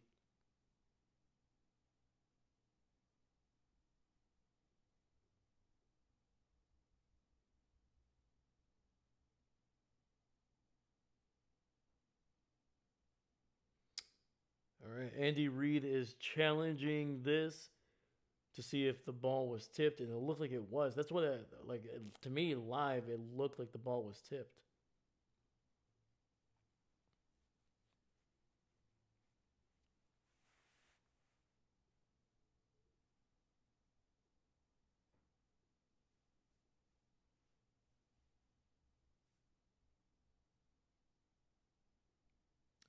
Speaker 1: All right, Andy Reid is challenging this to see if the ball was tipped, and it looked like it was. That's what to me live, it looked like the ball was tipped.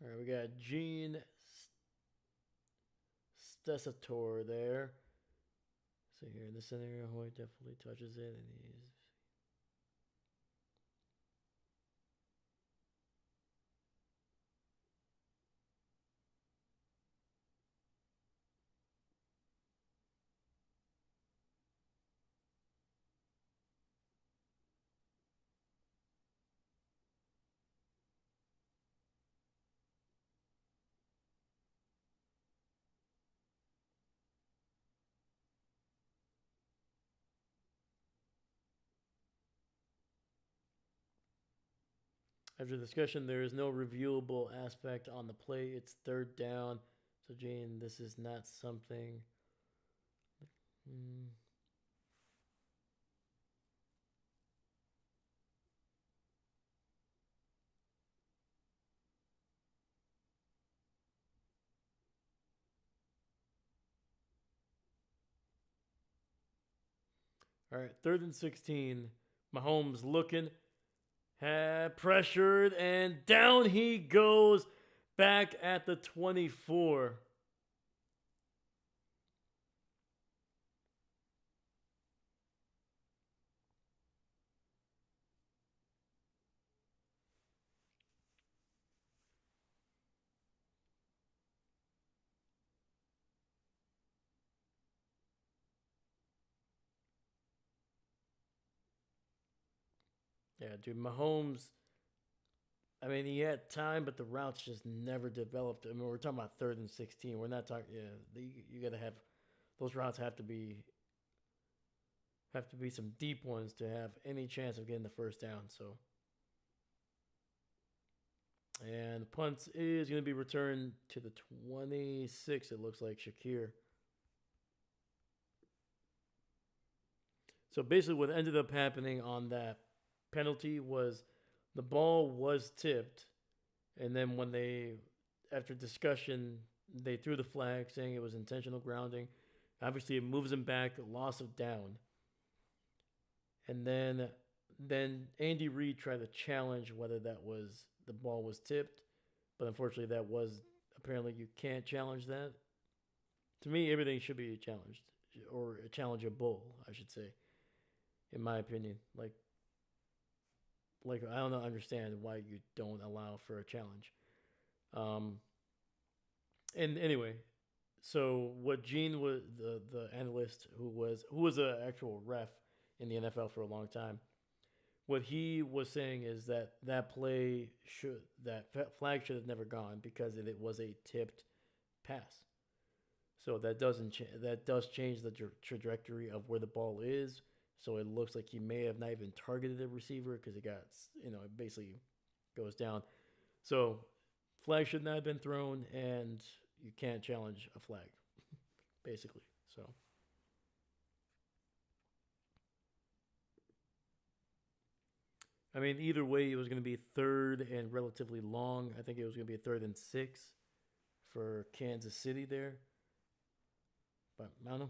Speaker 1: All right, we got Gene Stessator there. So here in the center, Hoy definitely touches it, and he's... After discussion, there is no reviewable aspect on the play. It's third down. So, Jane, this is not something. Hmm. All right, third and 16. Mahomes looking, had pressured, and down he goes back at the 24. Yeah, dude, Mahomes. I mean, he had time, but the routes just never developed. I mean, we're talking about third and 16. We're not talking. Yeah, you got to have those routes have to be some deep ones to have any chance of getting the first down. So, and the punt is going to be returned to the 26. It looks like Shakir. So basically, what ended up happening on that penalty was the ball was tipped, and then when after discussion, they threw the flag saying it was intentional grounding. Obviously, it moves him back, loss of down, and then Andy Reid tried to challenge whether that was the ball was tipped, but unfortunately, that was apparently you can't challenge that. To me, everything should be challenged or challengeable, I should say, in my opinion. Like I don't understand why you don't allow for a challenge. Um, and anyway, so what Gene was the analyst who was an actual ref in the NFL for a long time. What he was saying is that play should that flag should have never gone because it was a tipped pass. So that does change the trajectory of where the ball is. So it looks like he may have not even targeted the receiver because it got it basically goes down. So flag should not have been thrown, and you can't challenge a flag basically. So I mean, either way, it was going to be third and relatively long. I think it was going to be a third and 6 for Kansas City there, but I don't know.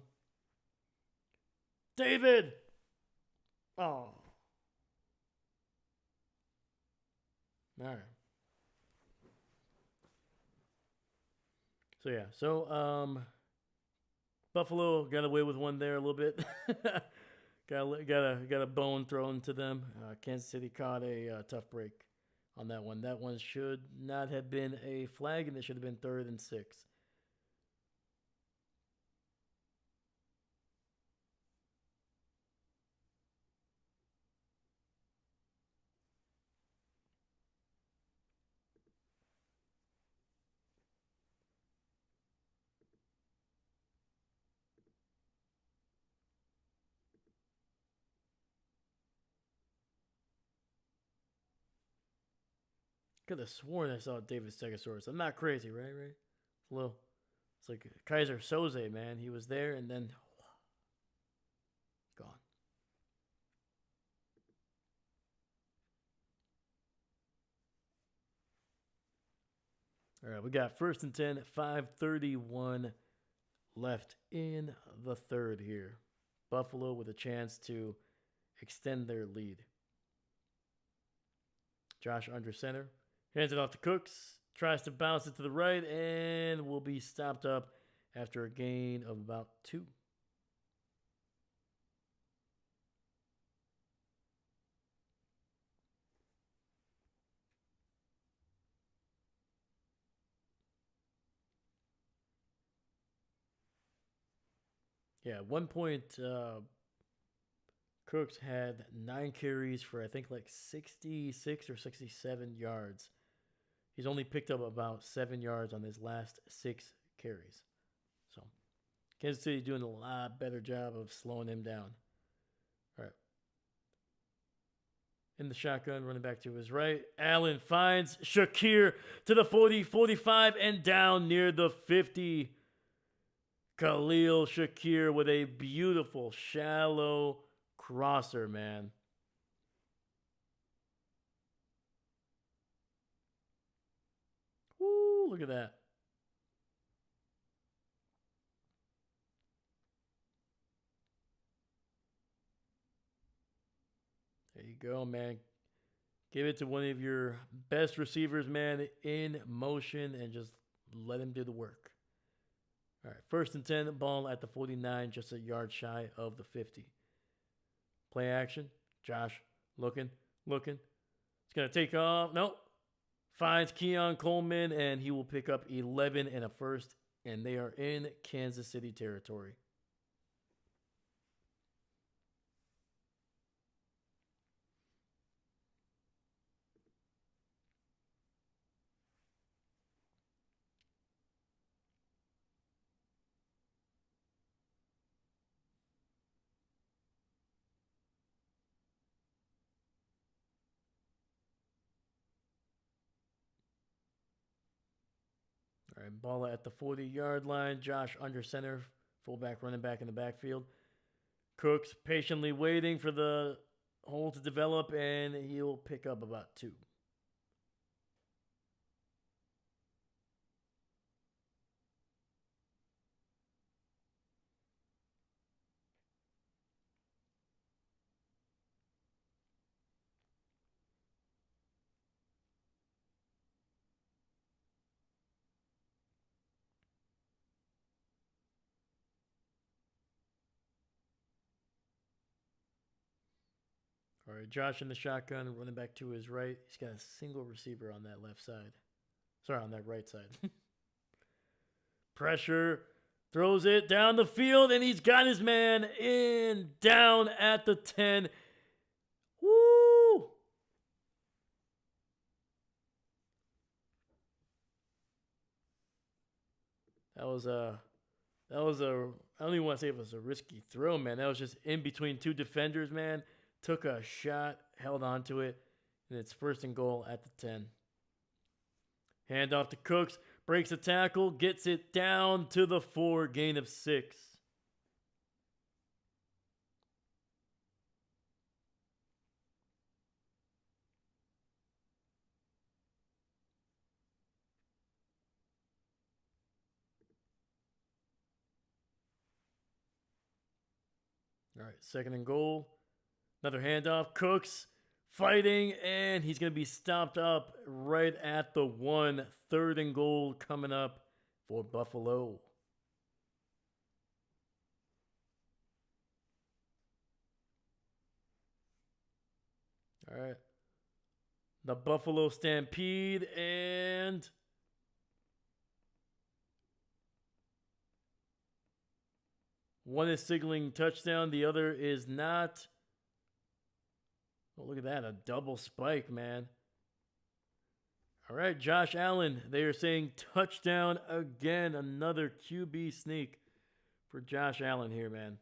Speaker 1: David. Oh, all right. So yeah, Buffalo got away with one there a little bit. got a bone thrown to them. Kansas City caught a tough break on that one. That one should not have been a flag, and it should have been third and 6. Could have sworn I saw David Stegosaurus. I'm not crazy, right? Right? It's a little. It's like Kaiser Soze, man. He was there and then gone. All right, we got first and 10, 5:31 left in the third here. Buffalo with a chance to extend their lead. Josh under center. Hands it off to Cooks. Tries to bounce it to the right and will be stopped up after a gain of about 2. Yeah, at one point, Cooks had 9 carries for I think like 66 or 67 yards. He's only picked up about 7 yards on his last 6 carries. So Kansas City doing a lot better job of slowing him down. All right. in the shotgun, running back to his right. Allen finds Shakir to the 40, 45, and down near the 50. Khalil Shakir with a beautiful shallow crosser, man. Woo, look at that. There you go, man. Give it to one of your best receivers, man, in motion and just let him do the work. All right, 1st and 10, ball at the 49, just a yard shy of the 50. Play action. Josh looking. It's going to take off. Nope. Finds Keon Coleman, and he will pick up 11 and a first, and they are in Kansas City territory. All right, ball at the 40-yard line. Josh under center, fullback, running back in the backfield. Cooks patiently waiting for the hole to develop, and he'll pick up about 2. All right, Josh in the shotgun, running back to his right. He's got a single receiver on that left side. Sorry, on that right side. Pressure, throws it down the field, and he's got his man in, down at the 10. Woo! That was a, I don't even want to say it was a risky throw, man. That was just in between 2 defenders, man. Took a shot, held onto it, and it's 1st and goal at the 10. Hand off to Cooks, breaks a tackle, gets it down to the 4, gain of 6. All right, 2nd and goal. Another handoff. Cooks fighting, and he's going to be stopped up right at the 1. 3rd and goal coming up for Buffalo. All right. The Buffalo Stampede, and one is signaling touchdown. The other is not. Oh, look at that. A double spike, man. All right, Josh Allen. They are saying touchdown again. Another QB sneak for Josh Allen here, man.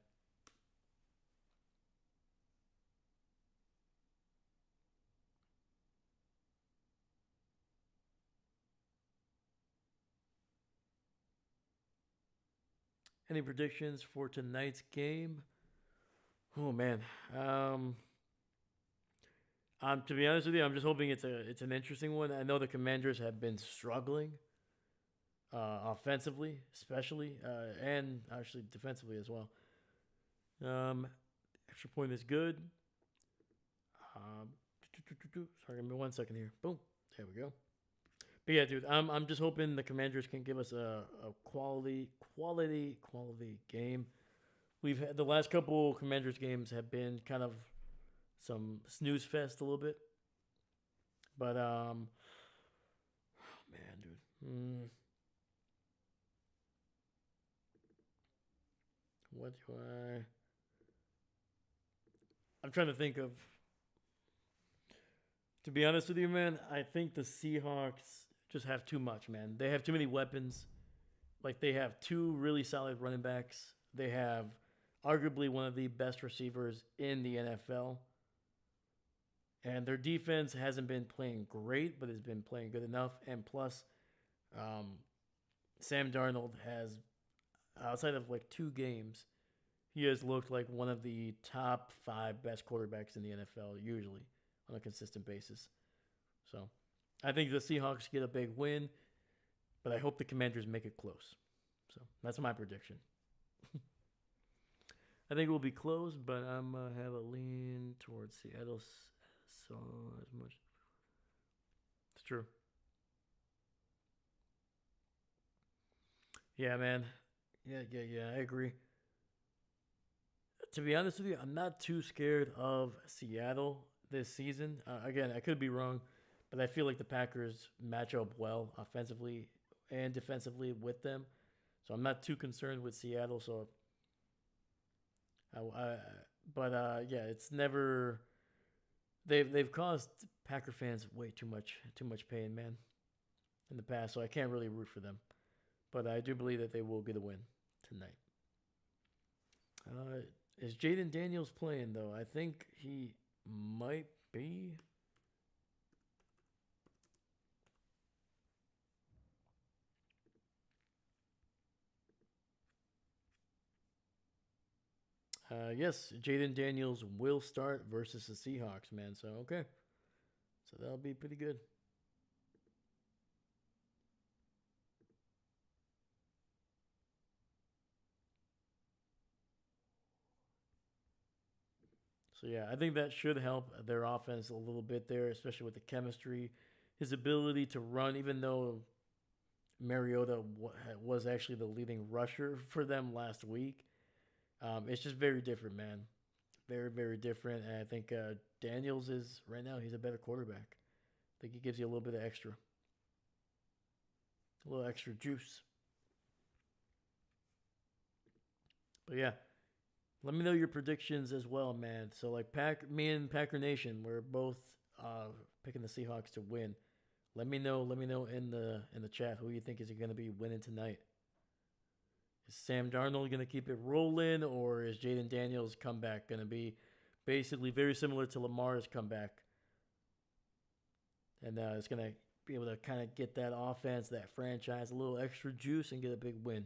Speaker 1: Any predictions for tonight's game? Oh, man. To be honest with you, I'm just hoping it's an interesting one. I know the Commanders have been struggling offensively, especially, and actually defensively as well. Extra point is good. Sorry, give me 1 second here. Boom. There we go. But yeah, dude, I'm just hoping the Commanders can give us a quality game. We've had the last couple Commanders games have been kind of some snooze fest a little bit. But oh man, dude. What do I'm trying to think of. To be honest with you, man, I think the Seahawks just have too much, man. They have too many weapons. Like, they have 2 really solid running backs. They have arguably one of the best receivers in the NFL. And their defense hasn't been playing great, but has been playing good enough. And plus, um, Sam Darnold has, outside of like 2 games, he has looked like one of the top 5 best quarterbacks in the NFL, usually on a consistent basis. So I think the Seahawks get a big win, but I hope the Commanders make it close. So that's my prediction. I think it will be close, but I'm going to have a lean towards Seattle so as much. It's true. Yeah, man. Yeah. I agree. To be honest with you, I'm not too scared of Seattle this season. Again, I could be wrong, but I feel like the Packers match up well offensively and defensively with them. So I'm not too concerned with Seattle. So, I but yeah, it's never they've caused Packer fans way too much pain, man, in the past. So I can't really root for them. But I do believe that they will get a win tonight. Is Jaden Daniels playing though? I think he might be. Yes, Jaden Daniels will start versus the Seahawks, man. So okay, so that'll be pretty good. So yeah, I think that should help their offense a little bit there, especially with the chemistry, his ability to run. Even though Mariota was actually the leading rusher for them last week, it's just very different, man. Very different. And I think Daniels is right now. He's a better quarterback. I think he gives you a little bit of extra, a little extra juice. But yeah, let me know your predictions as well, man. So like me and Packer Nation, we're both uh, picking the Seahawks to win. Let me know. Let me know in the chat who you think is going to be winning tonight. Is Sam Darnold going to keep it rolling, or is Jaden Daniels' comeback going to be basically very similar to Lamar's comeback, and it's going to be able to kind of get that offense, that franchise, a little extra juice, and get a big win?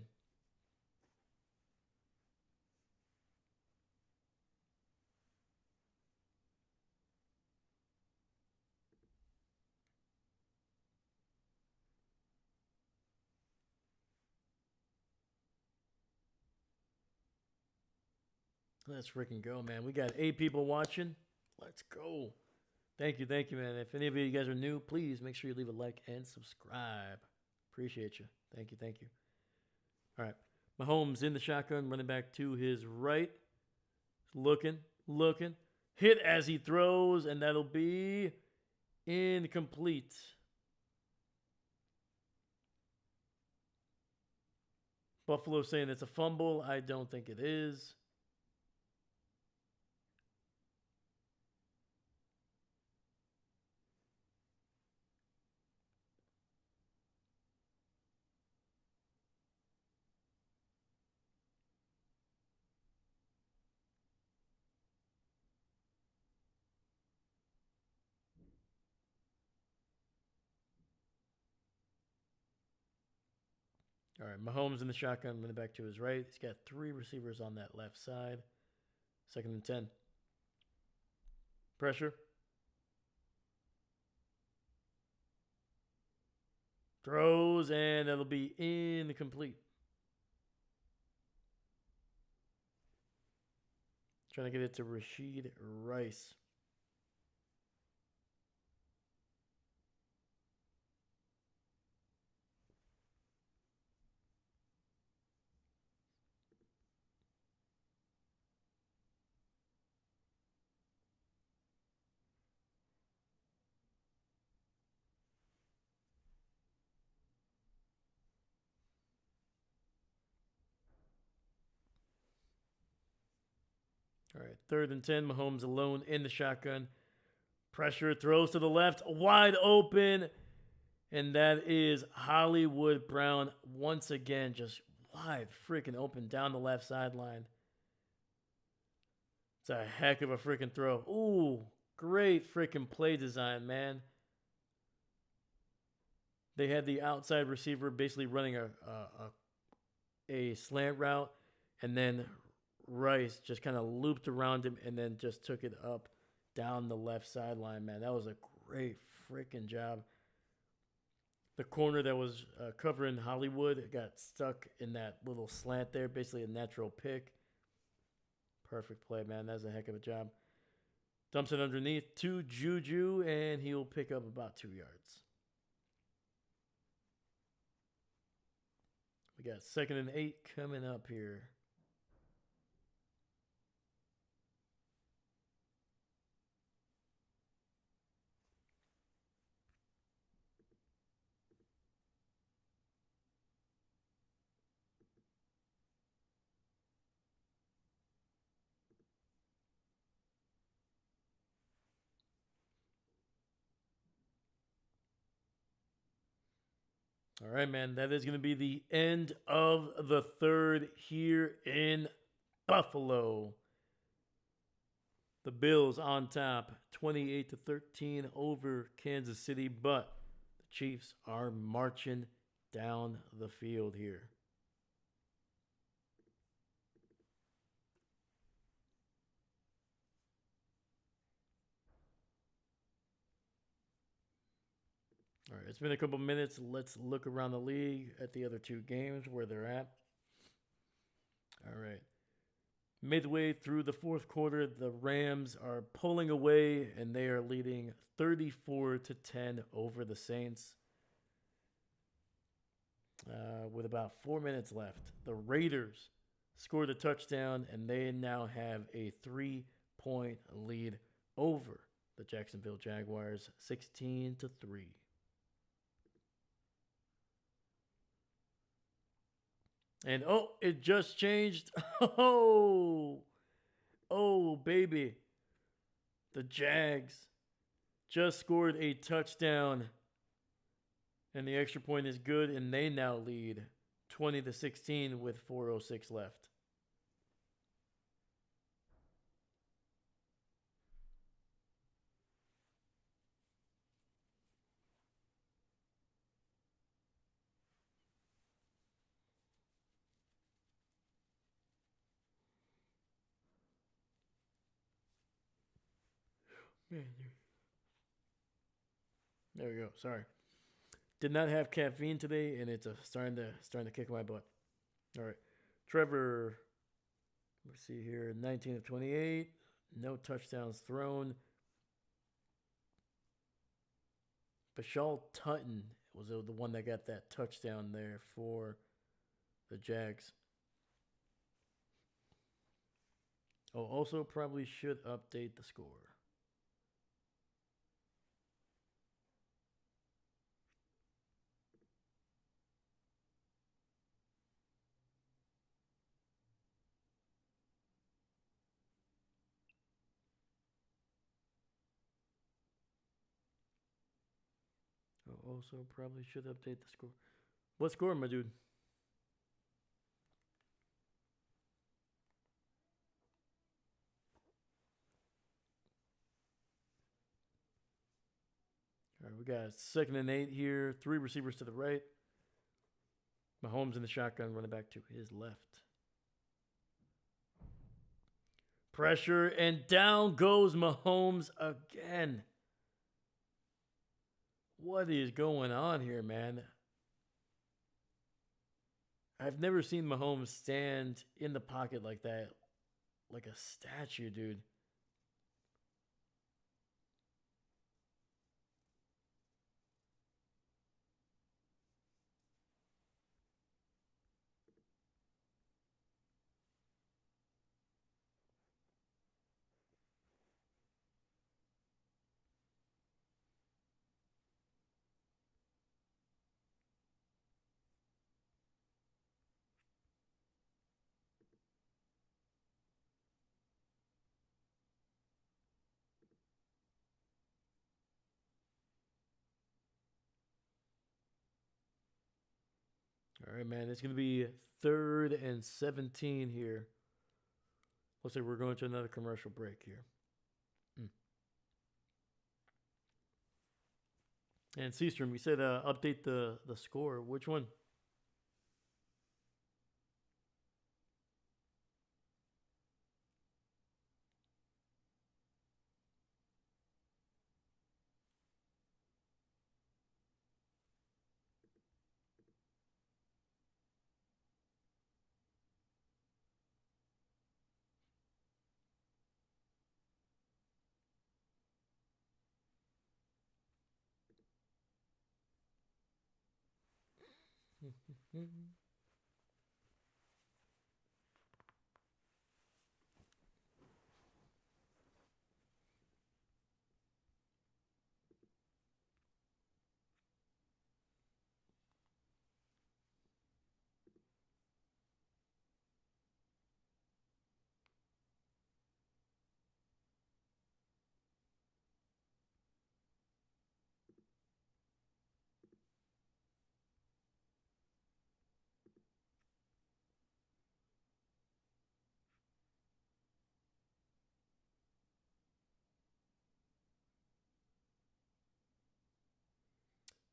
Speaker 1: Let's freaking go, man. We got 8 people watching. Let's go. Thank you, man. If any of you guys are new, please make sure you leave a like and subscribe. Appreciate you. Thank you. All right. Mahomes in the shotgun, running back to his right. Looking. Hit as he throws, and that'll be incomplete. Buffalo saying it's a fumble. I don't think it is. All right, Mahomes in the shotgun, running back to his right. He's got 3 receivers on that left side. 2nd and 10. Pressure. Throws, and that'll be incomplete. Trying to get it to Rashid Rice. All right, 3rd and 10. Mahomes alone in the shotgun. Pressure, throws to the left, wide open. And that is Hollywood Brown once again, just wide freaking open down the left sideline. It's a heck of a freaking throw. Ooh, Great freaking play design, man. They had the outside receiver basically running a slant route, and then Rice just kind of looped around him and then just took it up down the left sideline, man. That was a great freaking job. The corner that was covering Hollywood got stuck in that little slant there, basically a natural pick. Perfect play, man. That's a heck of a job. Dumps it underneath to Juju, and he'll pick up about 2 yards. We got 2nd and 8 coming up here. All right, man. That is going to be the end of the third here in Buffalo. The Bills on top, 28-13 over Kansas City, but the Chiefs are marching down the field here. All right, it's been a couple minutes. Let's look around the league at the other two games where they're at. All right. Midway through the fourth quarter, the Rams are pulling away and they are leading 34-10 over the Saints. With about 4 minutes left, the Raiders scored a touchdown and they now have a 3-point lead over the Jacksonville Jaguars, 16-3. And oh, it just changed. Oh, baby. The Jags just scored a touchdown. And the extra point is good, and they now lead 20-16 with 4:06 left. Man, there we go. Sorry. Did not have caffeine today, and it's starting to kick my butt. All right. Trevor, let's see here, 19 of 28. No touchdowns thrown. Bashal Tutton was the one that got that touchdown there for the Jags. Oh, also probably should update the score. Oh, also probably should update the score. What score, my dude? All right, we got 2nd and 8 here. 3 receivers to the right. Mahomes in the shotgun, running back to his left. Pressure, and down goes Mahomes again. What is going on here, man? I've never seen Mahomes stand in the pocket like that, like a statue, dude. All right, man. It's going to be 3rd and 17 here. Looks like we're going to another commercial break here. And Seastrom, you said update the score. Which one?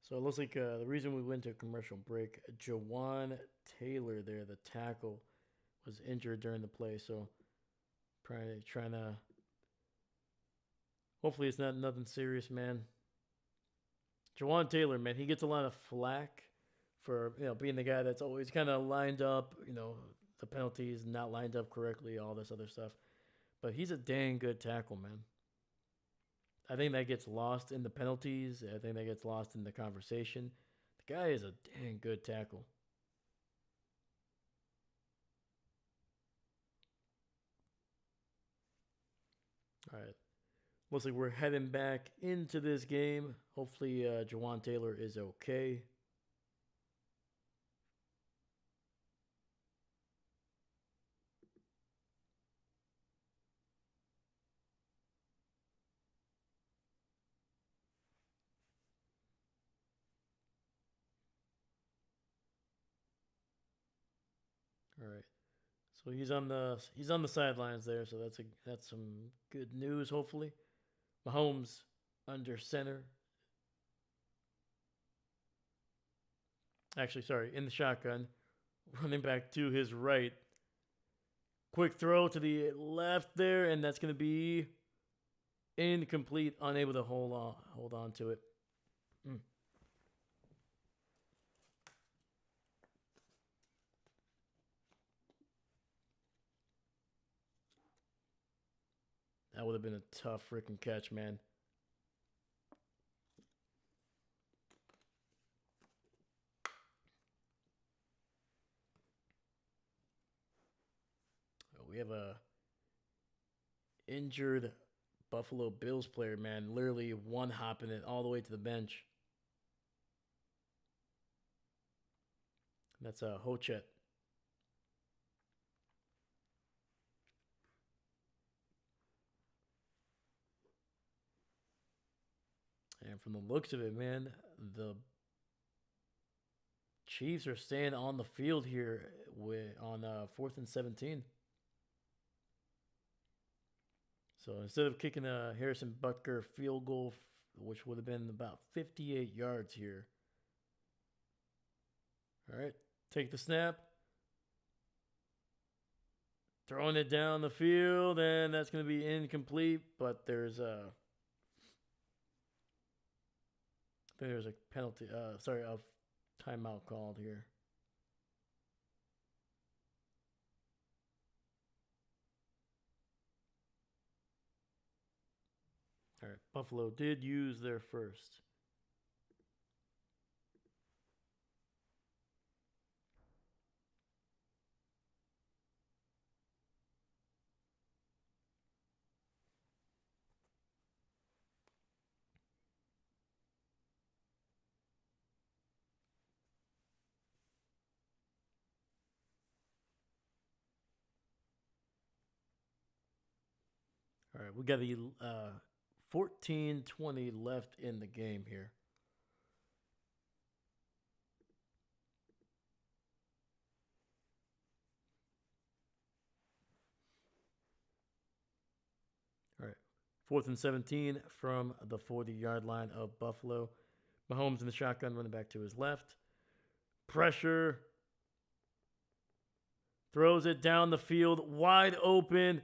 Speaker 1: So it looks like the reason we went to commercial break, Jawan Taylor there, the tackle, was injured during the play. So probably trying to. Hopefully it's not nothing serious, man. Jawan Taylor, man, he gets a lot of flack for being the guy that's always kind of lined up. The penalties not lined up correctly, all this other stuff. But he's a dang good tackle, man. I think that gets lost in the penalties. I think that gets lost in the conversation. The guy is a dang good tackle. All right. Looks like we're heading back into this game. Hopefully, Jawan Taylor is okay. All right. So he's on the sidelines there. So that's some good news. Hopefully, Mahomes under center. Actually, sorry, in the shotgun, running back to his right. Quick throw to the left there, and that's going to be incomplete. Unable to hold on to it. Mm. That would have been a tough freaking catch, man. We have a injured Buffalo Bills player, man. Literally one hopping it all the way to the bench. That's Hochet. And from the looks of it, man, the Chiefs are staying on the field here on 4th and 17. So instead of kicking a Harrison Butker field goal, which would have been about 58 yards here. All right, take the snap. Throwing it down the field, and that's going to be incomplete, but there's a penalty. A timeout called here. All right, Buffalo did use their first. All right, we got the 14-20 left in the game here. All right, 4th and 17 from the 40-yard line of Buffalo. Mahomes in the shotgun, running back to his left. Pressure. Throws it down the field, wide open.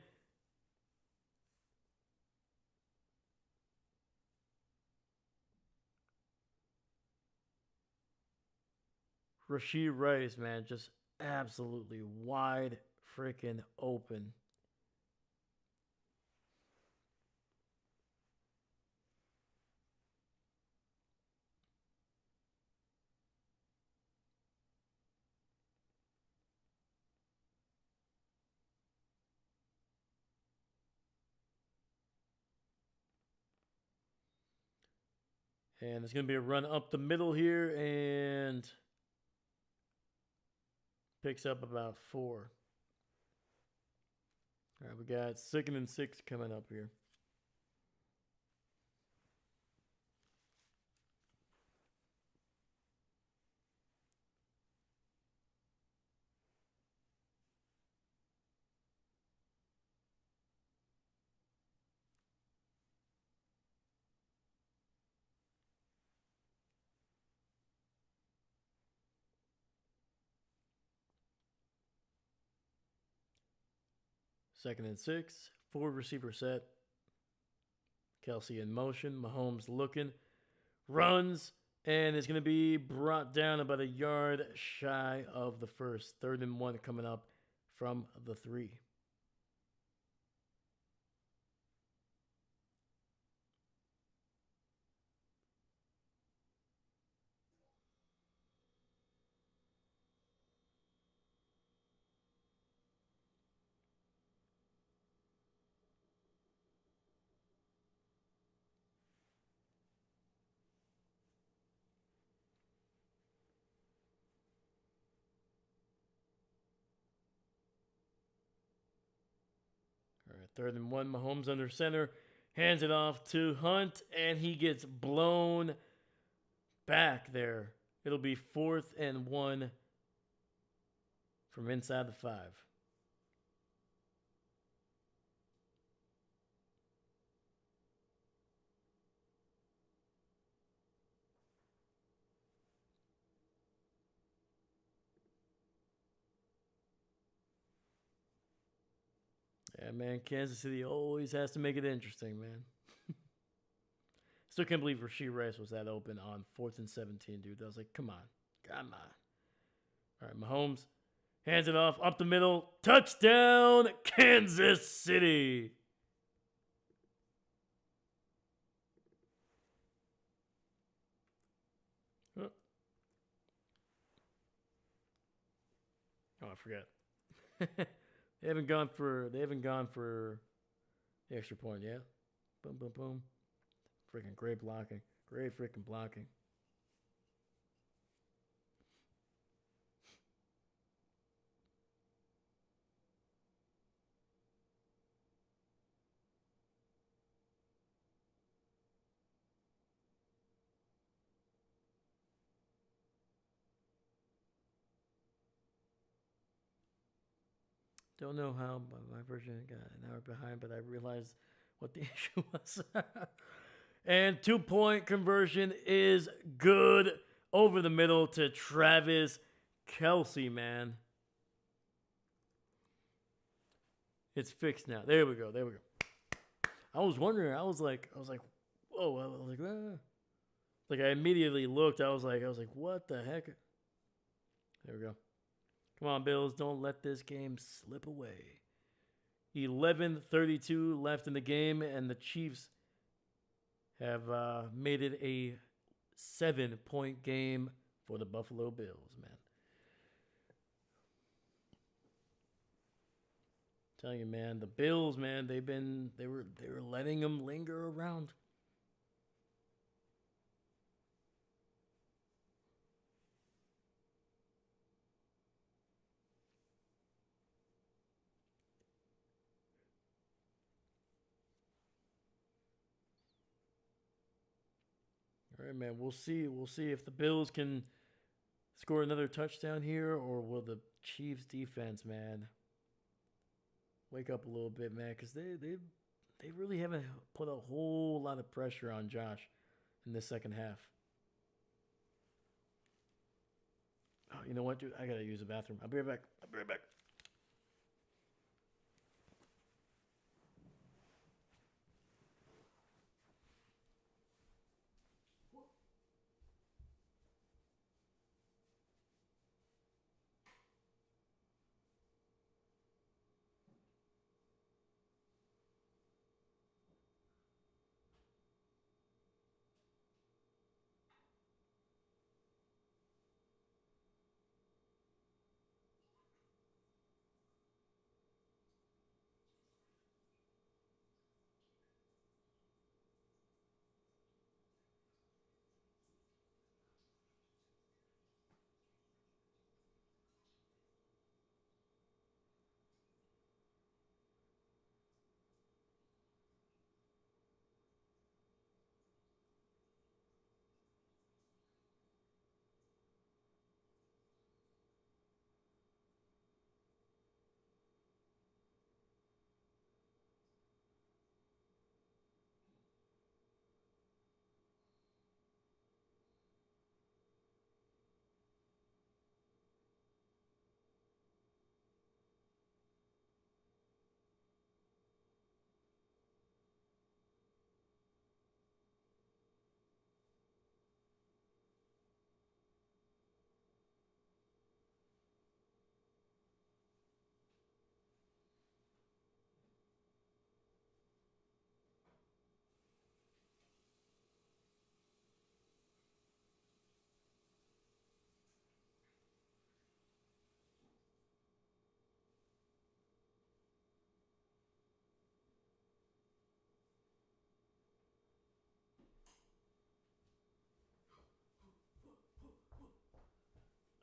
Speaker 1: Rashee Rice, man, just absolutely wide freaking open. And there's going to be a run up the middle here and picks up about 4. All right, we got 2nd and 6 coming up here. Second and 6, 4 receiver set. Kelsey in motion. Mahomes looking. Runs. And it's going to be brought down about a yard shy of the first. 3rd and 1 coming up from the 3. All right, 3rd and 1. Mahomes under center. Hands it off to Hunt, and he gets blown back there. It'll be 4th and 1 from inside the 5. Yeah, man, Kansas City always has to make it interesting, man. Still can't believe Rashee Rice was that open on 4th and 17, dude. I was like, come on. Come on. All right, Mahomes hands it off up the middle. Touchdown, Kansas City. Oh, I forgot. They haven't gone for the extra point yet. Boom, boom, boom. Freaking great blocking. Great freaking blocking. Don't know how, but my version got an hour behind, but I realized what the issue was. And 2-point conversion is good over the middle to Travis Kelsey, man. It's fixed now. There we go. There we go. I was wondering. I was like, whoa. I was like, ah. Like I immediately looked. I was like, what the heck? There we go. Come on, Bills. Don't let this game slip away. 11:32 left in the game, and the Chiefs have made it a 7-point game for the Buffalo Bills, man. Telling you, man, the Bills, man, they were letting them linger around. All right, man. We'll see. We'll see if the Bills can score another touchdown here, or will the Chiefs defense, man, wake up a little bit, man, because they really haven't put a whole lot of pressure on Josh in the second half. Oh, you know what, dude? I gotta use the bathroom. I'll be right back. I'll be right back.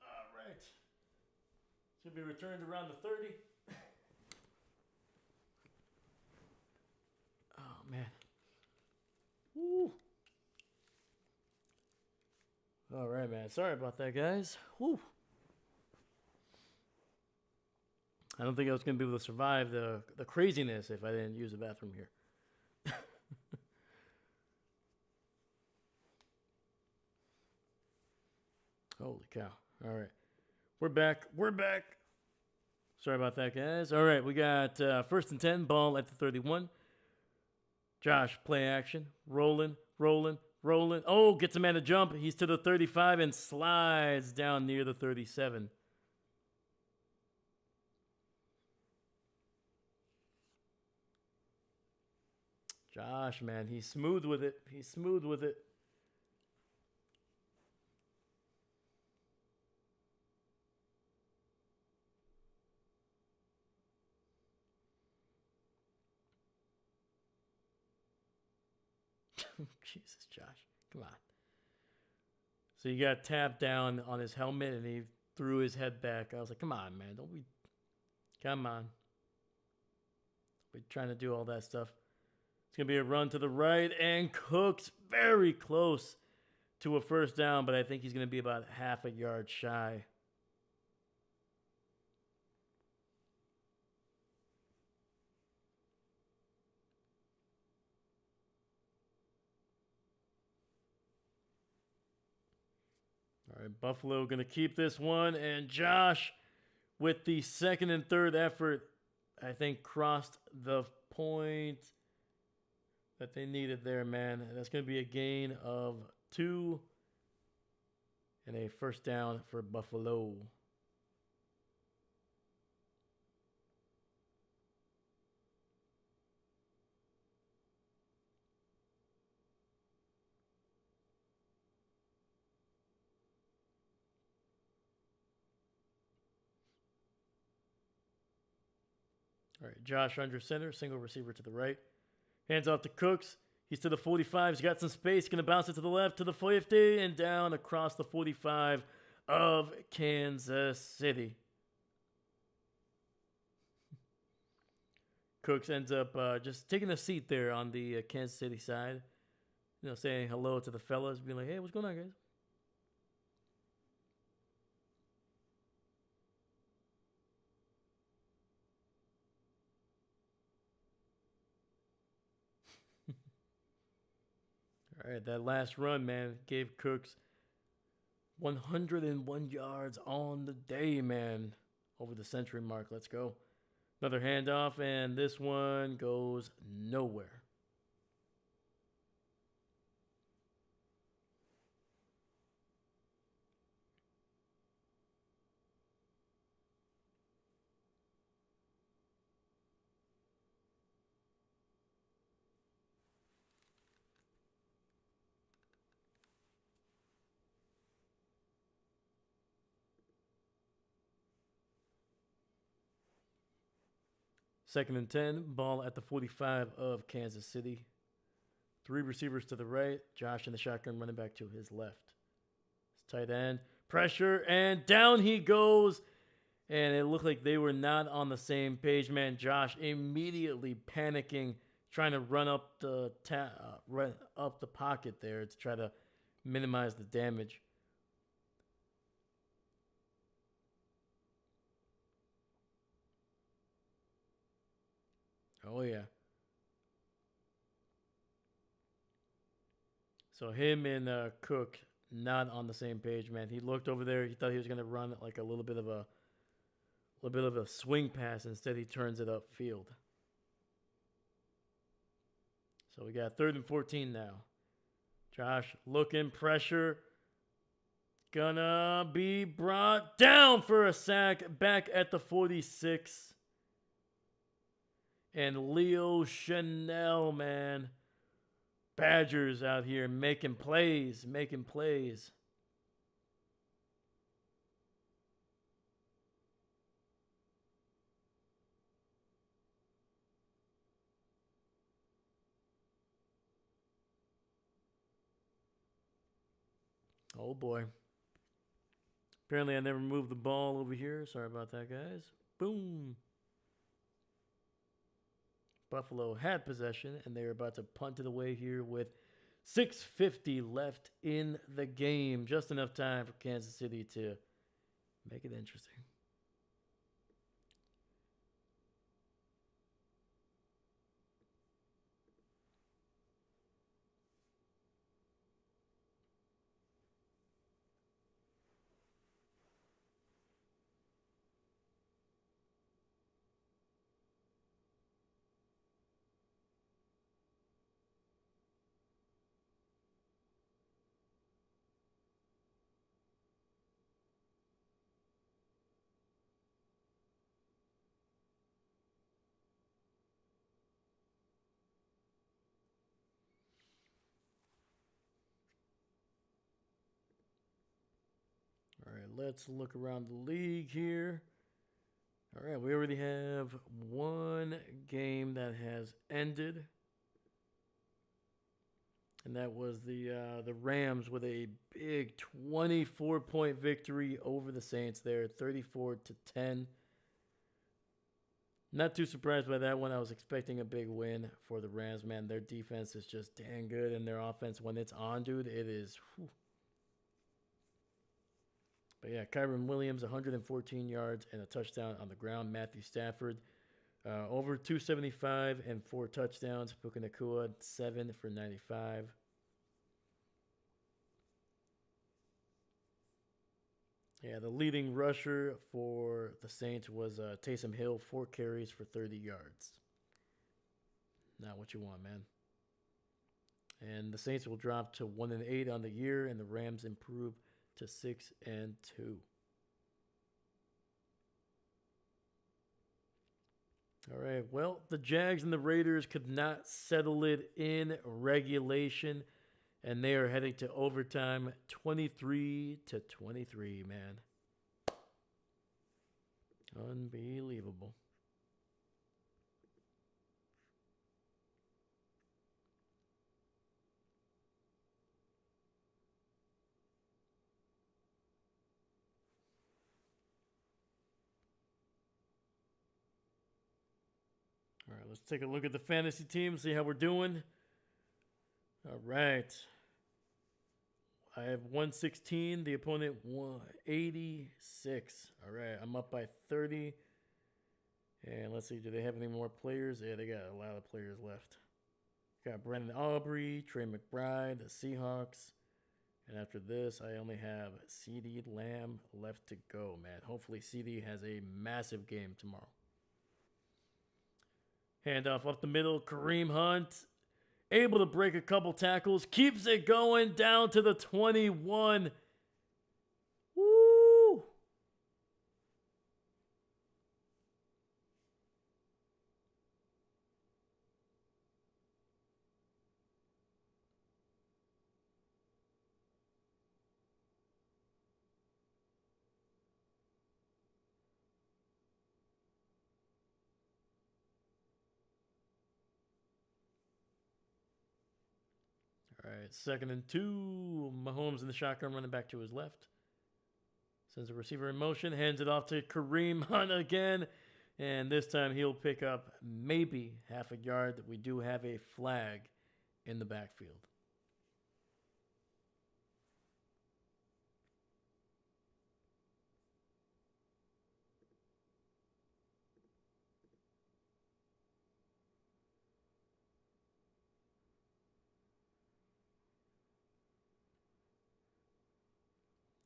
Speaker 1: All right. Should be returned around the 30. Oh, man. Woo. All right, man. Sorry about that, guys. Woo. I don't think I was going to be able to survive the craziness if I didn't use the bathroom here. Holy cow. All right. We're back. We're back. Sorry about that, guys. All right. We got first and 10, ball at the 31. Josh, play action. Rolling, rolling, rolling. Oh, gets a man to jump. He's to the 35 and slides down near the 37. Josh, man, he's smooth with it. He's smooth with it. Jesus, Josh. Come on. So you got tapped down on his helmet and he threw his head back. I was like, come on, man. Don't be. Come on. We're trying to do all that stuff. It's going to be a run to the right and Cooks very close to a first down, but I think he's going to be about half a yard shy. All right, Buffalo going to keep this one, and Josh, with the second and third effort, I think crossed the point that they needed there, man. That's going to be a gain of 2 and a first down for Buffalo. All right, Josh under center, single receiver to the right. Hands off to Cooks. He's to the 45. He's got some space. Going to bounce it to the left to the 50 and down across the 45 of Kansas City. Cooks ends up just taking a seat there on the Kansas City side. You know, saying hello to the fellas, being like, hey, what's going on, guys? All right, that last run, man, gave Cooks 101 yards on the day, man. Over the century mark. Let's go. Another handoff, and this one goes nowhere. Second and 10, ball at the 45 of Kansas City. 3 receivers to the right, Josh in the shotgun, running back to his left. It's tight end, pressure, and down he goes. And it looked like they were not on the same page, man. Josh immediately panicking, trying to run up the pocket there to try to minimize the damage. Oh yeah. So him and Cook not on the same page, man. He looked over there. He thought he was gonna run like a little bit of a swing pass. Instead, he turns it upfield. So we got 3rd and 14 now. Josh looking, pressure. Gonna be brought down for a sack back at the 46. And Leo Chanel, man. Badgers out here making plays, making plays. Oh boy. Apparently I never moved the ball over here. Sorry about that, guys. Boom. Buffalo had possession, and they were about to punt it away here with 6:50 left in the game. Just enough time for Kansas City to make it interesting. All right, let's look around the league here. All right, we already have one game that has ended, and that was the Rams with a big 24-point victory over the Saints there, 34-10. Not too surprised by that one. I was expecting a big win for the Rams, man. Their defense is just dang good, and their offense, when it's on, dude, it is. Whew. But yeah, Kyron Williams, 114 yards and a touchdown on the ground. Matthew Stafford, over 275 and 4 touchdowns. Puka Nacua, 7 for 95. Yeah, the leading rusher for the Saints was Taysom Hill, 4 carries for 30 yards. Not what you want, man. And the Saints will drop to 1-8 on the year, and the Rams improve to 6-2. All right. Well, the Jags and the Raiders could not settle it in regulation, and they are heading to overtime, 23-23. Man, unbelievable. All right, let's take a look at the fantasy team, see how we're doing. All right. I have 116, the opponent 186. All right, I'm up by 30. And let's see, do they have any more players? Yeah, they got a lot of players left. Got Brandon Aubrey, Trey McBride, the Seahawks. And after this, I only have CD Lamb left to go, man. Hopefully, CD has a massive game tomorrow. Handoff up the middle. Kareem Hunt able to break a couple tackles. Keeps it going down to the 21. Woo! All right, 2nd and 2. Mahomes in the shotgun, running back to his left. Sends a receiver in motion, hands it off to Kareem Hunt again. And this time he'll pick up maybe half a yard. We do have a flag in the backfield.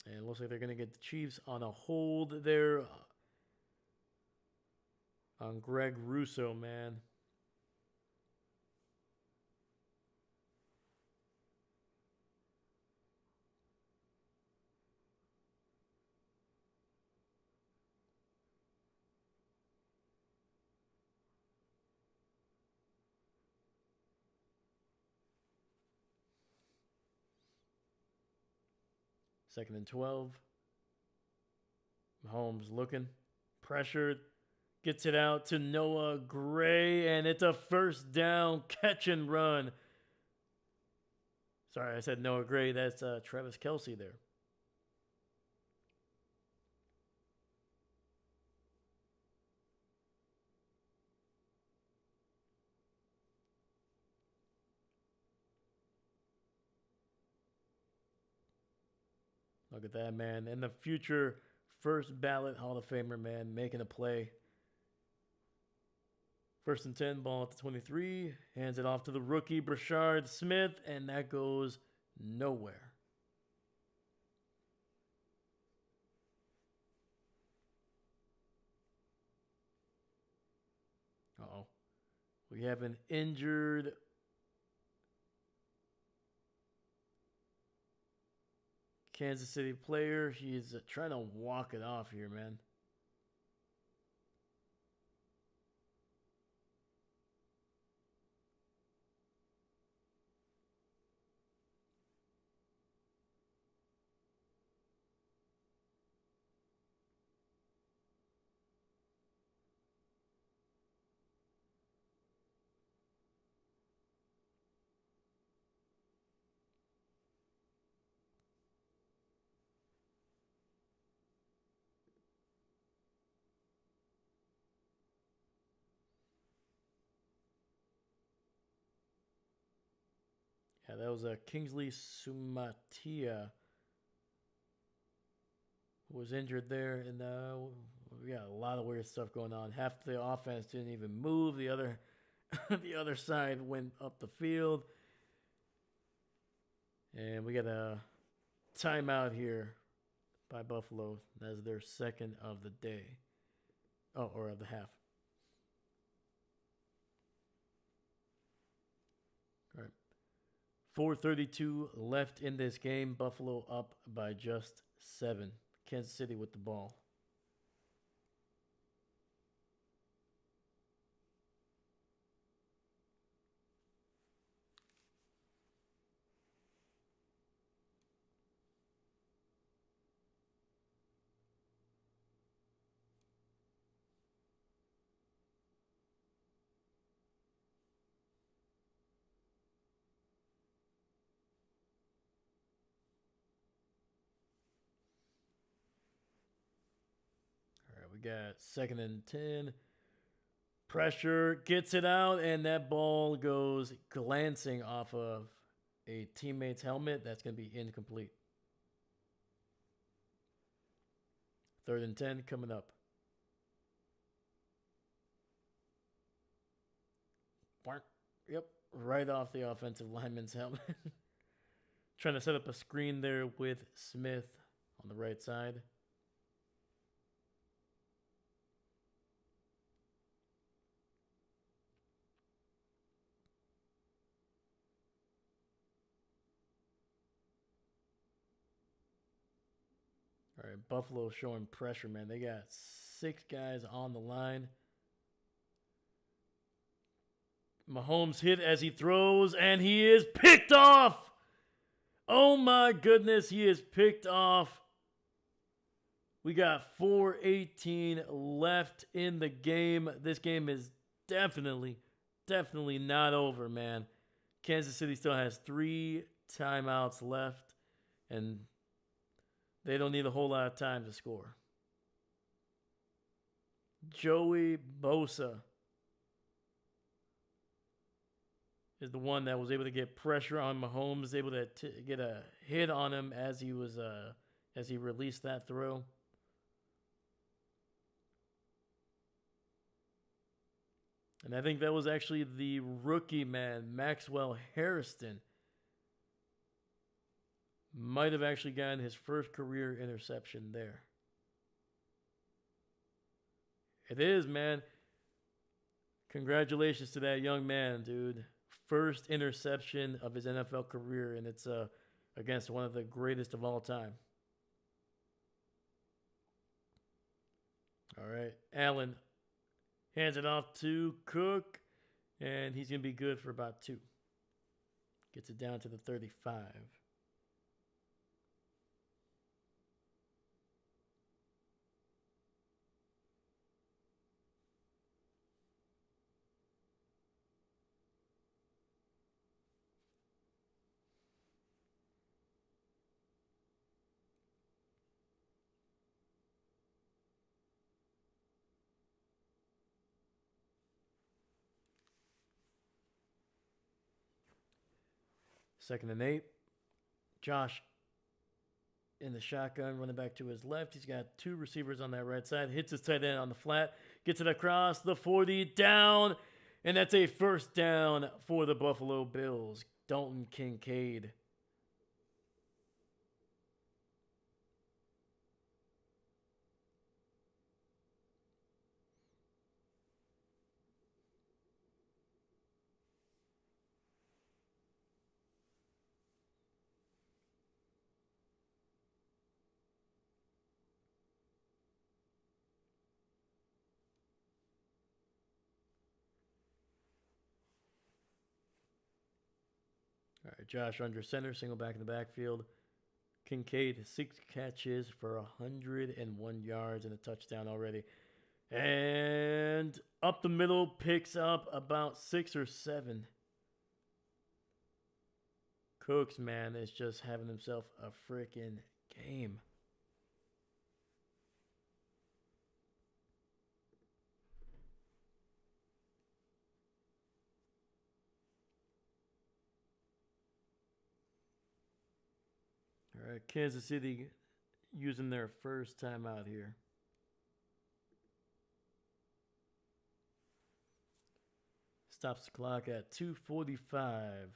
Speaker 1: And it looks like they're going to get the Chiefs on a hold there on Greg Russo, man. Second and 12. Mahomes looking, pressured, gets it out to Noah Gray, and it's a first down catch and run. Sorry, I said Noah Gray. That's Travis Kelce there. Look at that, man. And the future first ballot Hall of Famer, man, making a play. 1st and 10, ball at the 23. Hands it off to the rookie, Brashard Smith, and that goes nowhere. Uh-oh. We have an injured Kansas City player. He's trying to walk it off here, man. Yeah, that was a Kingsley Sumatia who was injured there, and we got a lot of weird stuff going on. Half the offense didn't even move. The other, the other side went up the field, and we got a timeout here by Buffalo. That's their second of the day, or of the half. All right. 4:32 left in this game. Buffalo up by just 7. Kansas City with the ball. All right, we got 2nd and 10. Pressure, gets it out, and that ball goes glancing off of a teammate's helmet. That's going to be incomplete. 3rd and 10 coming up. Yep, right off the offensive lineman's helmet. Trying to set up a screen there with Smith on the right side. All right, Buffalo showing pressure, man. They got 6 guys on the line. Mahomes hit as he throws, and he is picked off. Oh my goodness, he is picked off. We got 4:18 left in the game. This game is definitely not over, man. Kansas City still has 3 timeouts left, and they don't need a whole lot of time to score. Joey Bosa is the one that was able to get pressure on Mahomes, able to get a hit on him as he released that throw. And I think that was actually the rookie, man, Maxwell Harrison. Might have actually gotten his first career interception there. It is, man. Congratulations to that young man, dude. First interception of his NFL career, and it's against one of the greatest of all time. All right, Allen hands it off to Cook, and he's going to be good for about 2. Gets it down to the 35. Second and 8. Josh in the shotgun, running back to his left. He's got 2 receivers on that right side. Hits his tight end on the flat. Gets it across the 40, down. And that's a first down for the Buffalo Bills. Dalton Kincaid. All right, Josh under center, single back in the backfield. Kincaid, 6 catches for 101 yards and a touchdown already. And up the middle, picks up about 6 or 7. Cooks, man, is just having himself a freaking game. All right, Kansas City using their first timeout here. Stops the clock at 2:45.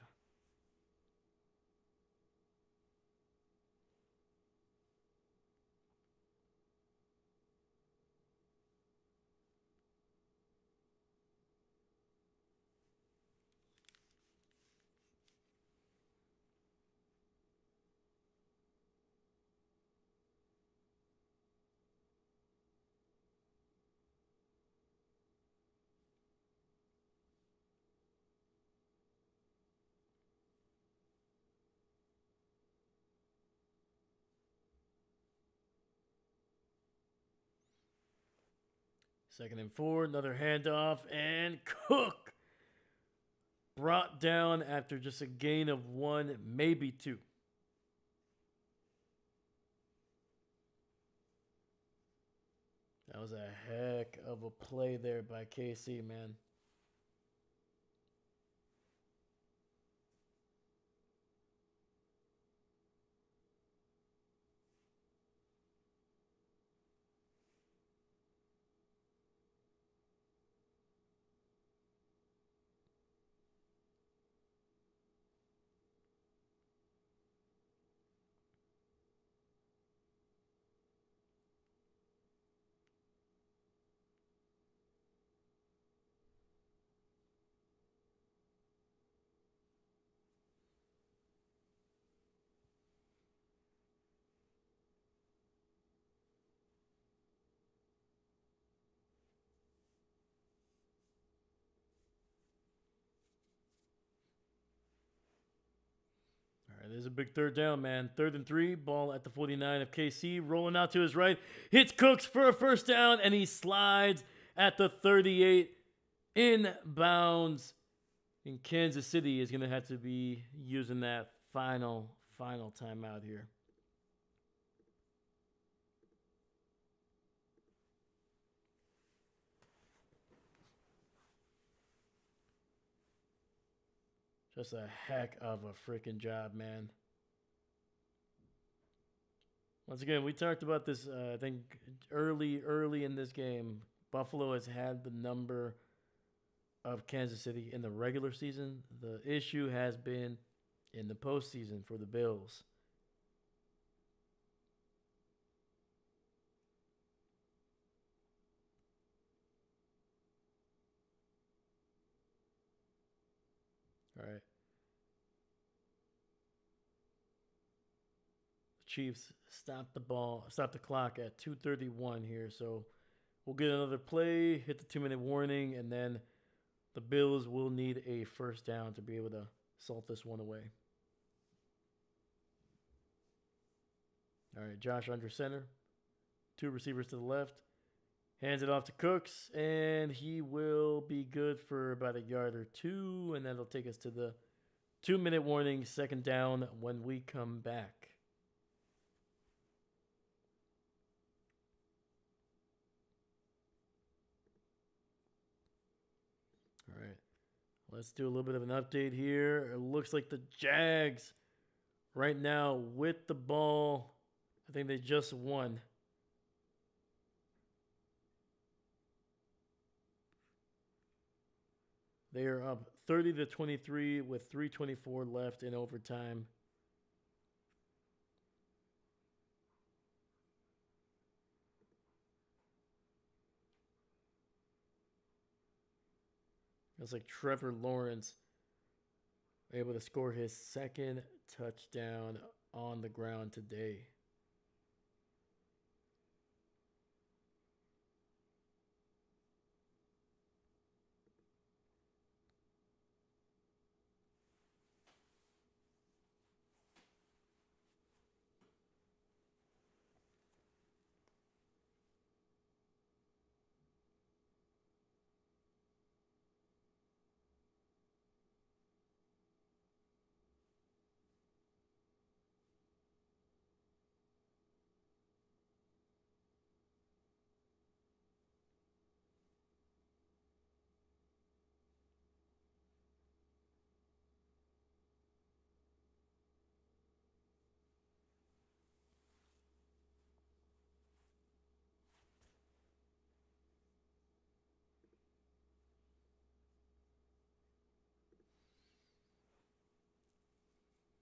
Speaker 1: Second and 4, another handoff, and Cook brought down after just a gain of 1, maybe 2. That was a heck of a play there by KC, man. There's a big third down, man. 3rd and 3, ball at the 49 of KC, rolling out to his right, hits Cooks for a first down, and he slides at the 38 inbounds. And Kansas City is going to have to be using that final timeout here. Just a heck of a freaking job, man. Once again, we talked about this, I think, early in this game. Buffalo has had the number of Kansas City in the regular season. The issue has been in the postseason for the Bills. All right. The Chiefs stop the clock at 2:31 here. So we'll get another play, hit the 2-minute warning, and then the Bills will need a first down to be able to salt this one away. All right, Josh under center. 2 receivers to the left. Hands it off to Cooks, and he will be good for about a yard or 2, and that'll take us to the 2-minute warning, second down when we come back. All right, let's do a little bit of an update here. It looks like the Jags right now with the ball, I think they just won. They are up 30-23 with 3:24 left in overtime. It's like Trevor Lawrence able to score his second touchdown on the ground today.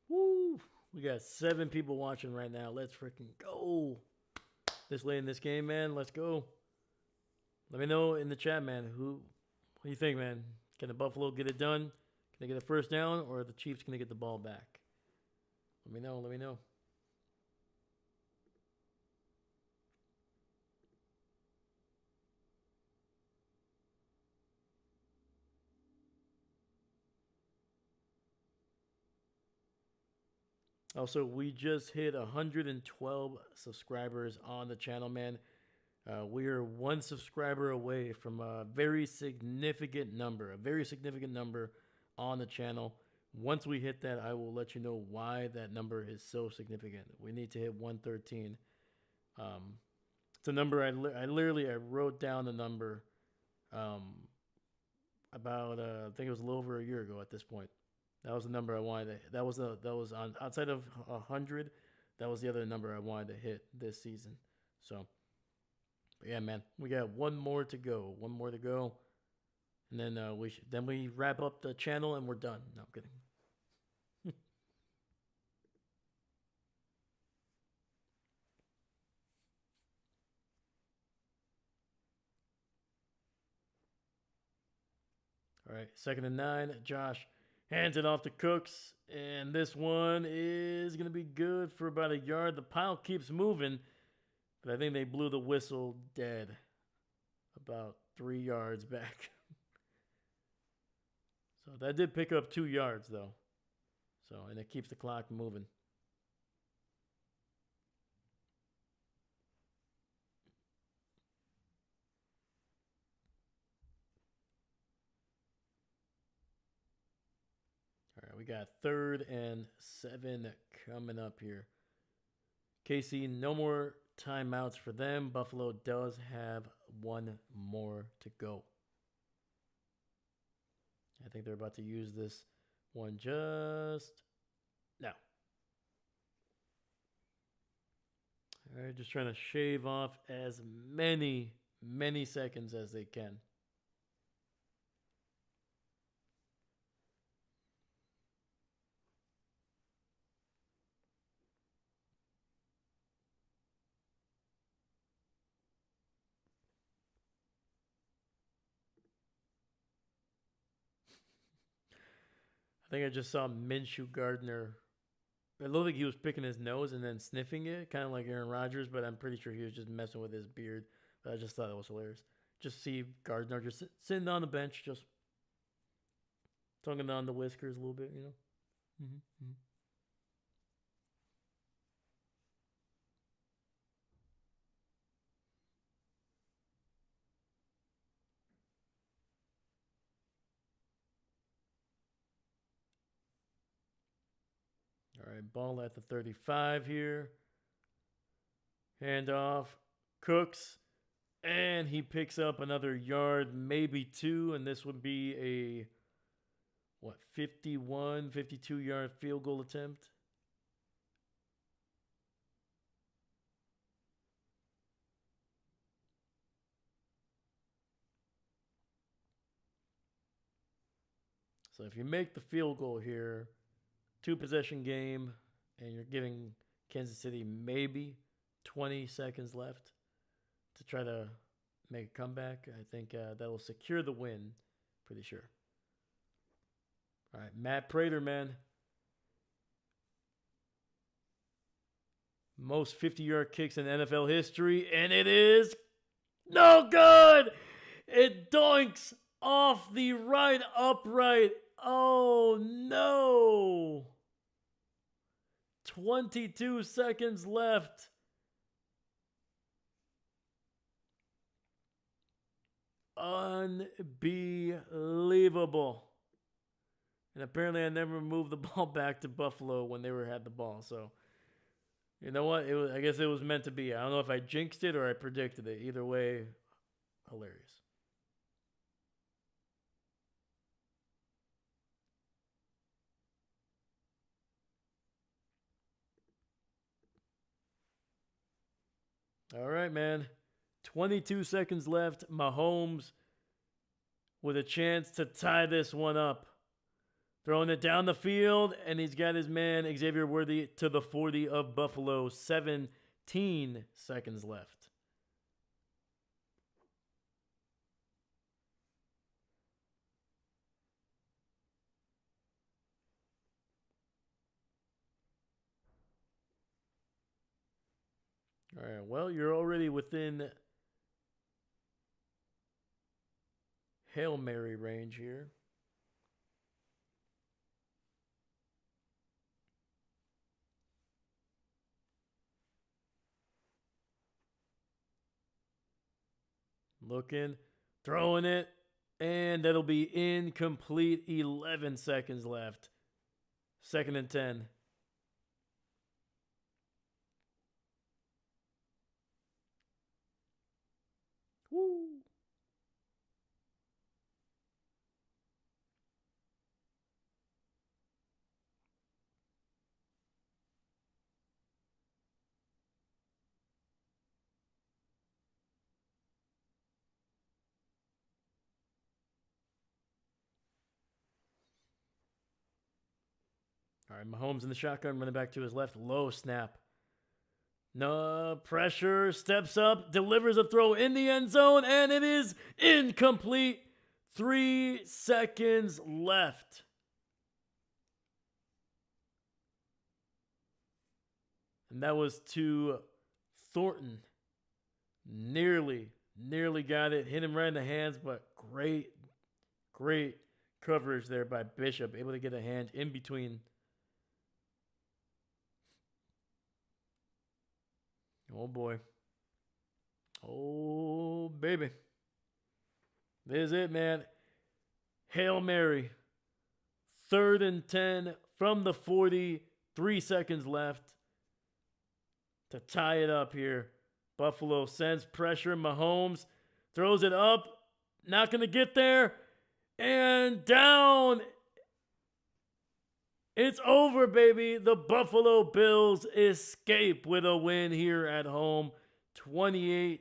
Speaker 1: Woo! We got 7 people watching right now. Let's freaking go. This late in this game, man. Let's go. Let me know in the chat, man. What do you think, man? Can the Buffalo get it done? Can they get a first down, or are the Chiefs going to get the ball back? Let me know. Let me know. Also, we just hit 112 subscribers on the channel, man. We are 1 subscriber away from a very significant number on the channel. Once we hit that, I will let you know why that number is so significant. We need to hit 113. It's a number I wrote down the number about I think it was a little over a year ago at this point. That was the number I wanted to. That was on outside of 100. That was the other number I wanted to hit this season. So, but yeah, man, we got 1 more to go. 1 more to go, and then we wrap up the channel and we're done. No, I'm kidding. All right, 2nd and 9. Josh hands it off to Cooks, and this one is going to be good for about a yard. The pile keeps moving, but I think they blew the whistle dead about 3 yards back. So that did pick up 2 yards, though. So, and it keeps the clock moving. All right, we got 3rd and 7 coming up here. KC, no more timeouts for them. Buffalo does have one more to go. I think they're about to use this one just now. All right, just trying to shave off as many seconds as they can. I think I just saw Minshew Gardner. It looked like he was picking his nose and then sniffing it, kind of like Aaron Rodgers, but I'm pretty sure he was just messing with his beard. But I just thought it was hilarious. Just see Gardner just sitting on the bench, just tonguing on the whiskers a little bit, you know? Mm-hmm. All right, ball at the 35 here. Handoff. Cooks. And he picks up another yard, maybe 2. And this would be a, 51, 52-yard field goal attempt. So if you make the field goal here, 2-possession game, and you're giving Kansas City maybe 20 seconds left to try to make a comeback, I think that'll secure the win, pretty sure. All right, Matt Prater, man. Most 50-yard kicks in NFL history, and it is no good! It doinks off the right upright. Oh, no! 22 seconds left. Unbelievable. And apparently I never moved the ball back to Buffalo when they had the ball. So, you know what? I guess it was meant to be. I don't know if I jinxed it or I predicted it. Either way, hilarious. All right, man. 22 seconds left. Mahomes with a chance to tie this one up. Throwing it down the field, and he's got his man Xavier Worthy to the 40 of Buffalo. 17 seconds left. All right, well, you're already within Hail Mary range here. Looking, throwing it, and that'll be incomplete. 11 seconds left. 2nd and 10. Woo! All right, Mahomes in the shotgun, running back to his left. Low snap. No pressure, steps up, delivers a throw in the end zone, and it is incomplete. 3 seconds left. And that was to Thornton. Nearly got it. Hit him right in the hands, but great coverage there by Bishop. Able to get a hand in between Oh boy. Oh baby. This is it, man. Hail Mary. 3rd and 10 from the 40. 3 seconds left to tie it up here. Buffalo sends pressure. Mahomes throws it up. Not going to get there. And down. It's over, baby. The Buffalo Bills escape with a win here at home. 28-21.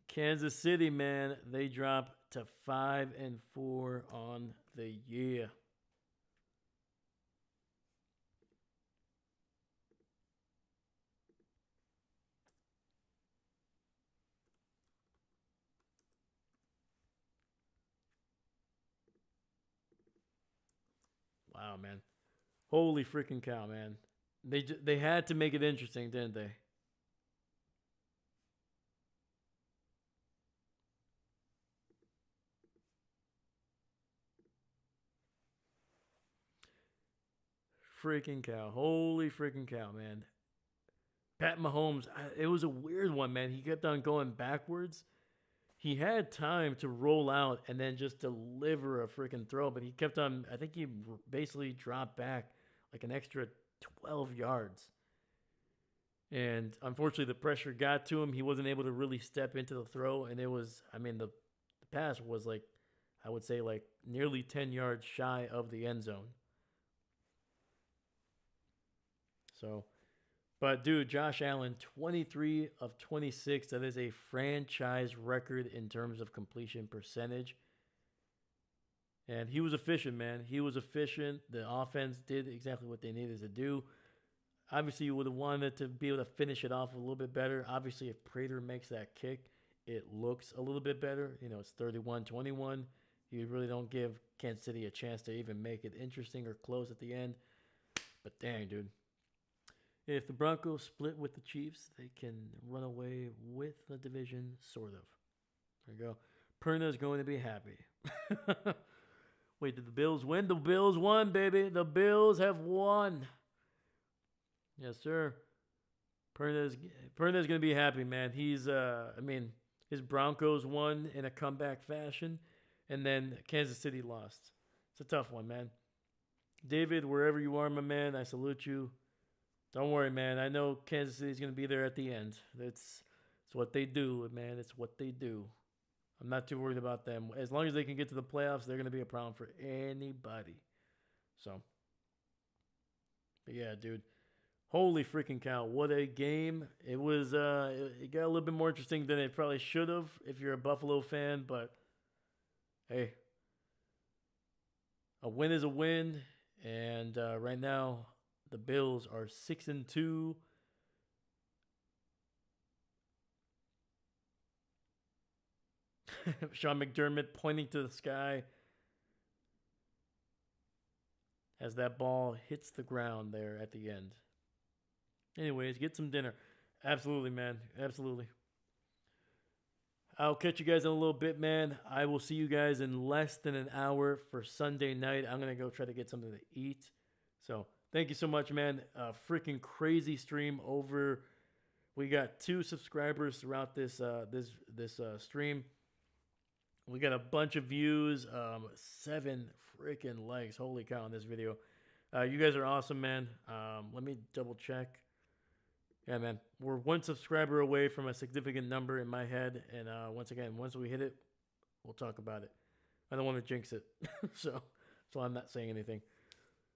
Speaker 1: Kansas City, man, they drop to 5-4 on the year. Wow, man. Holy freaking cow, man. They had to make it interesting, didn't they? Freaking cow. Holy freaking cow, man. Pat Mahomes, it was a weird one, man. He kept on going backwards. He had time to roll out and then just deliver a freaking throw, but he kept on, I think he basically dropped back like an extra 12 yards. And unfortunately, the pressure got to him. He wasn't able to really step into the throw. And it was, I mean, the pass was like, I would say, like nearly 10 yards shy of the end zone. So, but dude, Josh Allen, 23 of 26. That is a franchise record in terms of completion percentage. And he was efficient, man. He was efficient. The offense did exactly what they needed to do. Obviously, you would have wanted to be able to finish it off a little bit better. Obviously, if Prater makes that kick, it looks a little bit better. You know, it's 31-21. You really don't give Kansas City a chance to even make it interesting or close at the end. But dang, dude. If the Broncos split with the Chiefs, they can run away with the division, sort of. There you go. Perna's going to be happy. Wait, did the Bills win? The Bills won, baby. The Bills have won. Yes, sir. Perna's going to be happy, man. He's, I mean, his Broncos won in a comeback fashion, and then Kansas City lost. It's a tough one, man. David, wherever you are, my man, I salute you. Don't worry, man. I know Kansas City's going to be there at the end. It's what they do, man. It's what they do. I'm not too worried about them. As long as they can get to the playoffs, they're going to be a problem for anybody. So, but yeah, dude. Holy freaking cow. What a game. It was, it got a little bit more interesting than it probably should have if you're a Buffalo fan, but hey, a win is a win. And right now, the Bills are 6-2. Sean McDermott pointing to the sky as that ball hits the ground there at the end. Anyways, get some dinner. Absolutely, man. Absolutely. I'll catch you guys in a little bit, man. I will see you guys in less than an hour for Sunday night. I'm going to go try to get something to eat. So, thank you so much, man. Freaking crazy stream over. We got 2 subscribers throughout this stream. We got a bunch of views, 7 freaking likes. Holy cow on this video. You guys are awesome, man. Let me double check. Yeah, man. We're 1 subscriber away from a significant number in my head. And once again, once we hit it, we'll talk about it. I don't want to jinx it. so I'm not saying anything.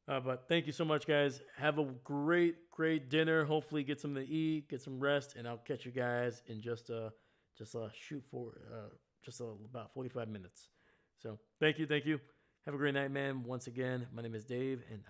Speaker 1: But thank you so much, guys. Have a great dinner. Hopefully get something to eat, get some rest, and I'll catch you guys in just about 45 minutes. So thank you. Have a great night, man. Once again, my name is Dave, and